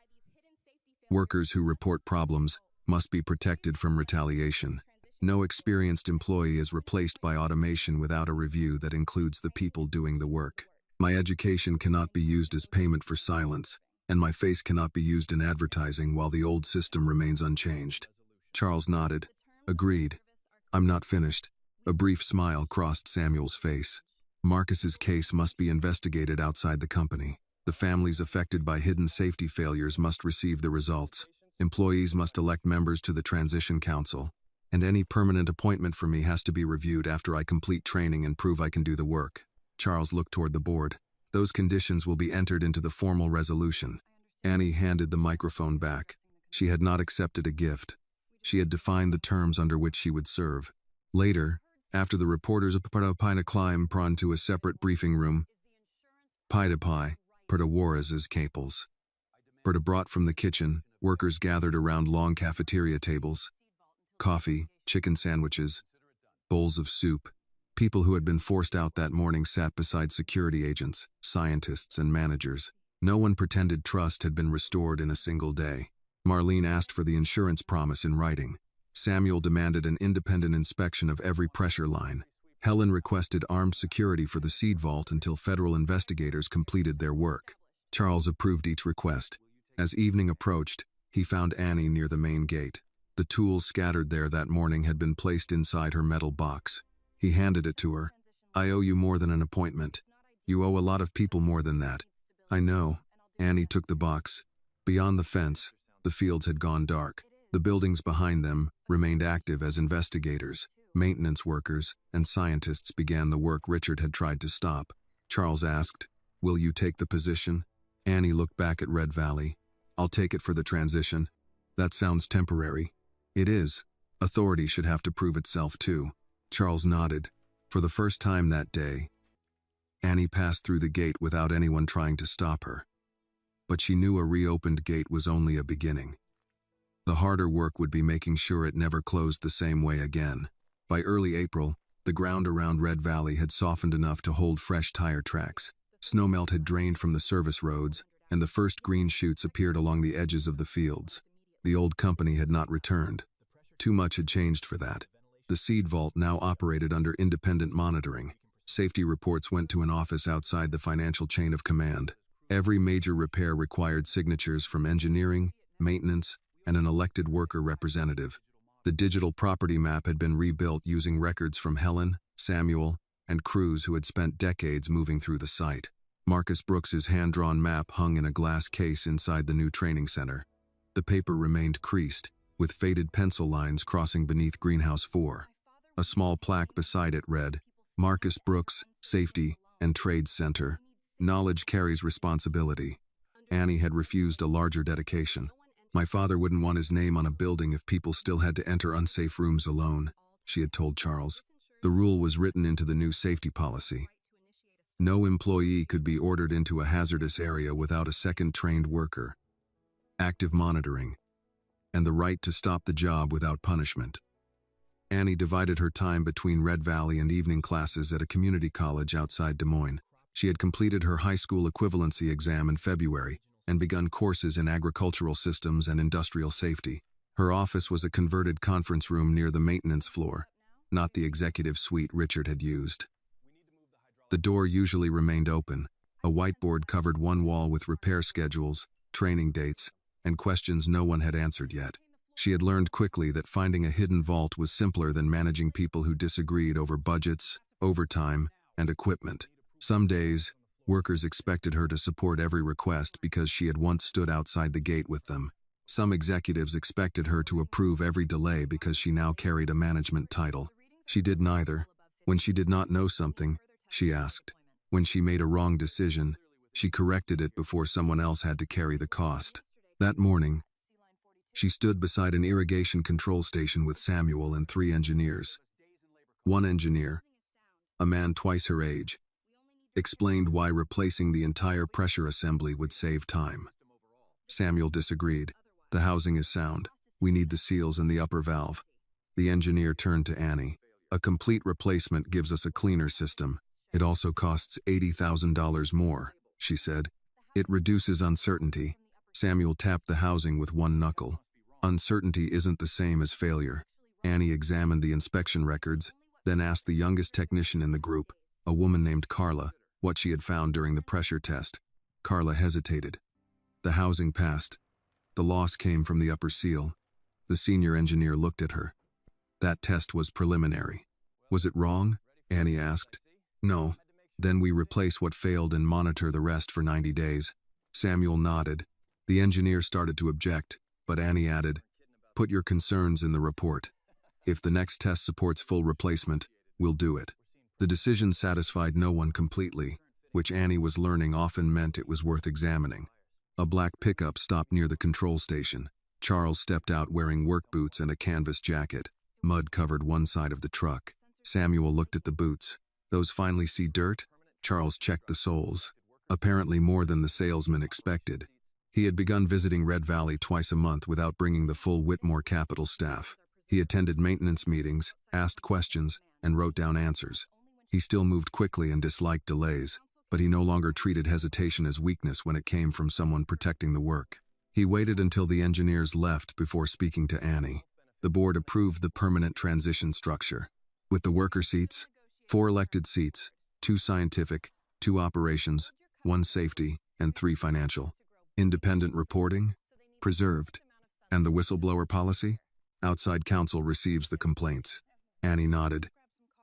Workers who report problems must be protected from retaliation. No experienced employee is replaced by automation without a review that includes the people doing the work. My education cannot be used as payment for silence, and my face cannot be used in advertising while the old system remains unchanged." Charles nodded. "Agreed. I'm not finished." A brief smile crossed Samuel's face. "Marcus's case must be investigated outside the company. The families affected by hidden safety failures must receive the results. Employees must elect members to the Transition Council, and any permanent appointment for me has to be reviewed after I complete training and prove I can do the work. Charles looked toward the board. Those conditions will be entered into the formal resolution. Annie handed the microphone back. She had not accepted a gift. She had defined the terms under which she would serve. Later, after the reporters climb prawn to a separate briefing room, pie per Juarez's caples. Per brought from the kitchen, workers gathered around long cafeteria tables. Coffee, chicken sandwiches, bowls of soup. People who had been forced out that morning sat beside security agents, scientists, and managers. No one pretended trust had been restored in a single day. Marlene asked for the insurance promise in writing. Samuel demanded an independent inspection of every pressure line. Helen requested armed security for the seed vault until federal investigators completed their work. Charles approved each request. As evening approached, he found Annie near the main gate. The tools scattered there that morning had been placed inside her metal box. He handed it to her. "I owe you more than an appointment. You owe a lot of people more than that." "I know." Annie took the box. Beyond the fence, the fields had gone dark. The buildings behind them remained active as investigators, maintenance workers, and scientists began the work Richard had tried to stop. Charles asked, "Will you take the position?" Annie looked back at Red Valley. "I'll take it for the transition." "That sounds temporary." "It is. Authority should have to prove itself too." Charles nodded. For the first time that day, Annie passed through the gate without anyone trying to stop her. But she knew a reopened gate was only a beginning. The harder work would be making sure it never closed the same way again. By early April, the ground around Red Valley had softened enough to hold fresh tire tracks. Snowmelt had drained from the service roads, and the first green shoots appeared along the edges of the fields. The old company had not returned. Too much had changed for that. The seed vault now operated under independent monitoring. Safety reports went to an office outside the financial chain of command. Every major repair required signatures from engineering, maintenance, and an elected worker representative. The digital property map had been rebuilt using records from Helen, Samuel, and crews who had spent decades moving through the site. Marcus Brooks's hand-drawn map hung in a glass case inside the new training center. The paper remained creased, with faded pencil lines crossing beneath Greenhouse 4. A small plaque beside it read, "Marcus Brooks, Safety and Trades Center. Knowledge carries responsibility." Annie had refused a larger dedication. "My father wouldn't want his name on a building if people still had to enter unsafe rooms alone," she had told Charles. The rule was written into the new safety policy. No employee could be ordered into a hazardous area without a second trained worker. Active monitoring, and the right to stop the job without punishment. Annie divided her time between Red Valley and evening classes at a community college outside Des Moines. She had completed her high school equivalency exam in February and begun courses in agricultural systems and industrial safety. Her office was a converted conference room near the maintenance floor, not the executive suite Richard had used. The door usually remained open. A whiteboard covered one wall with repair schedules, training dates, and questions no one had answered yet. She had learned quickly that finding a hidden vault was simpler than managing people who disagreed over budgets, overtime, and equipment. Some days, workers expected her to support every request because she had once stood outside the gate with them. Some executives expected her to approve every delay because she now carried a management title. She did neither. When she did not know something, she asked. When she made a wrong decision, she corrected it before someone else had to carry the cost. That morning, she stood beside an irrigation control station with Samuel and 3 engineers. One engineer, a man twice her age, explained why replacing the entire pressure assembly would save time. Samuel disagreed. "The housing is sound. We need the seals and the upper valve." The engineer turned to Annie. "A complete replacement gives us a cleaner system. It also costs $80,000 more," she said. "It reduces uncertainty." Samuel tapped the housing with one knuckle. "Uncertainty isn't the same as failure." Annie examined the inspection records, then asked the youngest technician in the group, a woman named Carla, what she had found during the pressure test. Carla hesitated. The housing passed. The loss came from the upper seal. The senior engineer looked at her. "That test was preliminary." "Was it wrong?" Annie asked. "No. Then we replace what failed and monitor the rest for 90 days. Samuel nodded. The engineer started to object. but Annie added, "Put your concerns in the report. If the next test supports full replacement, we'll do it." The decision satisfied no one completely, which Annie was learning often meant it was worth examining. A black pickup stopped near the control station. Charles stepped out wearing work boots and a canvas jacket. Mud covered one side of the truck. Samuel looked at the boots. "Those finally see dirt?" Charles checked the soles. Apparently more than the salesman expected. He had begun visiting Red Valley twice a month without bringing the full Whitmore Capital staff. He attended maintenance meetings, asked questions, and wrote down answers. He still moved quickly and disliked delays, but he no longer treated hesitation as weakness when it came from someone protecting the work. He waited until the engineers left before speaking to Annie. The board approved the permanent transition structure. With the worker seats, 4 elected seats, 2 scientific, 2 operations, 1 safety, and 3 financial. Independent reporting? Preserved. And the whistleblower policy? Outside counsel receives the complaints. Annie nodded.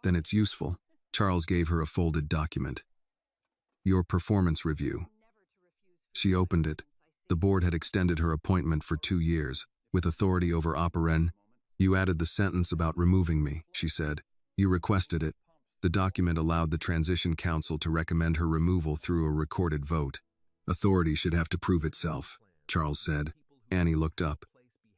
"Then it's useful." Charles gave her a folded document. "Your performance review." She opened it. The board had extended her appointment for 2 years, with authority over Operen. "You added the sentence about removing me," she said. "You requested it." The document allowed the transition council to recommend her removal through a recorded vote. "Authority should have to prove itself," Charles said. Annie looked up.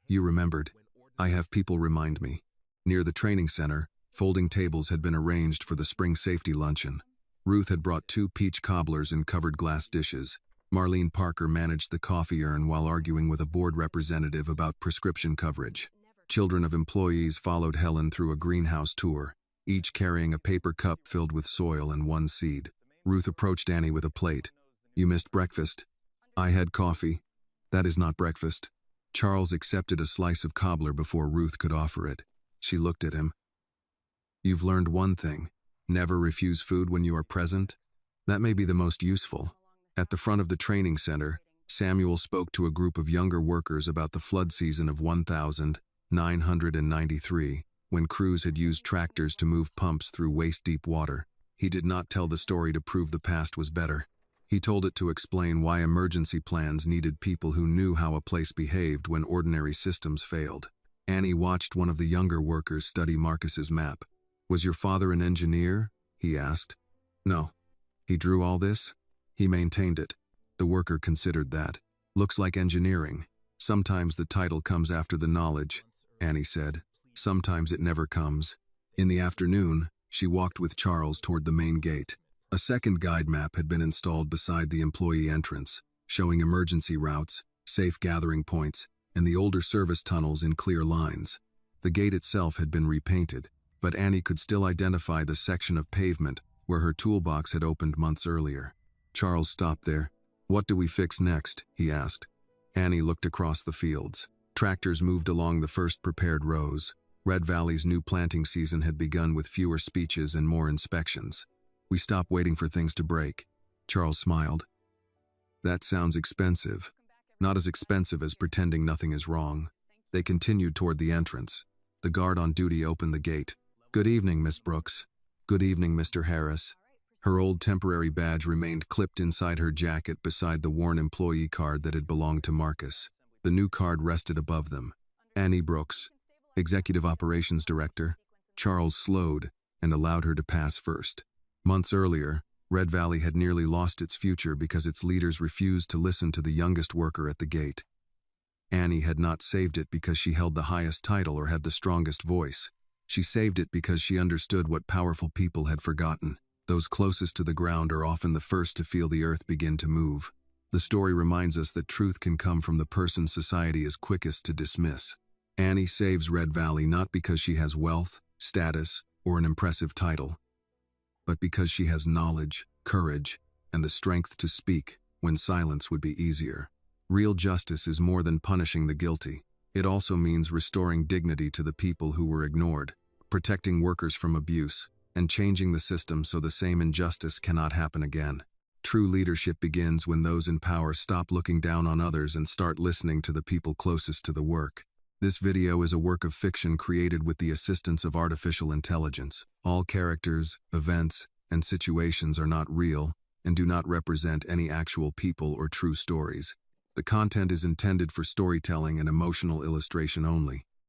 "You remembered. I have people remind me." Near the training center, folding tables had been arranged for the spring safety luncheon. Ruth had brought 2 peach cobblers in covered glass dishes. Marlene Parker managed the coffee urn while arguing with a board representative about prescription coverage. Children of employees followed Helen through a greenhouse tour, each carrying a paper cup filled with soil and 1 seed. Ruth approached Annie with a plate. "You missed breakfast." "I had coffee." "That is not breakfast." Charles accepted a slice of cobbler before Ruth could offer it. She looked at him. "You've learned one thing. Never refuse food when you are present. That may be the most useful." At the front of the training center, Samuel spoke to a group of younger workers about the flood season of 1993, when crews had used tractors to move pumps through waist-deep water. He did not tell the story to prove the past was better. He told it to explain why emergency plans needed people who knew how a place behaved when ordinary systems failed. Annie watched one of the younger workers study Marcus's map. "Was your father an engineer?" he asked. "No." "He drew all this?" "He maintained it." The worker considered that. "Looks like engineering. Sometimes the title comes after the knowledge," Annie said. "Sometimes it never comes." In the afternoon, she walked with Charles toward the main gate. A second guide map had been installed beside the employee entrance, showing emergency routes, safe gathering points, and the older service tunnels in clear lines. The gate itself had been repainted, but Annie could still identify the section of pavement where her toolbox had opened months earlier. Charles stopped there. "What do we fix next?" he asked. Annie looked across the fields. Tractors moved along the first prepared rows. Red Valley's new planting season had begun with fewer speeches and more inspections. "We stop waiting for things to break." Charles smiled. "That sounds expensive." "Not as expensive as pretending nothing is wrong." They continued toward the entrance. The guard on duty opened the gate. "Good evening, Miss Brooks." "Good evening, Mr. Harris." Her old temporary badge remained clipped inside her jacket beside the worn employee card that had belonged to Marcus. The new card rested above them. "Annie Brooks, Executive Operations Director." Charles slowed and allowed her to pass first. Months earlier, Red Valley had nearly lost its future because its leaders refused to listen to the youngest worker at the gate. Annie had not saved it because she held the highest title or had the strongest voice. She saved it because she understood what powerful people had forgotten. Those closest to the ground are often the first to feel the earth begin to move. The story reminds us that truth can come from the person society is quickest to dismiss. Annie saves Red Valley not because she has wealth, status, or an impressive title, but because she has knowledge, courage, and the strength to speak when silence would be easier. Real justice is more than punishing the guilty. It also means restoring dignity to the people who were ignored, protecting workers from abuse, and changing the system so the same injustice cannot happen again. True leadership begins when those in power stop looking down on others and start listening to the people closest to the work. This video is a work of fiction created with the assistance of artificial intelligence. All characters, events, and situations are not real and do not represent any actual people or true stories. The content is intended for storytelling and emotional illustration only.